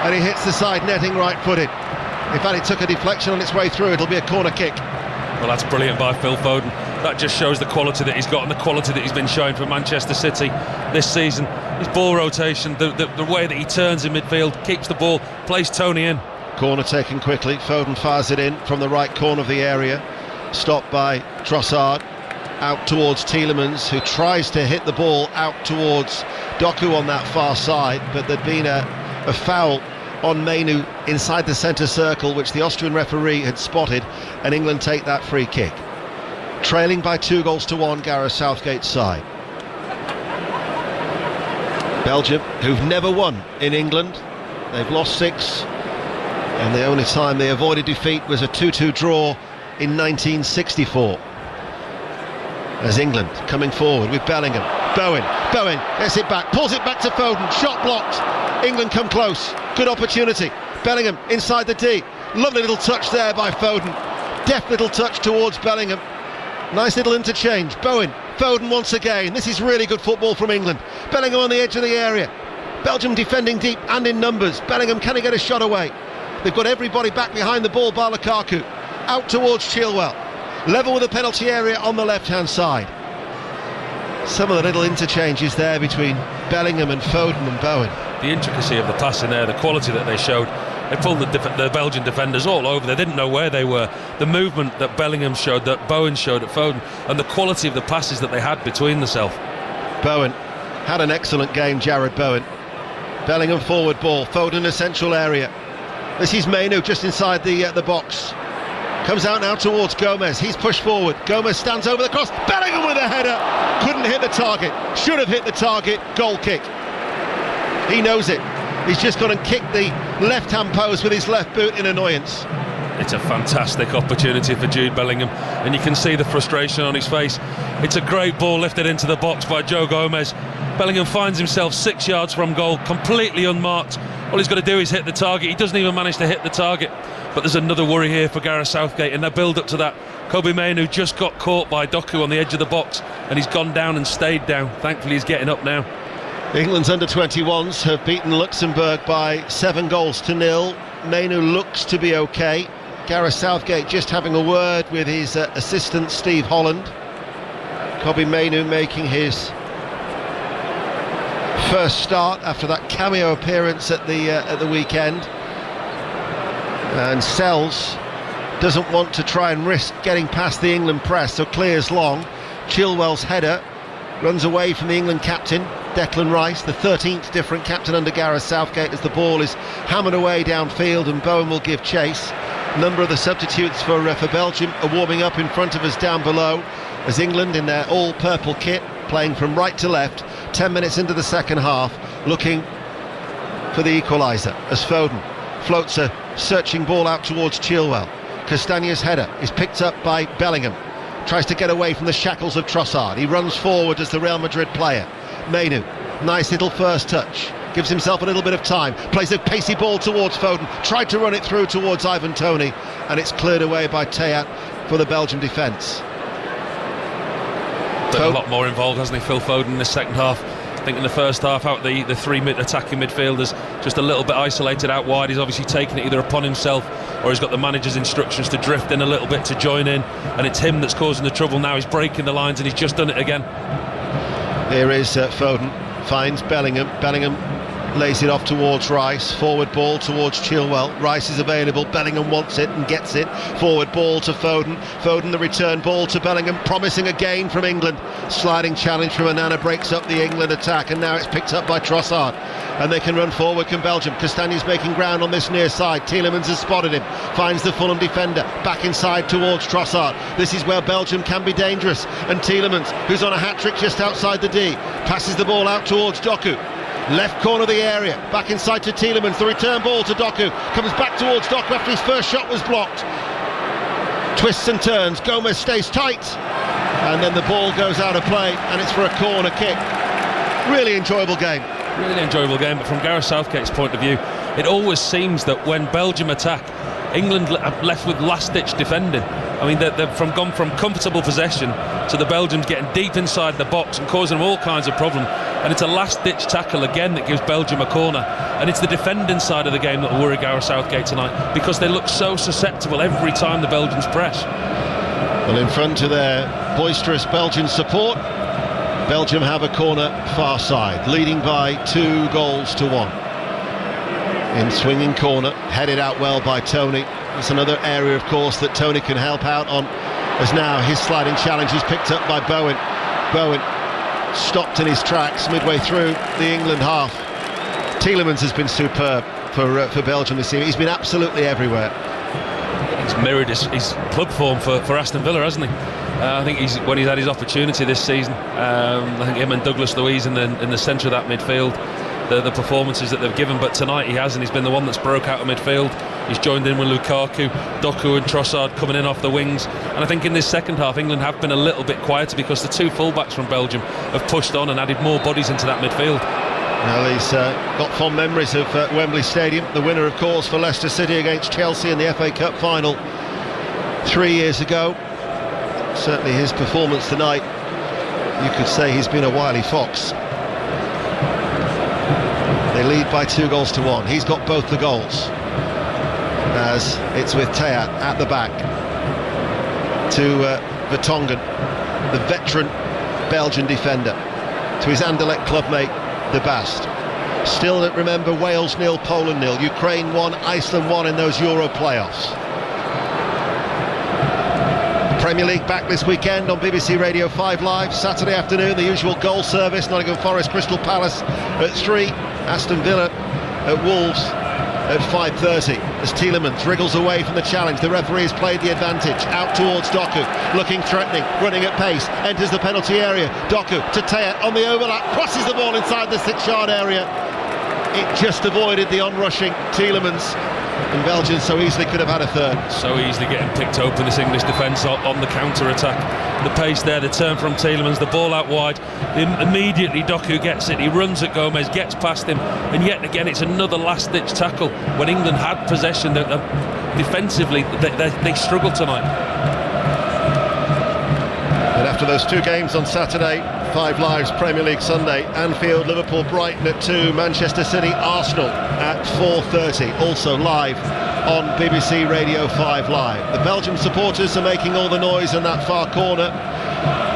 and he hits the side netting right-footed. In fact, it took a deflection on its way through. It'll be a corner kick. Well, that's brilliant by Phil Foden. That just shows the quality that he's got and the quality that he's been showing for Manchester City this season. His ball rotation, the way that he turns in midfield, keeps the ball, plays Tony in. Corner taken quickly. Foden fires it in from the right corner of the area. Stopped by Trossard. Out towards Tielemans, who tries to hit the ball out towards Doku on that far side, but there'd been a foul on Mainu inside the centre circle, which the Austrian referee had spotted, and England take that free kick. Trailing by 2-1, Gareth Southgate's side. Belgium, who've never won in England, they've lost 6, and the only time they avoided defeat was a 2-2 draw in 1964. As England coming forward with Bellingham. Bowen gets it back, pulls it back to Foden, shot blocked. England come close, good opportunity. Bellingham inside the D, lovely little touch there by Foden. Deft little touch towards Bellingham. Nice little interchange. Bowen, Foden once again. This is really good football from England. Bellingham on the edge of the area. Belgium defending deep and in numbers. Bellingham, can he get a shot away? They've got everybody back behind the ball bar Lukaku. Out towards Chilwell. Level with the penalty area on the left-hand side. Some of the little interchanges there between Bellingham and Foden and Bowen. The intricacy of the passing there, the quality that they showed. They pulled the Belgian defenders all over. They didn't know where they were. The movement that Bellingham showed, that Bowen showed at Foden, and the quality of the passes that they had between themselves. Bowen had an excellent game, Jared Bowen. Bellingham forward ball, Foden a central area. This is Mainu just inside the box. Comes out now towards Gomez. He's pushed forward. Gomez stands over the cross. Bellingham with a header. Couldn't hit the target. Should have hit the target. Goal kick. He knows it. He's just gone and kicked the left-hand post with his left boot in annoyance. It's a fantastic opportunity for Jude Bellingham, and you can see the frustration on his face. It's a great ball lifted into the box by Joe Gomez. Bellingham finds himself 6 yards from goal, completely unmarked. All he's got to do is hit the target. He doesn't even manage to hit the target. But there's another worry here for Gareth Southgate, and their build up to that. Kobe Mainu just got caught by Doku on the edge of the box, and he's gone down and stayed down. Thankfully he's getting up now. England's under-21s have beaten Luxembourg by 7-0. Mainu looks to be okay. Gareth Southgate just having a word with his assistant Steve Holland. Kobe Mainu making his first start after that cameo appearance at the weekend. And Sells doesn't want to try and risk getting past the England press, so clears long. Chilwell's header runs away from the England captain. Declan Rice, the 13th different captain under Gareth Southgate, as the ball is hammered away downfield and Bowen will give chase. A number of the substitutes for Belgium are warming up in front of us down below, as England in their all-purple kit, playing from right to left, 10 minutes into the second half, looking for the equaliser, as Foden floats a searching ball out towards Chilwell. Castagne's header is picked up by Bellingham, tries to get away from the shackles of Trossard. He runs forward as the Real Madrid player. Mainu, nice little first touch, gives himself a little bit of time, plays a pacey ball towards Foden, tried to run it through towards Ivan Toney, and it's cleared away by Théat for the Belgian defence. Done a lot more involved, hasn't he, Phil Foden, in the second half? I think in the first half, out the three attacking midfielders, just a little bit isolated out wide. He's obviously taken it either upon himself or he's got the manager's instructions to drift in a little bit to join in, and it's him that's causing the trouble now. He's breaking the lines and he's just done it again. Here is Foden, finds Bellingham. Bellingham lays it off towards Rice. Forward ball towards Chilwell. Rice is available. Bellingham wants it and gets it. Forward ball to Foden. Foden, the return ball to Bellingham, promising a gain from England. Sliding challenge from Onana breaks up the England attack, and now it's picked up by Trossard. And they can run forward, can Belgium. Castagne's making ground on this near side. Tielemans has spotted him. Finds the Fulham defender. Back inside towards Trossard. This is where Belgium can be dangerous. And Tielemans, who's on a hat-trick just outside the D, passes the ball out towards Doku. Left corner of the area, back inside to Tielemans, the return ball to Doku, comes back towards Doku after his first shot was blocked. Twists and turns, Gomez stays tight, and then the ball goes out of play, and it's for a corner kick. Really enjoyable game. Really enjoyable game, but from Gareth Southgate's point of view, it always seems that when Belgium attack, England are left with last-ditch defending. I mean, they've gone from comfortable possession to the Belgians getting deep inside the box and causing them all kinds of problems. And it's a last-ditch tackle again that gives Belgium a corner. And it's the defending side of the game that will worry Gareth Southgate tonight, because they look so susceptible every time the Belgians press. Well, in front of their boisterous Belgian support, Belgium have a corner far side, leading by 2-1. In swinging corner, headed out well by Toney. It's another area, of course, that Toney can help out on, as now his sliding challenge is picked up by Bowen. Bowen stopped in his tracks midway through the England half. Tielemans has been superb for Belgium this year. He's been absolutely everywhere. He's mirrored his club form for Aston Villa, hasn't he? I think when he's had his opportunity this season, I think him and Douglas Luiz in the centre of that midfield, the performances that they've given, but tonight he hasn't. He's been the one that's broke out of midfield. He's joined in with Lukaku, Doku and Trossard coming in off the wings, and I think in this second half England have been a little bit quieter because the two fullbacks from Belgium have pushed on and added more bodies into that midfield. Well, he's got fond memories of Wembley Stadium, the winner of course for Leicester City against Chelsea in the FA Cup final 3 years ago. Certainly his performance tonight, you could say he's been a wily fox. They lead by 2-1. He's got both the goals, as it's with Théat at the back to Vertonghen, the veteran Belgian defender, to his Anderlecht clubmate De Bast. Still remember Wales 0, Poland 0, Ukraine 1, Iceland 1 in those Euro playoffs. Premier League back this weekend on BBC Radio 5 Live. Saturday afternoon, the usual goal service. Nottingham Forest, Crystal Palace at 3. Aston Villa at Wolves at 5:30. As Tielemans wriggles away from the challenge, the referee has played the advantage. Out towards Doku, looking threatening, running at pace, enters the penalty area. Doku to Théat on the overlap, crosses the ball inside the 6-yard area. It just avoided the onrushing Tielemans. And Belgium so easily could have had a third. So easily getting picked open, this English defence on the counter-attack. The pace there, the turn from Tielemans, the ball out wide. Immediately Doku gets it, he runs at Gomez, gets past him, and yet again it's another last-ditch tackle. When England had possession, defensively they struggled tonight. And after those two games on Saturday, 5 Live's Premier League Sunday, Anfield, Liverpool, Brighton at 2, Manchester City, Arsenal at 4:30, also live on BBC Radio 5 Live. The Belgian supporters are making all the noise in that far corner.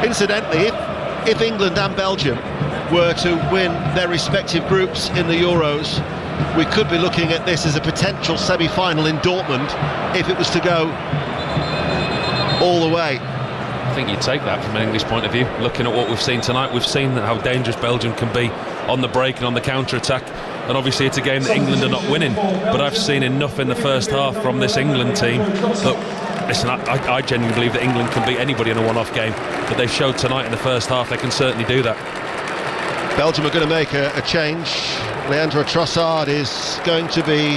Incidentally, if England and Belgium were to win their respective groups in the Euros, we could be looking at this as a potential semi-final in Dortmund if it was to go all the way. think you take that from an English point of view. Looking at what we've seen tonight, we've seen how dangerous Belgium can be on the break and on the counter-attack. And obviously it's a game that England are not winning. But I've seen enough in the first half from this England team that, listen, I genuinely believe that England can beat anybody in a one-off game. But they've showed tonight in the first half they can certainly do that. Belgium are going to make a change. Leandro Trossard is going to be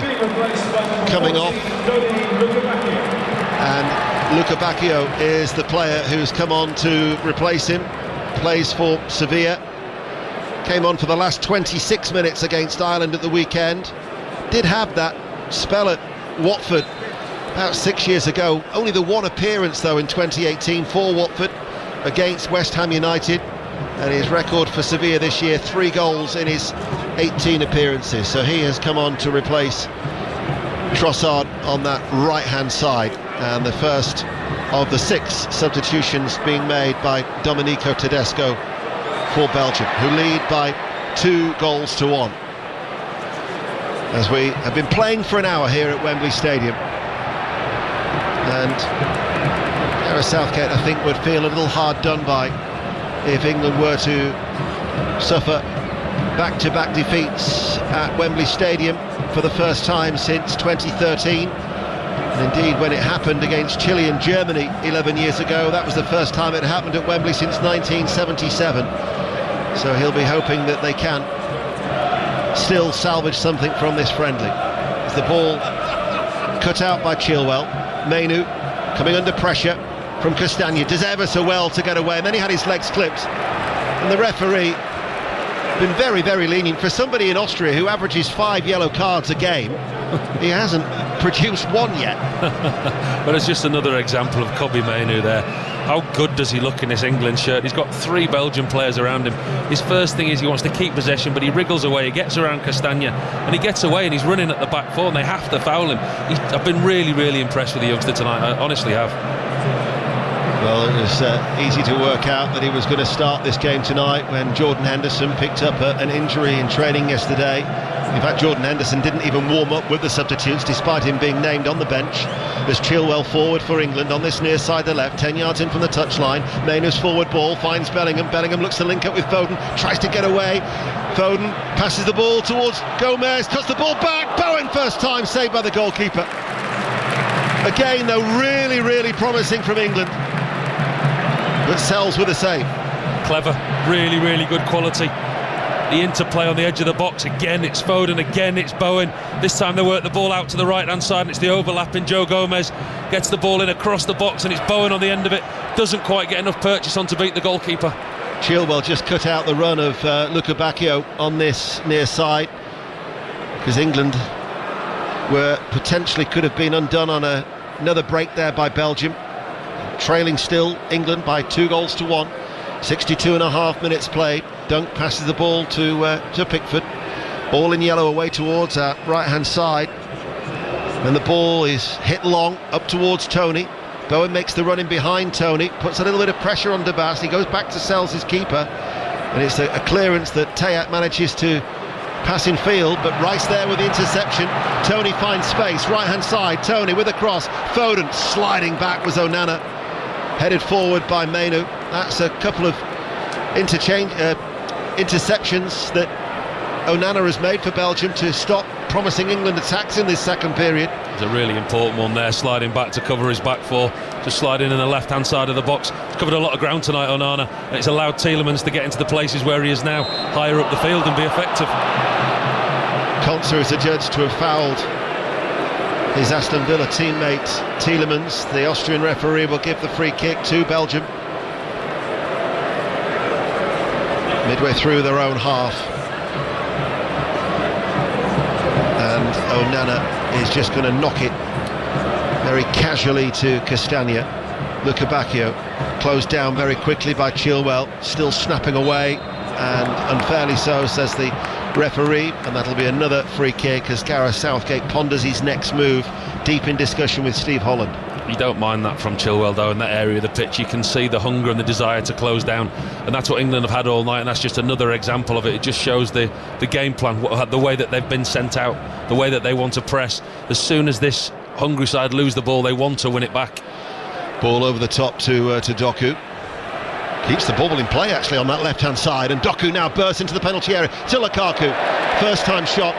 coming off. And Luca Bacchio is the player who's come on to replace him. Plays for Sevilla. Came on for the last 26 minutes against Ireland at the weekend. Did have that spell at Watford about 6 years ago. Only the one appearance, though, in 2018 for Watford against West Ham United. And his record for Sevilla this year, 3 goals in his 18 appearances. So he has come on to replace Trossard on that right-hand side. And the first of the 6 substitutions being made by Domenico Tedesco for Belgium, who lead by 2 goals to 1. As we have been playing for an hour here at Wembley Stadium. And Gareth Southgate, I think, would feel a little hard done by if England were to suffer back-to-back defeats at Wembley Stadium for the first time since 2013. And indeed, when it happened against Chile and Germany 11 years ago, that was the first time it happened at Wembley since 1977. So he'll be hoping that they can still salvage something from this friendly. As the ball cut out by Chilwell, Mainu coming under pressure from Castagna, does ever so well to get away, and then he had his legs clipped. And the referee been very, very lenient. For somebody in Austria who averages 5 yellow cards a game, he hasn't produced one yet. But it's just another example of Kobbie Mainoo there. How good does he look in this England shirt? He's got 3 Belgian players around him. His first thing is he wants to keep possession, but he wriggles away, he gets around Castagna, and he gets away, and he's running at the back 4, and they have to foul him. I've been really, really impressed with the youngster tonight, I honestly have. Well, it was easy to work out that he was going to start this game tonight when Jordan Henderson picked up an injury in training yesterday. In fact, Jordan Henderson didn't even warm up with the substitutes despite him being named on the bench. There's Chilwell forward for England on this near side the left, 10 yards in from the touchline. Mainoo's forward ball finds Bellingham. Bellingham looks to link up with Foden, tries to get away. Foden passes the ball towards Gomez, cuts the ball back. Bowen first time saved by the goalkeeper. Again, though, really, really promising from England. But Sells with a save. Clever, really, really good quality. The interplay on the edge of the box, again it's Foden, again it's Bowen. This time they work the ball out to the right hand side and it's the overlapping Joe Gomez. Gets the ball in across the box and it's Bowen on the end of it. Doesn't quite get enough purchase on to beat the goalkeeper. Chilwell just cut out the run of Luca Bacchio on this near side, because England potentially could have been undone on another break there by Belgium. Trailing still England by 2 goals to 1. 62.5 minutes played. Dunk passes the ball to Pickford. Ball in yellow away towards our right hand side. And the ball is hit long up towards Tony. Bowen makes the run in behind Tony, puts a little bit of pressure on Debas. He goes back to Sells, his keeper, and it's a clearance that Tayat manages to pass in field, but Rice there with the interception. Tony finds space, right hand side, Tony with a cross. Foden sliding back was Onana, headed forward by Mainoo. That's a couple of interceptions that Onana has made for Belgium to stop promising England attacks in this second period. It's a really important one there, sliding back to cover his back 4, just sliding in the left hand side of the box. He's covered a lot of ground tonight, Onana, and it's allowed Tielemans to get into the places where he is now, higher up the field, and be effective. Konsa is adjudged to have fouled his Aston Villa teammate Tielemans. The Austrian referee will give the free kick to Belgium midway through their own half. And Onana is just going to knock it very casually to Castagna. Luca Bacchio closed down very quickly by Chilwell, still snapping away, and unfairly so, says the referee, and that'll be another free kick as Gareth Southgate ponders his next move, deep in discussion with Steve Holland. You don't mind that from Chilwell, though, in that area of the pitch. You can see the hunger and the desire to close down, and that's what England have had all night, and that's just another example of it. It just shows the game plan, the way that they've been sent out, the way that they want to press. As soon as this hungry side lose the ball, they want to win it back. Ball over the top to Doku. Keeps the ball in play actually on that left-hand side, and Doku now bursts into the penalty area to Lukaku. First time shot,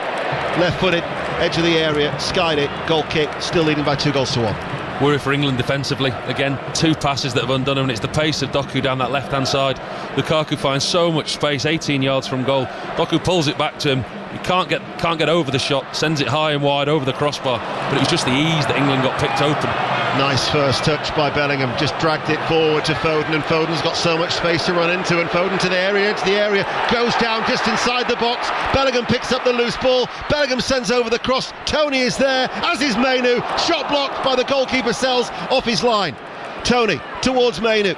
left-footed, edge of the area, skied it, goal kick, still leading by 2-1. Worry for England defensively. Again, 2 passes that have undone him, and it's the pace of Doku down that left-hand side. Lukaku finds so much space, 18 yards from goal. Doku pulls it back to him. He can't get over the shot, sends it high and wide over the crossbar, but it was just the ease that England got picked open. Nice first touch by Bellingham, just dragged it forward to Foden, and Foden's got so much space to run into, and Foden into the area, goes down just inside the box. Bellingham picks up the loose ball, Bellingham sends over the cross, Tony is there, as is Mainu, shot blocked by the goalkeeper, Sells off his line. Tony towards Mainu,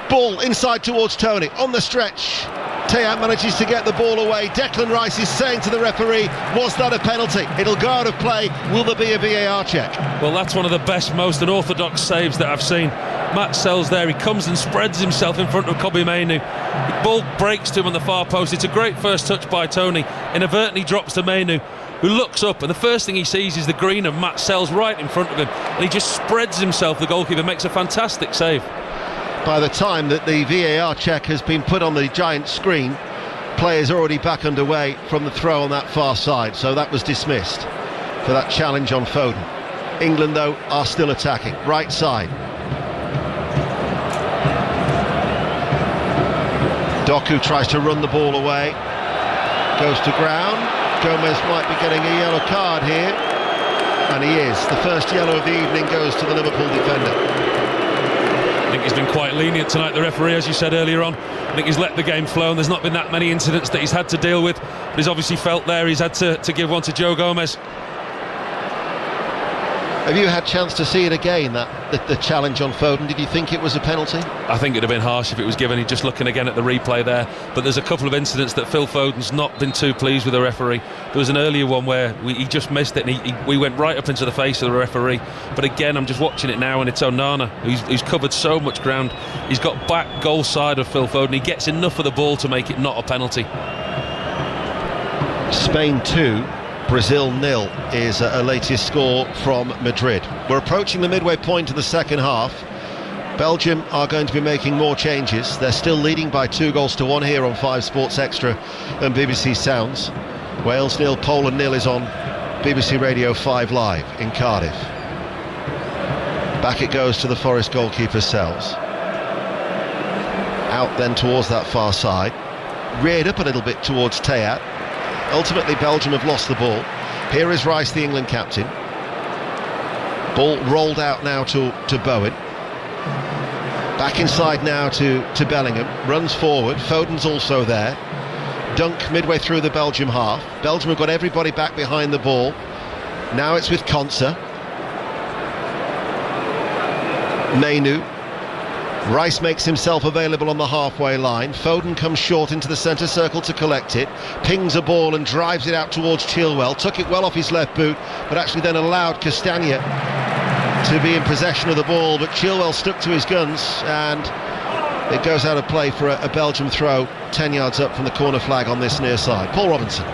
ball inside towards Tony, on the stretch. Tayat manages to get the ball away. Declan Rice is saying to the referee, was that a penalty? It'll go out of play. Will there be a VAR check? Well, that's one of the best, most unorthodox saves that I've seen. Matt Sells there, he comes and spreads himself in front of Kobbie Mainoo. The ball breaks to him on the far post. It's a great first touch by Tony. Inadvertently drops to Mainoo, who looks up, and the first thing he sees is the green of Matt Sells right in front of him, and he just spreads himself. The goalkeeper makes a fantastic save. By the time that the VAR check has been put on the giant screen, play is already back underway from the throw on that far side, so that was dismissed for that challenge on Foden. England, though, are still attacking. Right side. Doku tries to run the ball away. Goes to ground. Gomez might be getting a yellow card here. And he is. The first yellow of the evening goes to the Liverpool defender. I think he's been quite lenient tonight, the referee, as you said earlier on. I think he's let the game flow, and there's not been that many incidents that he's had to deal with, but he's obviously felt there he's had to give one to Joe Gomez. Have you had a chance to see it again, the challenge on Foden? Did you think it was a penalty? I think it'd have been harsh if it was given. He's just looking again at the replay there, but there's a couple of incidents that Phil Foden's not been too pleased with the referee. There was an earlier one where he just missed it, and we went right up into the face of the referee. But again, I'm just watching it now, and it's Onana who's covered so much ground. He's got back goal side of Phil Foden. He gets enough of the ball to make it not a penalty. Spain 2, Brazil 0 is a latest score from Madrid. We're approaching the midway point of the second half. Belgium are going to be making more changes. They're still leading by 2-1 here on 5 Sports Extra and BBC Sounds. Wales 0, Poland 0 is on BBC Radio 5 Live in Cardiff. Back it goes to the Forest goalkeeper, Sells. Out then towards that far side. Reared up a little bit towards Tayat. Ultimately, Belgium have lost the ball. Here is Rice, the England captain. Ball rolled out now to Bowen. Back inside now to Bellingham. Runs forward. Foden's also there. Dunk midway through the Belgium half. Belgium have got everybody back behind the ball. Now it's with Konsa. Mainoo. Rice makes himself available on the halfway line. Foden comes short into the centre circle to collect it. Pings a ball and drives it out towards Chilwell. Took it well off his left boot, but actually then allowed Castagna to be in possession of the ball. But Chilwell stuck to his guns, and it goes out of play for a Belgium throw 10 yards up from the corner flag on this near side. Paul Robinson.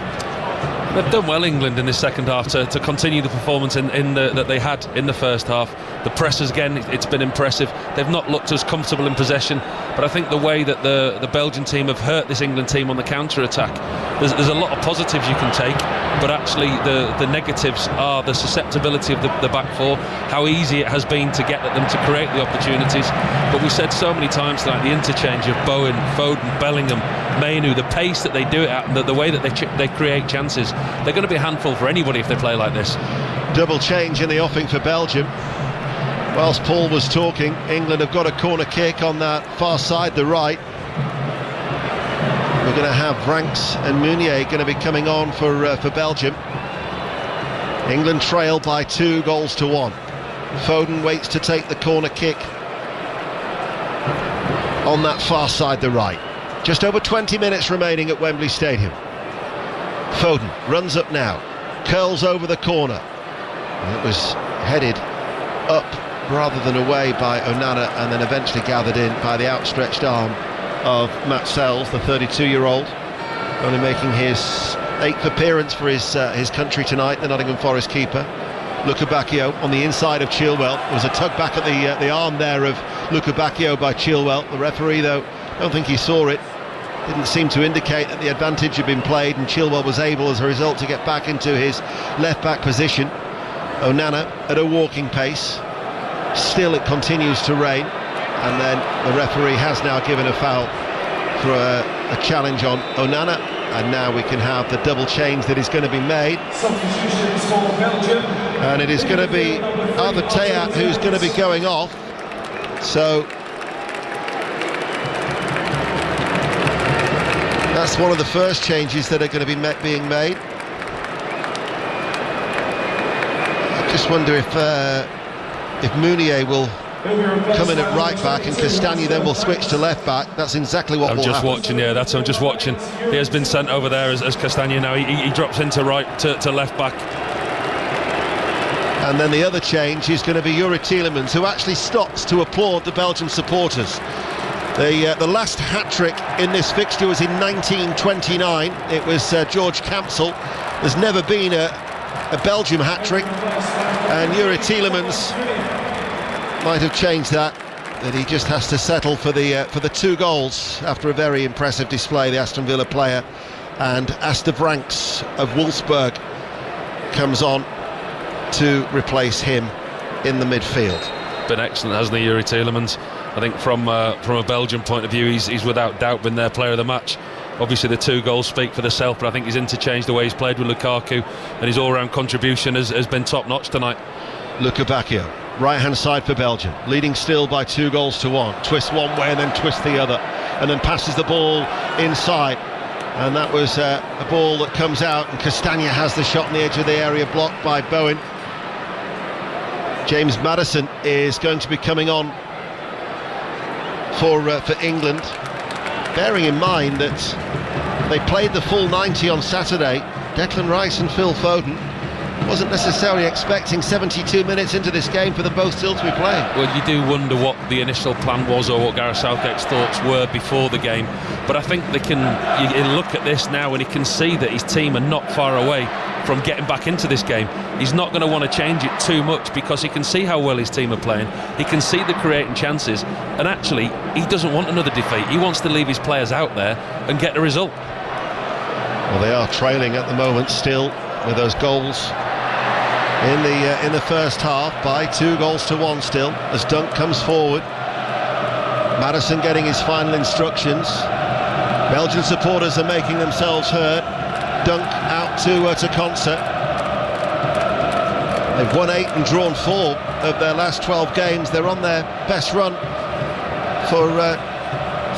They've done well, England, in this second half to continue the performance that they had in the first half. The pressers, again, it's been impressive. They've not looked as comfortable in possession, but I think the way that the Belgian team have hurt this England team on the counter-attack, there's a lot of positives you can take, but actually the negatives are the susceptibility of the back four, how easy it has been to get at them to create the opportunities. But we've said so many times tonight, the interchange of Bowen, Foden, Bellingham, Mainoo, the pace that they do it at, and the way that they create chances, they're going to be a handful for anybody if they play like this. Double change in the offing for Belgium. Whilst Paul was talking, England have got a corner kick on that far side, the right. We're going to have Ranks and Meunier going to be coming on for Belgium. England trail by 2-1. Foden waits to take the corner kick on that far side, the right. Just over 20 minutes remaining at Wembley Stadium. Foden runs up now, curls over the corner. It was headed up rather than away by Onana, and then eventually gathered in by the outstretched arm of Matt Sells, the 32-year-old, only making his 8th appearance for his country tonight, the Nottingham Forest keeper. Luca Bacchio on the inside of Chilwell. There was a tug back at the arm there of Luca Bacchio by Chilwell. The referee, though, I don't think he saw it. Didn't seem to indicate that the advantage had been played, and Chilwell was able, as a result, to get back into his left-back position. Onana at a walking pace. Still it continues to rain, and then the referee has now given a foul for a challenge on Onana, and now we can have the double change that is going to be made. Substitutions for Belgium. And it is going to be Arthur Tayat who's going to be going off. So that's one of the first changes that are going to be being made. I just wonder if Mounier will come in at right back and Castagna then will switch to left back. That's exactly what will happen. I'm just watching. He has been sent over there as Castagna now. He drops into right to left back. And then the other change is going to be Yuri Tielemans, who actually stops to applaud the Belgian supporters. The last hat-trick in this fixture was in 1929. It was George Campsell. There's never been a Belgium hat-trick, and Yuri Tielemans might have changed that he just has to settle for the 2 goals after a very impressive display, the Aston Villa player. And Aster Branks of Wolfsburg comes on to replace him in the midfield. Been excellent, hasn't he, Yuri Tielemans? I think from a Belgian point of view, he's without doubt been their player of the match. Obviously the 2 goals speak for themselves, but I think he's interchanged the way he's played with Lukaku, and his all-round contribution has been top-notch tonight. Luca Bacchio, right-hand side for Belgium, leading still by 2-1. Twists one way and then twists the other, and then passes the ball inside. And that was a ball that comes out, and Castagna has the shot on the edge of the area, blocked by Bowen. James Maddison is going to be coming on for England, bearing in mind that they played the full 90 on Saturday. Declan Rice and Phil Foden wasn't necessarily expecting 72 minutes into this game for them both still to be playing. Well, you do wonder what the initial plan was, or what Gareth Southgate's thoughts were before the game, but I think you look at this now and he can see that his team are not far away from getting back into this game. He's not going to want to change it too much, because he can see how well his team are playing, he can see the creating chances, and actually he doesn't want another defeat. He wants to leave his players out there and get the result. Well, they are trailing at the moment still with those goals in the first half by 2-1 still, as Dunk comes forward. Maddison getting his final instructions. Belgian supporters are making themselves heard. Dunk out to concert. They've won 8 and drawn 4 of their last 12 games. They're on their best run for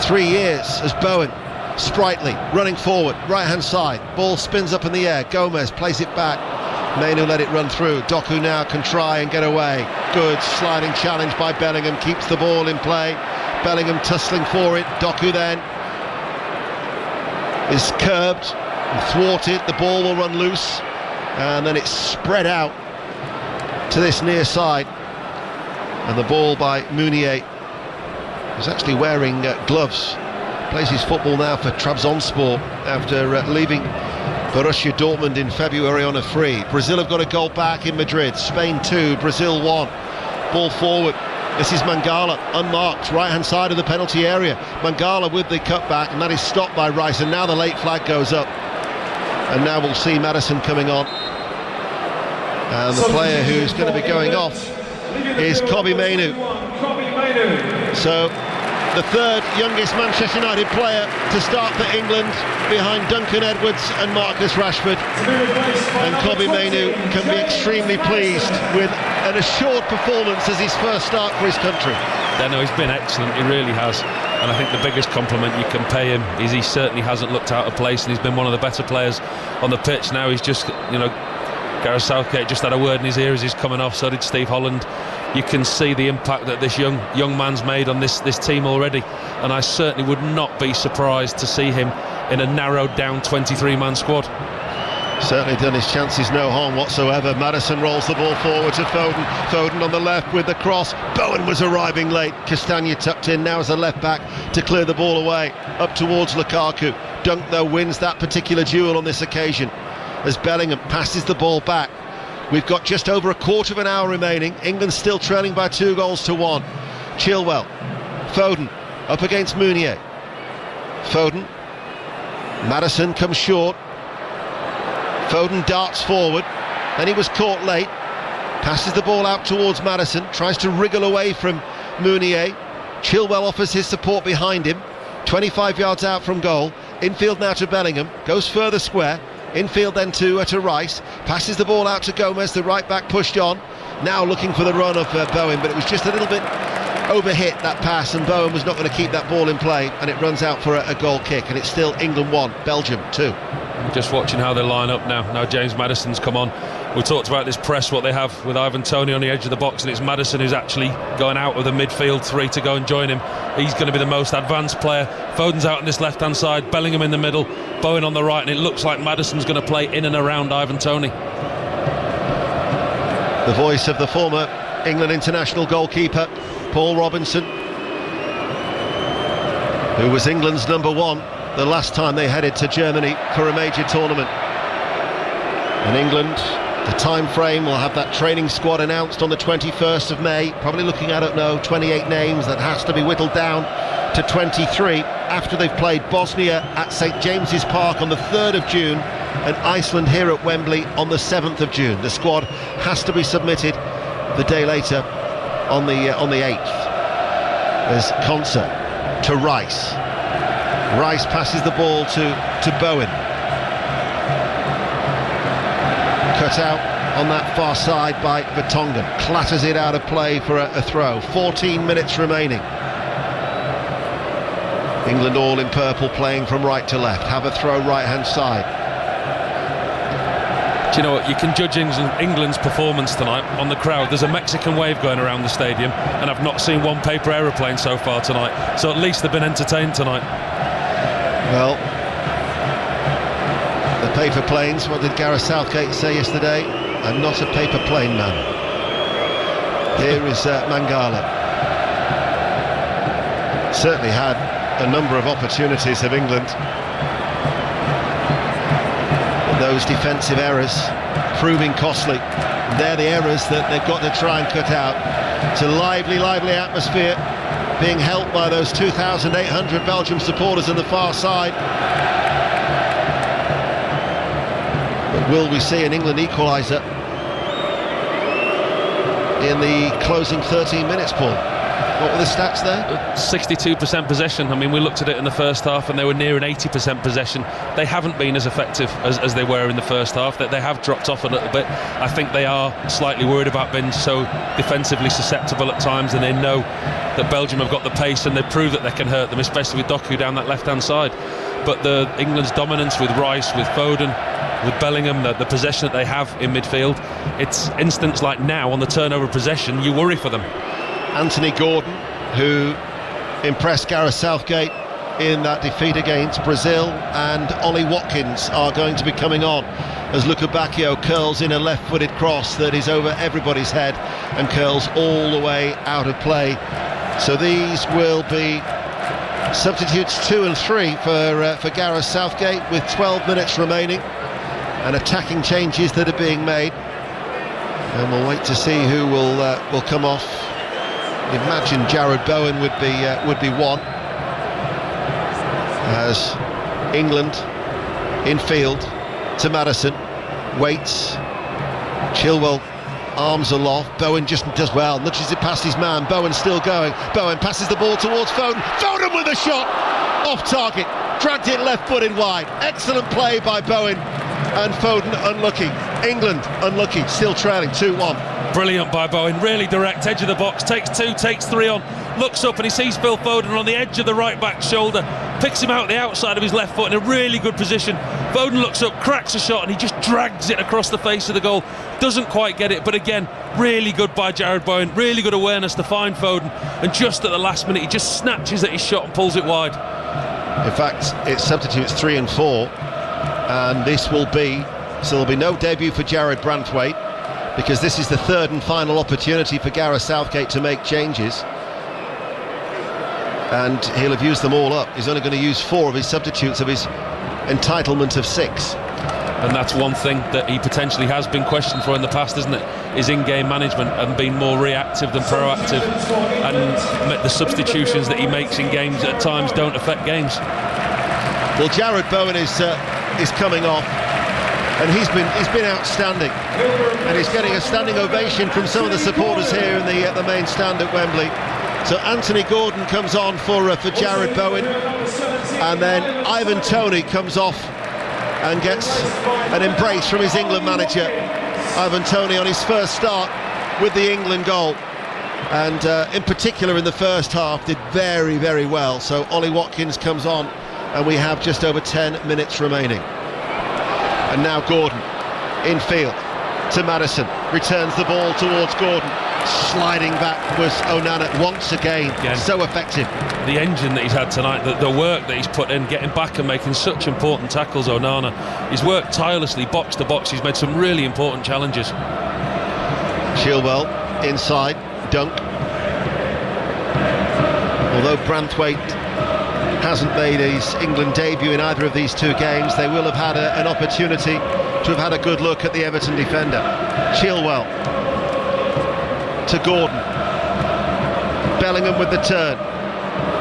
3 years, as Bowen, sprightly, running forward, right-hand side. Ball spins up in the air. Gomez plays it back. Mainu let it run through. Doku now can try and get away. Good sliding challenge by Bellingham, keeps the ball in play. Bellingham tussling for it. Doku then is curbed and thwarted. The ball will run loose, and then it's spread out to this near side, and the ball by Mounier, who's actually wearing gloves, plays his football now for Trabzonspor after leaving Borussia Dortmund in February on a free. Brazil have got a goal back in Madrid. Spain 2, Brazil 1. Ball forward. This is Mangala, unmarked, right-hand side of the penalty area. Mangala with the cutback, and that is stopped by Rice, and now the late flag goes up. And now we'll see Maddison coming on. And the player who's going to be going off is Kobbie Mainoo. So the third youngest Manchester United player to start for England, behind Duncan Edwards and Marcus Rashford. And Kobbie Mainoo can be extremely pleased with an assured performance as his first start for his country. Yeah, no, he's been excellent, he really has. And I think the biggest compliment you can pay him is he certainly hasn't looked out of place, and he's been one of the better players on the pitch. Now he's just, Gareth Southgate just had a word in his ear as he's coming off, so did Steve Holland. You can see the impact that this young man's made on this team already, and I certainly would not be surprised to see him in a narrowed down 23-man squad. Certainly done his chances no harm whatsoever. Maddison rolls the ball forward to Foden. Foden on the left with the cross. Bowen was arriving late. Castagna tucked in now as a left back to clear the ball away up towards Lukaku. Dunk though wins that particular duel on this occasion as Bellingham passes the ball back We've got just over a quarter of an hour remaining. England still trailing by 2-1. Chilwell, Foden up against Meunier. Foden, Maddison comes short. Foden darts forward, then he was caught late. Passes the ball out towards Maddison, tries to wriggle away from Meunier. Chilwell offers his support behind him. 25 yards out from goal. Infield now to Bellingham, goes further square. Infield then to Rice, passes the ball out to Gomez, the right back pushed on. Now looking for the run of Bowen, but it was just a little bit overhit, that pass, and Bowen was not going to keep that ball in play, and it runs out for a goal kick, and it's still England 1, Belgium 2. Just watching how they line up now. Now James Maddison's come on. We talked about this press, what they have with Ivan Toney on the edge of the box, and it's Maddison who's actually going out of the midfield three to go and join him. He's going to be the most advanced player. Foden's out on this left-hand side, Bellingham in the middle, Bowen on the right, and it looks like Maddison's going to play in and around Ivan Toney. The voice of the former England international goalkeeper, Paul Robinson, who was England's number 1 the last time they headed to Germany for a major tournament. And England, the time frame, will have that training squad announced on the 21st of May, probably looking at, I don't know, 28 names. That has to be whittled down to 23 after they've played Bosnia at St James's Park on the 3rd of June and Iceland here at Wembley on the 7th of June. The squad has to be submitted the day later on the 8th. There's Konsa to Rice. Rice passes the ball to Bowen. Cut out on that far side by Vertonghen. Clatters it out of play for a throw. 14 minutes remaining. England all in purple, playing from right to left. Have a throw right hand side. Do you know what? You can judge England's performance tonight on the crowd. There's a Mexican wave going around the stadium, and I've not seen one paper aeroplane so far tonight. So at least they've been entertained tonight. Well, the paper planes, what did Gareth Southgate say yesterday? I'm not a paper plane man. Here is Mangala. Certainly had a number of opportunities of England. Those defensive errors proving costly. They're the errors that they've got to try and cut out. It's a lively atmosphere being helped by those 2,800 Belgium supporters on the far side. But will we see an England equaliser in the closing 13 minutes, Paul? What were the stats there? 62% possession. I mean, we looked at it in the first half and they were near an 80% possession. They haven't been as effective as they were in the first half. That they have dropped off a little bit. I think they are slightly worried about being so defensively susceptible at times, and they know that Belgium have got the pace and they prove that they can hurt them, especially with Doku down that left-hand side. But England's dominance with Rice, with Foden, with Bellingham, the possession that they have in midfield, it's instants like now on the turnover possession, you worry for them. Anthony Gordon, who impressed Gareth Southgate in that defeat against Brazil, and Ollie Watkins are going to be coming on as Luca Bacchio curls in a left-footed cross that is over everybody's head and curls all the way out of play. So these will be substitutes 2 and 3 for Gareth Southgate, with 12 minutes remaining, and attacking changes that are being made. And we'll wait to see who will come off. Imagine Jared Bowen would be one, as England in field to Maddison, waits, Chilwell arms aloft, Bowen just does well, nudges it past his man, Bowen still going, Bowen passes the ball towards Foden, Foden with a shot, off target, dragged it left-footed wide. Excellent play by Bowen, and Foden unlucky. England unlucky, still trailing 2-1. Brilliant by Bowen, really direct, edge of the box, takes 2, takes 3 on, looks up and he sees Phil Foden on the edge of the right back shoulder, picks him out the outside of his left foot in a really good position. Foden looks up, cracks a shot, and he just drags it across the face of the goal. Doesn't quite get it, but again, really good by Jared Bowen, really good awareness to find Foden, and just at the last minute he just snatches at his shot and pulls it wide. In fact, it's substitutes 3 and 4, and this will be, so there'll be no debut for Jared Branthwaite, because this is the third and final opportunity for Gareth Southgate to make changes, and he'll have used them all up. He's only going to use 4 of his substitutes of his entitlement of 6. And that's one thing that he potentially has been questioned for in the past, isn't it? His in-game management and being more reactive than proactive, and the substitutions that he makes in games at times don't affect games. Well, Jared Bowen is coming off, and he's been outstanding, and he's getting a standing ovation from some of the supporters here in the main stand at Wembley. So Anthony Gordon comes on for Jared Bowen, and then Ivan Toney comes off and gets an embrace from his England manager. Ivan Toney on his first start with the England goal, and in particular in the first half did very, very well. So Ollie Watkins comes on, and we have just over 10 minutes remaining. And now Gordon in field to Maddison, returns the ball towards Gordon. Sliding back was Onana once again. So effective. The engine that he's had tonight, the work that he's put in, getting back and making such important tackles, Onana. He's worked tirelessly, box to box. He's made some really important challenges. Chilwell inside, Dunk. Although Branthwaite hasn't made his England debut in either of these two games, they will have had an opportunity to have had a good look at the Everton defender. Chilwell to Gordon. Bellingham with the turn.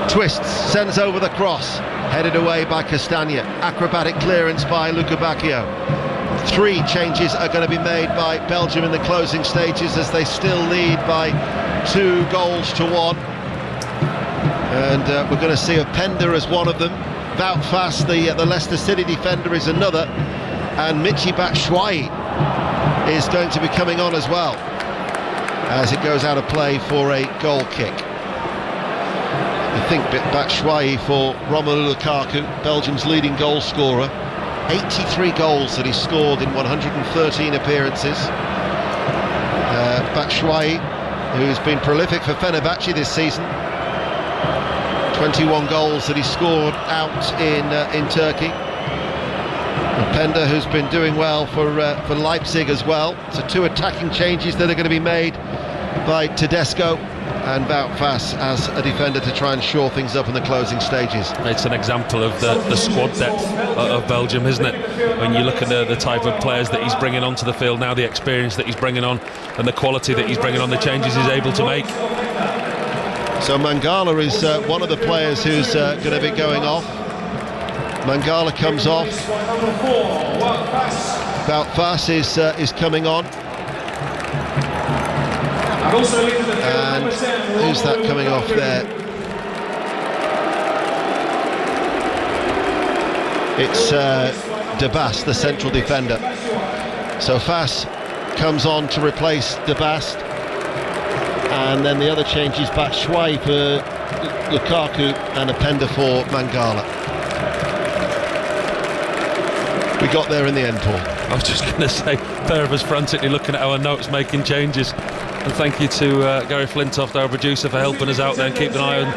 Twists, sends over the cross. Headed away by Castagna. Acrobatic clearance by Luca Bacchio. 3 changes are going to be made by Belgium in the closing stages, as they still lead by 2 goals to 1. And we're going to see Openda as one of them. Wout Faes, the Leicester City defender, is another. And Michy Batshuayi is going to be coming on as well, as it goes out of play for a goal kick. I think Batshuayi for Romelu Lukaku, Belgium's leading goal scorer. 83 goals that he scored in 113 appearances. Batshuayi, who's been prolific for Fenerbahce this season. 21 goals that he scored out in Turkey. Openda, who's been doing well for Leipzig as well. So 2 attacking changes that are going to be made by Tedesco, and Wout Faes as a defender to try and shore things up in the closing stages. It's an example of the squad depth of Belgium, isn't it? When you look at the type of players that he's bringing onto the field now, the experience that he's bringing on, and the quality that he's bringing on, the changes he's able to make. So Mangala is one of the players who's going to be going off. Mangala comes off. Wout Faes is coming on. And who's that coming off there? It's De Bast, the central defender. So Faes comes on to replace De Bast. And then the other change is Batshuayi for Lukaku and Openda for Mangala. We got there in the end, Paul. I was just going to say, a pair of us frantically looking at our notes, making changes. And thank you to Gary Flintoft, our producer, for helping us out there and keeping an eye on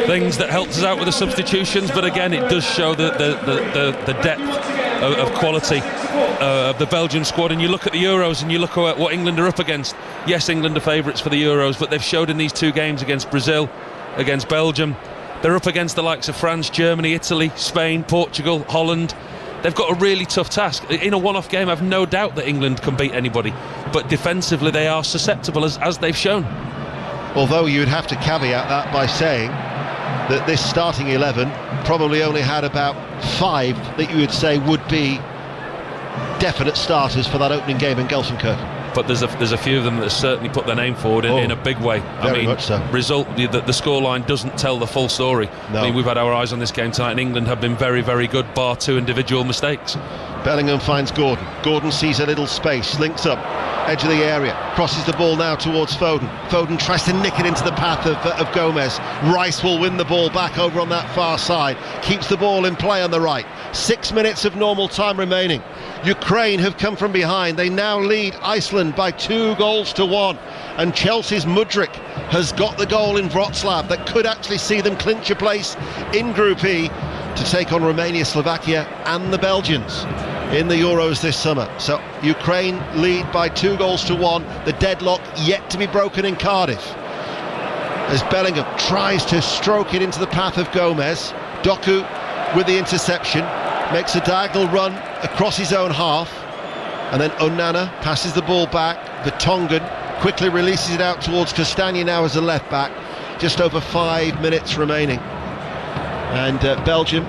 things that helped us out with the substitutions. But again, it does show the depth of quality of the Belgian squad. And you look at the Euros and you look at what England are up against. Yes, England are favourites for the Euros, but they've showed in these 2 games against Brazil, against Belgium, they're up against the likes of France, Germany, Italy, Spain, Portugal, Holland. They've got a really tough task. In a one-off game, I've no doubt that England can beat anybody, but defensively they are susceptible, as they've shown. Although you would have to caveat that by saying that this starting 11 probably only had about 5 that you would say would be definite starters for that opening game in Gelsenkirchen. But there's a few of them that certainly put their name forward in a big way. Very much so. The scoreline doesn't tell the full story. No. I mean, we've had our eyes on this game tonight, and England have been very, very good, bar 2 individual mistakes. Bellingham finds Gordon. Gordon sees a little space, links up, edge of the area, crosses the ball now towards Foden. Foden tries to nick it into the path of Gomez. Rice will win the ball back over on that far side, keeps the ball in play on the right. 6 minutes of normal time remaining. Ukraine have come from behind. They now lead Iceland by 2 goals to 1, and Chelsea's Mudryk has got the goal in Wroclaw that could actually see them clinch a place in Group E to take on Romania, Slovakia and the Belgians in the Euros this summer. So Ukraine lead by 2 goals to 1. The deadlock yet to be broken in Cardiff, as Bellingham tries to stroke it into the path of Gomez. Doku with the interception. makes a diagonal run across his own half, and then Onana passes the ball back. Vertonghen quickly releases it out towards Castagna now as a left back. Just over 5 minutes remaining, and Belgium,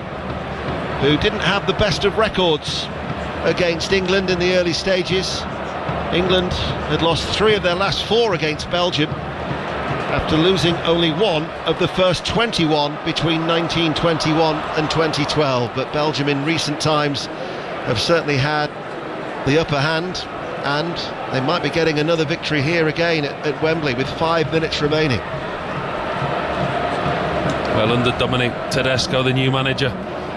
who didn't have the best of records against England in the early stages. England had lost 3 of their last 4 against Belgium, after losing only 1 of the first 21 between 1921 and 2012. But Belgium in recent times have certainly had the upper hand, and they might be getting another victory here again at Wembley with 5 minutes remaining. Well, under Dominic Tedesco, the new manager,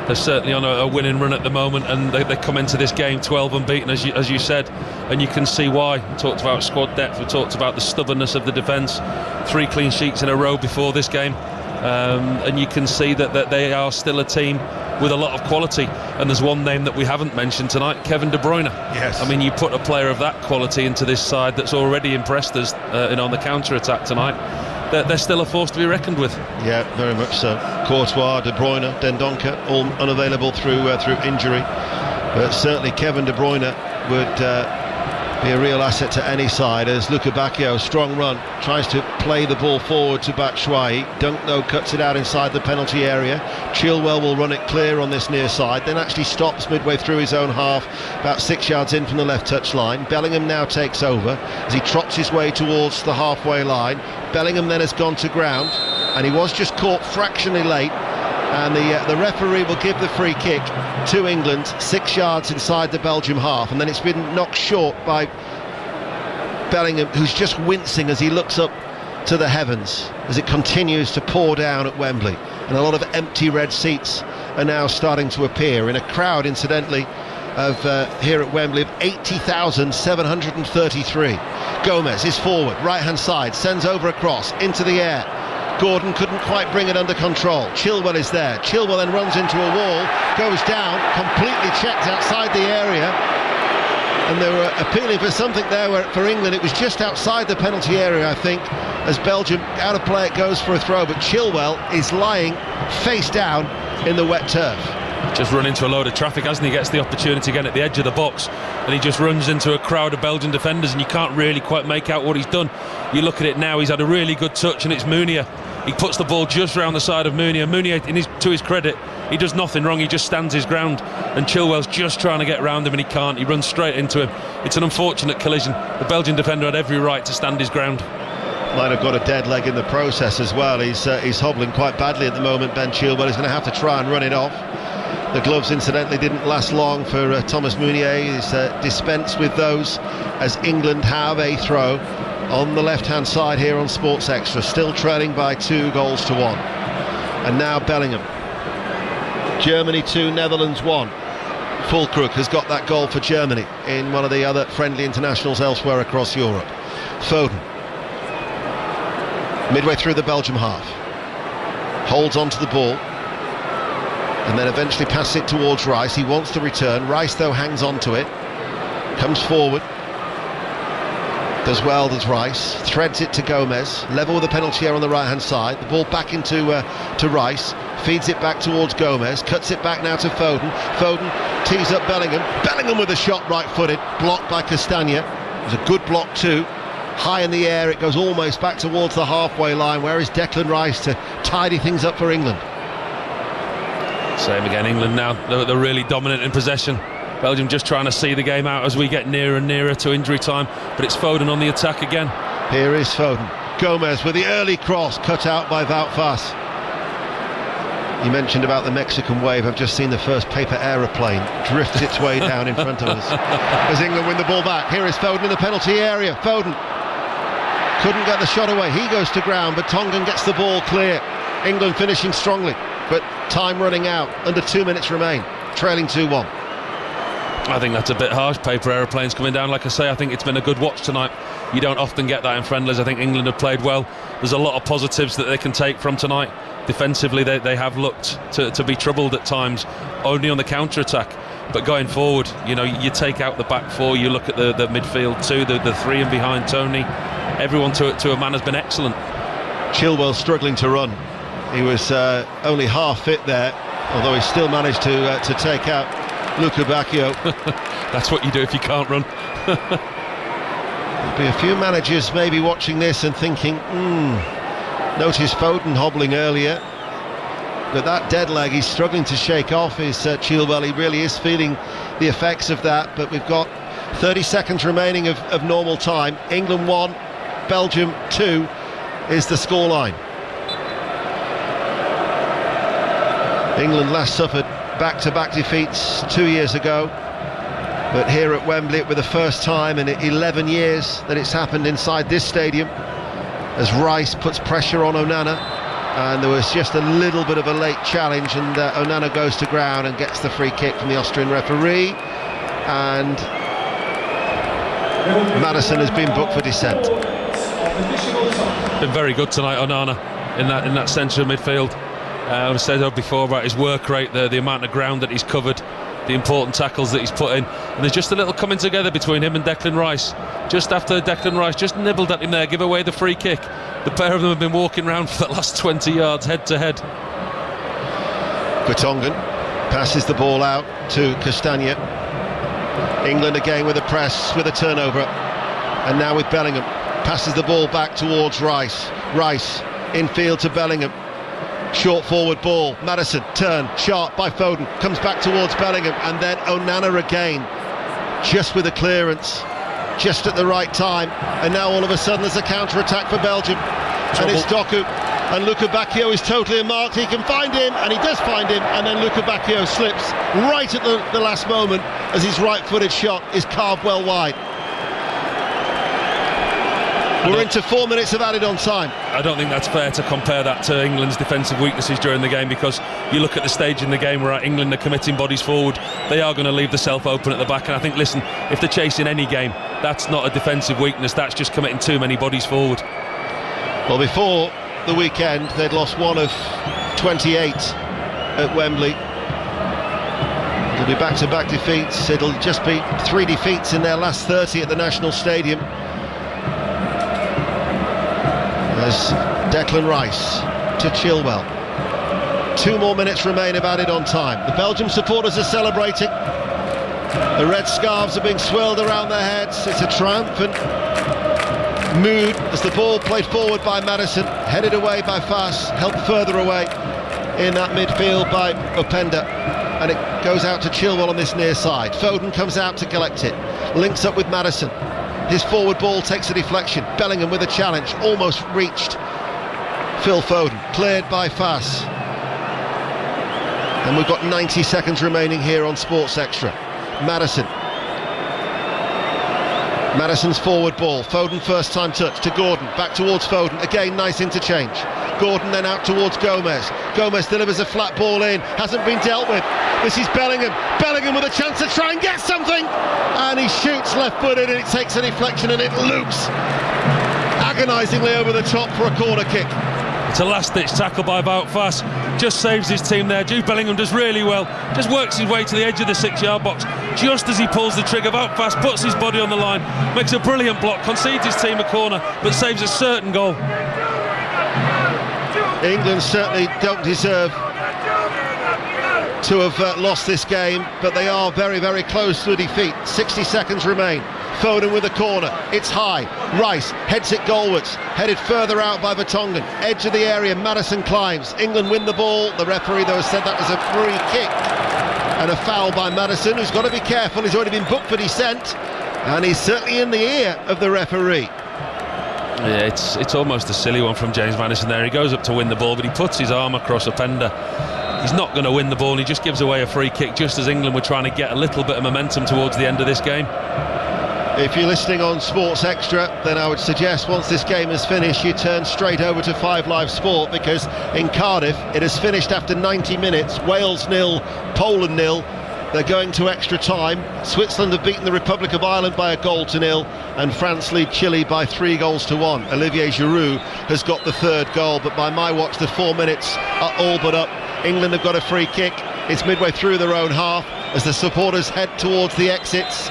they're certainly on a winning run at the moment, and they come into this game 12 unbeaten, as you said, and you can see why. We talked about squad depth, we talked about the stubbornness of the defence. 3 clean sheets in a row before this game, and you can see that they are still a team with a lot of quality. And there's one name that we haven't mentioned tonight, Kevin De Bruyne. Yes. I mean, you put a player of that quality into this side that's already impressed us on the counter-attack tonight. They're still a force to be reckoned with. Yeah, very much so. Courtois, De Bruyne, Dendoncker, all unavailable through injury. But certainly Kevin De Bruyne would be a real asset to any side, as Luka Bacchio, strong run, tries to play the ball forward to Batshuayi. Dunk, though, cuts it out inside the penalty area. Chilwell will run it clear on this near side, then actually stops midway through his own half, about 6 yards in from the left touch line. Bellingham now takes over as he trots his way towards the halfway line. Bellingham then has gone to ground, and he was just caught fractionally late, and the referee will give the free kick to England 6 yards inside the Belgium half, and then it's been knocked short by Bellingham, who's just wincing as he looks up to the heavens as it continues to pour down at Wembley, and a lot of empty red seats are now starting to appear in a crowd, incidentally, of here at Wembley of 80,733. Gomez is forward, right hand side, sends over a cross into the air. Gordon couldn't quite bring it under control. Chilwell is there. Chilwell then runs into a wall, goes down, completely checked outside the area, and they were appealing for something there where for England it was just outside the penalty area, I think, as Belgium out of play it goes for a throw, but Chilwell is lying face down in the wet turf. Just run into a load of traffic, hasn't he? Gets the opportunity again at the edge of the box, and he just runs into a crowd of Belgian defenders, and you can't really quite make out what he's done. You look at it now, he's had a really good touch, and it's Meunier. He puts the ball just round the side of Meunier. Meunier, to his credit, he does nothing wrong, he just stands his ground, and Chilwell's just trying to get round him and he can't. He runs straight into him. It's an unfortunate collision. The Belgian defender had every right to stand his ground. Might have got a dead leg in the process as well. He's hobbling quite badly at the moment, Ben Chilwell. He's going to have to try and run it off. The gloves, incidentally, didn't last long for Thomas Meunier. He's dispensed with those as England have a throw on the left-hand side here on Sports Extra, still trailing by 2-1. And now Bellingham. Germany 2, Netherlands 1. Füllkrug has got that goal for Germany in one of the other friendly internationals elsewhere across Europe. Foden, midway through the Belgium half, holds onto the ball and then eventually passes it towards Rice. He wants to return. Rice, though, hangs on to it, comes forward, does well, does Rice, threads it to Gomez, level with the penalty area on the right hand side. The ball back into to Rice, feeds it back towards Gomez, cuts it back now to Foden. Foden tees up Bellingham. Bellingham with a shot, right footed, blocked by Castagna. It was a good block too. High in the air, it goes almost back towards the halfway line. Where is Declan Rice to tidy things up for England? Same again, England now, they're really dominant in possession. Belgium just trying to see the game out as we get nearer and nearer to injury time, but it's Foden on the attack again. Here is Foden. Gomez with the early cross, cut out by Wout Vass. You mentioned about the Mexican wave. I've just seen the first paper aeroplane drift its way down in front of us as England win the ball back. Here is Foden in the penalty area. Foden couldn't get the shot away. He goes to ground, but Tongan gets the ball clear. England finishing strongly, but time running out. Under 2 minutes remain, trailing 2-1. I think that's a bit harsh. Paper aeroplanes coming down. Like I say, I think it's been a good watch tonight. You don't often get that in friendlies. I think England have played well. There's a lot of positives that they can take from tonight. Defensively, they have looked to be troubled at times, only on the counter-attack. But going forward, you know, you take out the back four, you look at the midfield too, the three and behind Tony. Everyone to a man has been excellent. Chilwell struggling to run. He was only half fit there although he still managed to take out Luca Bacchio. That's what you do if you can't run. There'll be a few managers maybe watching this and thinking, notice Foden hobbling earlier, but that dead leg he's struggling to shake off is Chilwell. He really is feeling the effects of that, but we've got 30 seconds remaining of normal time. England 1, Belgium 2 is the scoreline. England last suffered back-to-back defeats 2 years ago, but here at Wembley it was the first time in 11 years that it's happened inside this stadium, as Rice puts pressure on Onana, and there was just a little bit of a late challenge, and Onana goes to ground and gets the free kick from the Austrian referee, and Maddison has been booked for dissent. Been very good tonight, Onana, in that centre of midfield. I said before about his work rate, the amount of ground that he's covered, the important tackles that he's put in, and there's just a little coming together between him and Declan Rice. Just after Declan Rice just nibbled at him there, give away the free kick, the pair of them have been walking around for the last 20 yards head to head. Vertonghen passes the ball out to Castagna. England again with a press, with a turnover, and now with Bellingham, passes the ball back towards Rice. Rice infield to Bellingham. Short forward ball, Maddison, turn, sharp by Foden, comes back towards Bellingham, and then Onana again, just with a clearance, just at the right time, and now all of a sudden there's a counter-attack for Belgium, and it's Doku, and Luca Bacchio is totally unmarked. He can find him, and he does find him, and then Luca Bacchio slips right at the last moment as his right-footed shot is carved well wide. We're into 4 minutes of added on time. I don't think that's fair to compare that to England's defensive weaknesses during the game, because you look at the stage in the game where England are committing bodies forward, they are going to leave the self open at the back, and I think, listen, if they're chasing any game, that's not a defensive weakness, that's just committing too many bodies forward. Well, before the weekend they'd lost 1 of 28 at Wembley. It'll be back-to-back defeats. It'll just be 3 defeats in their last 30 at the National Stadium. As Declan Rice to Chilwell. 2 more minutes remain of added on time. The Belgium supporters are celebrating. The red scarves are being swirled around their heads. It's a triumphant mood as the ball played forward by Maddison, headed away by Faes, helped further away in that midfield by Openda, and it goes out to Chilwell on this near side. Foden comes out to collect it, links up with Maddison. His forward ball takes a deflection. Bellingham with a challenge, almost reached Phil Foden, cleared by Faes. And we've got 90 seconds remaining here on Sports Extra. Maddison's forward ball, Foden first time touch to Gordon, back towards Foden, again nice interchange. Gordon then out towards Gomez. Gomez delivers a flat ball in, hasn't been dealt with. This is Bellingham with a chance to try and get something, and he shoots left-footed, and it takes a deflection and it loops agonisingly over the top for a corner kick. It's a last-ditch tackle by Wout Faes, just saves his team there. Jude Bellingham does really well, just works his way to the edge of the 6-yard box. Just as he pulls the trigger, Wout Faes puts his body on the line, makes a brilliant block, concedes his team a corner, but saves a certain goal. England certainly don't deserve to have lost this game, but they are very, very close to a defeat. 60 seconds remain. Foden with a corner, it's high, Rice heads it goalwards, headed further out by Vertonghen, edge of the area, Maddison climbs, England win the ball. The referee though has said that was a free kick and a foul by Maddison, who's got to be careful. He's already been booked for dissent, and he's certainly in the ear of the referee. Yeah, it's almost a silly one from James Maddison there. He goes up to win the ball, but he puts his arm across Openda. He's not going to win the ball, and he just gives away a free kick just as England were trying to get a little bit of momentum towards the end of this game. If you're listening on Sports Extra, then I would suggest once this game is finished you turn straight over to 5 Live Sport, because in Cardiff it has finished after 90 minutes. Wales 0, Poland 0. They're going to extra time. Switzerland have beaten the Republic of Ireland by 1-0, and France lead Chile by 3-1. Olivier Giroud has got the 3rd goal, but by my watch the 4 minutes are all but up. England have got a free kick. It's midway through their own half as the supporters head towards the exits.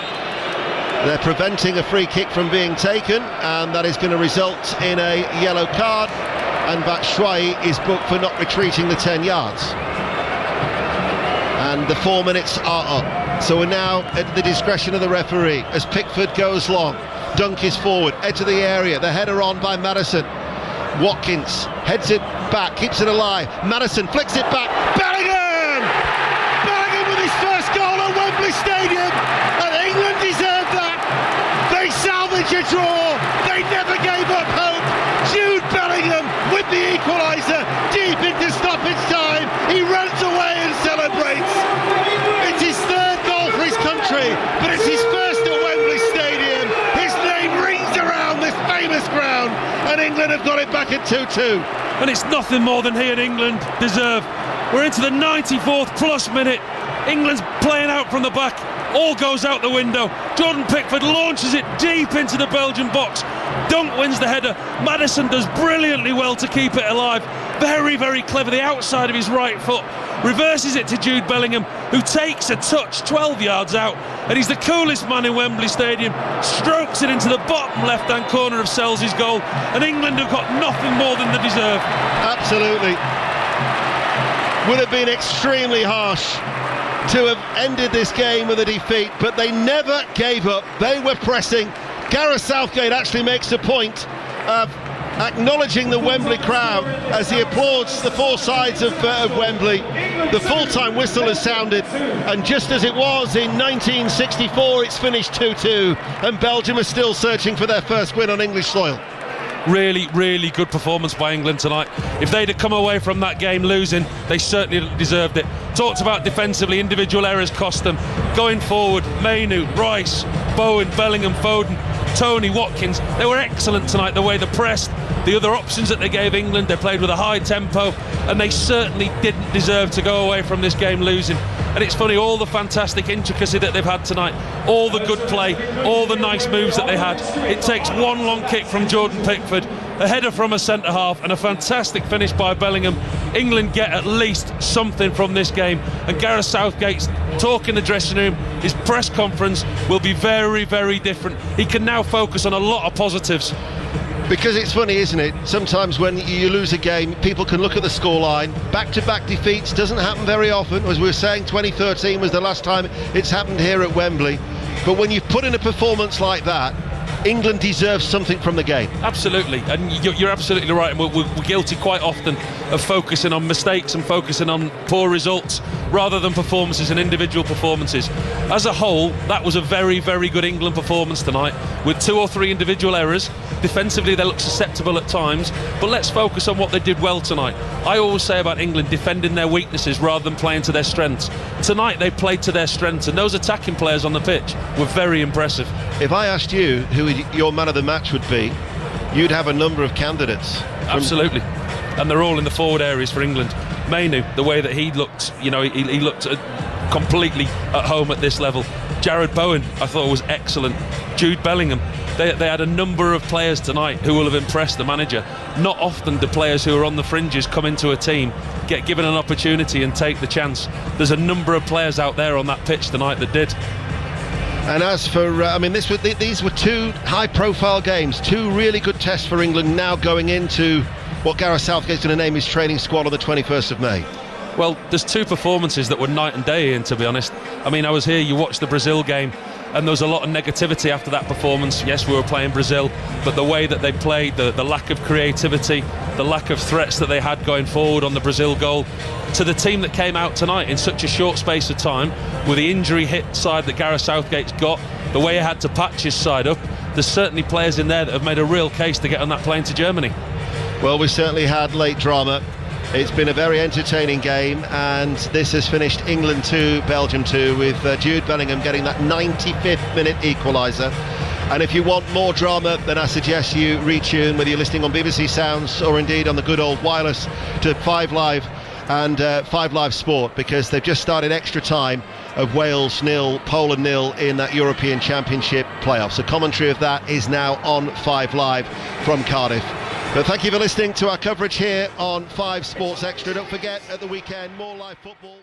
They're preventing a free kick from being taken, and that is going to result in a yellow card, and Batshuayi is booked for not retreating the 10 yards. And the 4 minutes are up. So we're now at the discretion of the referee as Pickford goes long. Dunk is forward, edge of the area, the header on by Maddison. Watkins heads it back, keeps it alive. Maddison flicks it back. Bellingham! Bellingham with his first goal at Wembley Stadium, and England deserved that. They salvage a draw. They never gave up hope. Jude Bellingham with the equaliser deep into stoppage time. He runs away and celebrates. It's his third goal for his country, but it's his first at Wembley Stadium. His name rings around this famous ground, and England have got it back at 2-2. And it's nothing more than he and England deserve. We're into the 94th plus minute. England's playing out from the back. All goes out the window. Jordan Pickford launches it deep into the Belgian box. Dunk wins the header. Maddison does brilliantly well to keep it alive. Very, very clever. The outside of his right foot reverses it to Jude Bellingham, who takes a touch 12 yards out, and he's the coolest man in Wembley Stadium. Strokes it into the bottom left-hand corner of Sells' goal, and England have got nothing more than they deserve. Absolutely. Would have been extremely harsh to have ended this game with a defeat, but they never gave up. They were pressing. Gareth Southgate actually makes a point of acknowledging the Wembley crowd as he applauds the four sides of Wembley. The full-time whistle has sounded, and just as it was in 1964, it's finished 2-2, and Belgium are still searching for their first win on English soil. Really, really good performance by England tonight. If they'd have come away from that game losing, they certainly deserved it. Talked about defensively, individual errors cost them. Going forward, Mainu, Rice, Bowen, Bellingham, Foden, Tony, Watkins, they were excellent tonight, the way they pressed, the other options that they gave England. They played with a high tempo, and they certainly didn't deserve to go away from this game losing. And it's funny, all the fantastic intricacy that they've had tonight, all the good play, all the nice moves that they had. It takes one long kick from Jordan Pickford, a header from a centre-half, and a fantastic finish by Bellingham. England get at least something from this game, and Gareth Southgate's talk in the dressing room, his press conference will be very, very different. He can now focus on a lot of positives. Because it's funny, isn't it? Sometimes when you lose a game, people can look at the scoreline. Back-to-back defeats doesn't happen very often. As we were saying, 2013 was the last time it's happened here at Wembley. But when you've put in a performance like that, England deserves something from the game. Absolutely, and you're absolutely right. And we're guilty quite often of focusing on mistakes and focusing on poor results rather than performances and individual performances. As a whole, that was a very, very good England performance tonight, with 2 or 3 individual errors. Defensively, they look susceptible at times, but let's focus on what they did well tonight. I always say about England, defending their weaknesses rather than playing to their strengths. Tonight, they played to their strengths, and those attacking players on the pitch were very impressive. If I asked you who your man of the match would be, you'd have a number of candidates. Absolutely, and they're all in the forward areas for England. Mainu, the way that he looked, he looked completely at home at this level. Jared Bowen, I thought was excellent. Jude Bellingham. They had a number of players tonight who will have impressed the manager. Not often do players who are on the fringes come into a team, get given an opportunity and take the chance. There's a number of players out there on that pitch tonight that did. And as for, these were 2 high-profile games, 2 really good tests for England now going into what Gareth Southgate's going to name his training squad on the 21st of May. Well, there's 2 performances that were night and day in, to be honest. I mean, I was here, you watched the Brazil game, and there was a lot of negativity after that performance. Yes, we were playing Brazil, but the way that they played, the lack of creativity, the lack of threats that they had going forward on the Brazil goal, to the team that came out tonight in such a short space of time, with the injury hit side that Gareth Southgate's got, the way he had to patch his side up, there's certainly players in there that have made a real case to get on that plane to Germany. Well, we certainly had late drama. It's been a very entertaining game, and this has finished England 2, Belgium 2, with Jude Bellingham getting that 95th minute equaliser. And if you want more drama, then I suggest you retune, whether you're listening on BBC Sounds or indeed on the good old wireless, to 5 Live and 5 Live Sport, because they've just started extra time of Wales 0, Poland 0 in that European Championship playoffs. The commentary of that is now on 5 Live from Cardiff. But thank you for listening to our coverage here on 5 Sports Extra. Don't forget, at the weekend, more live football.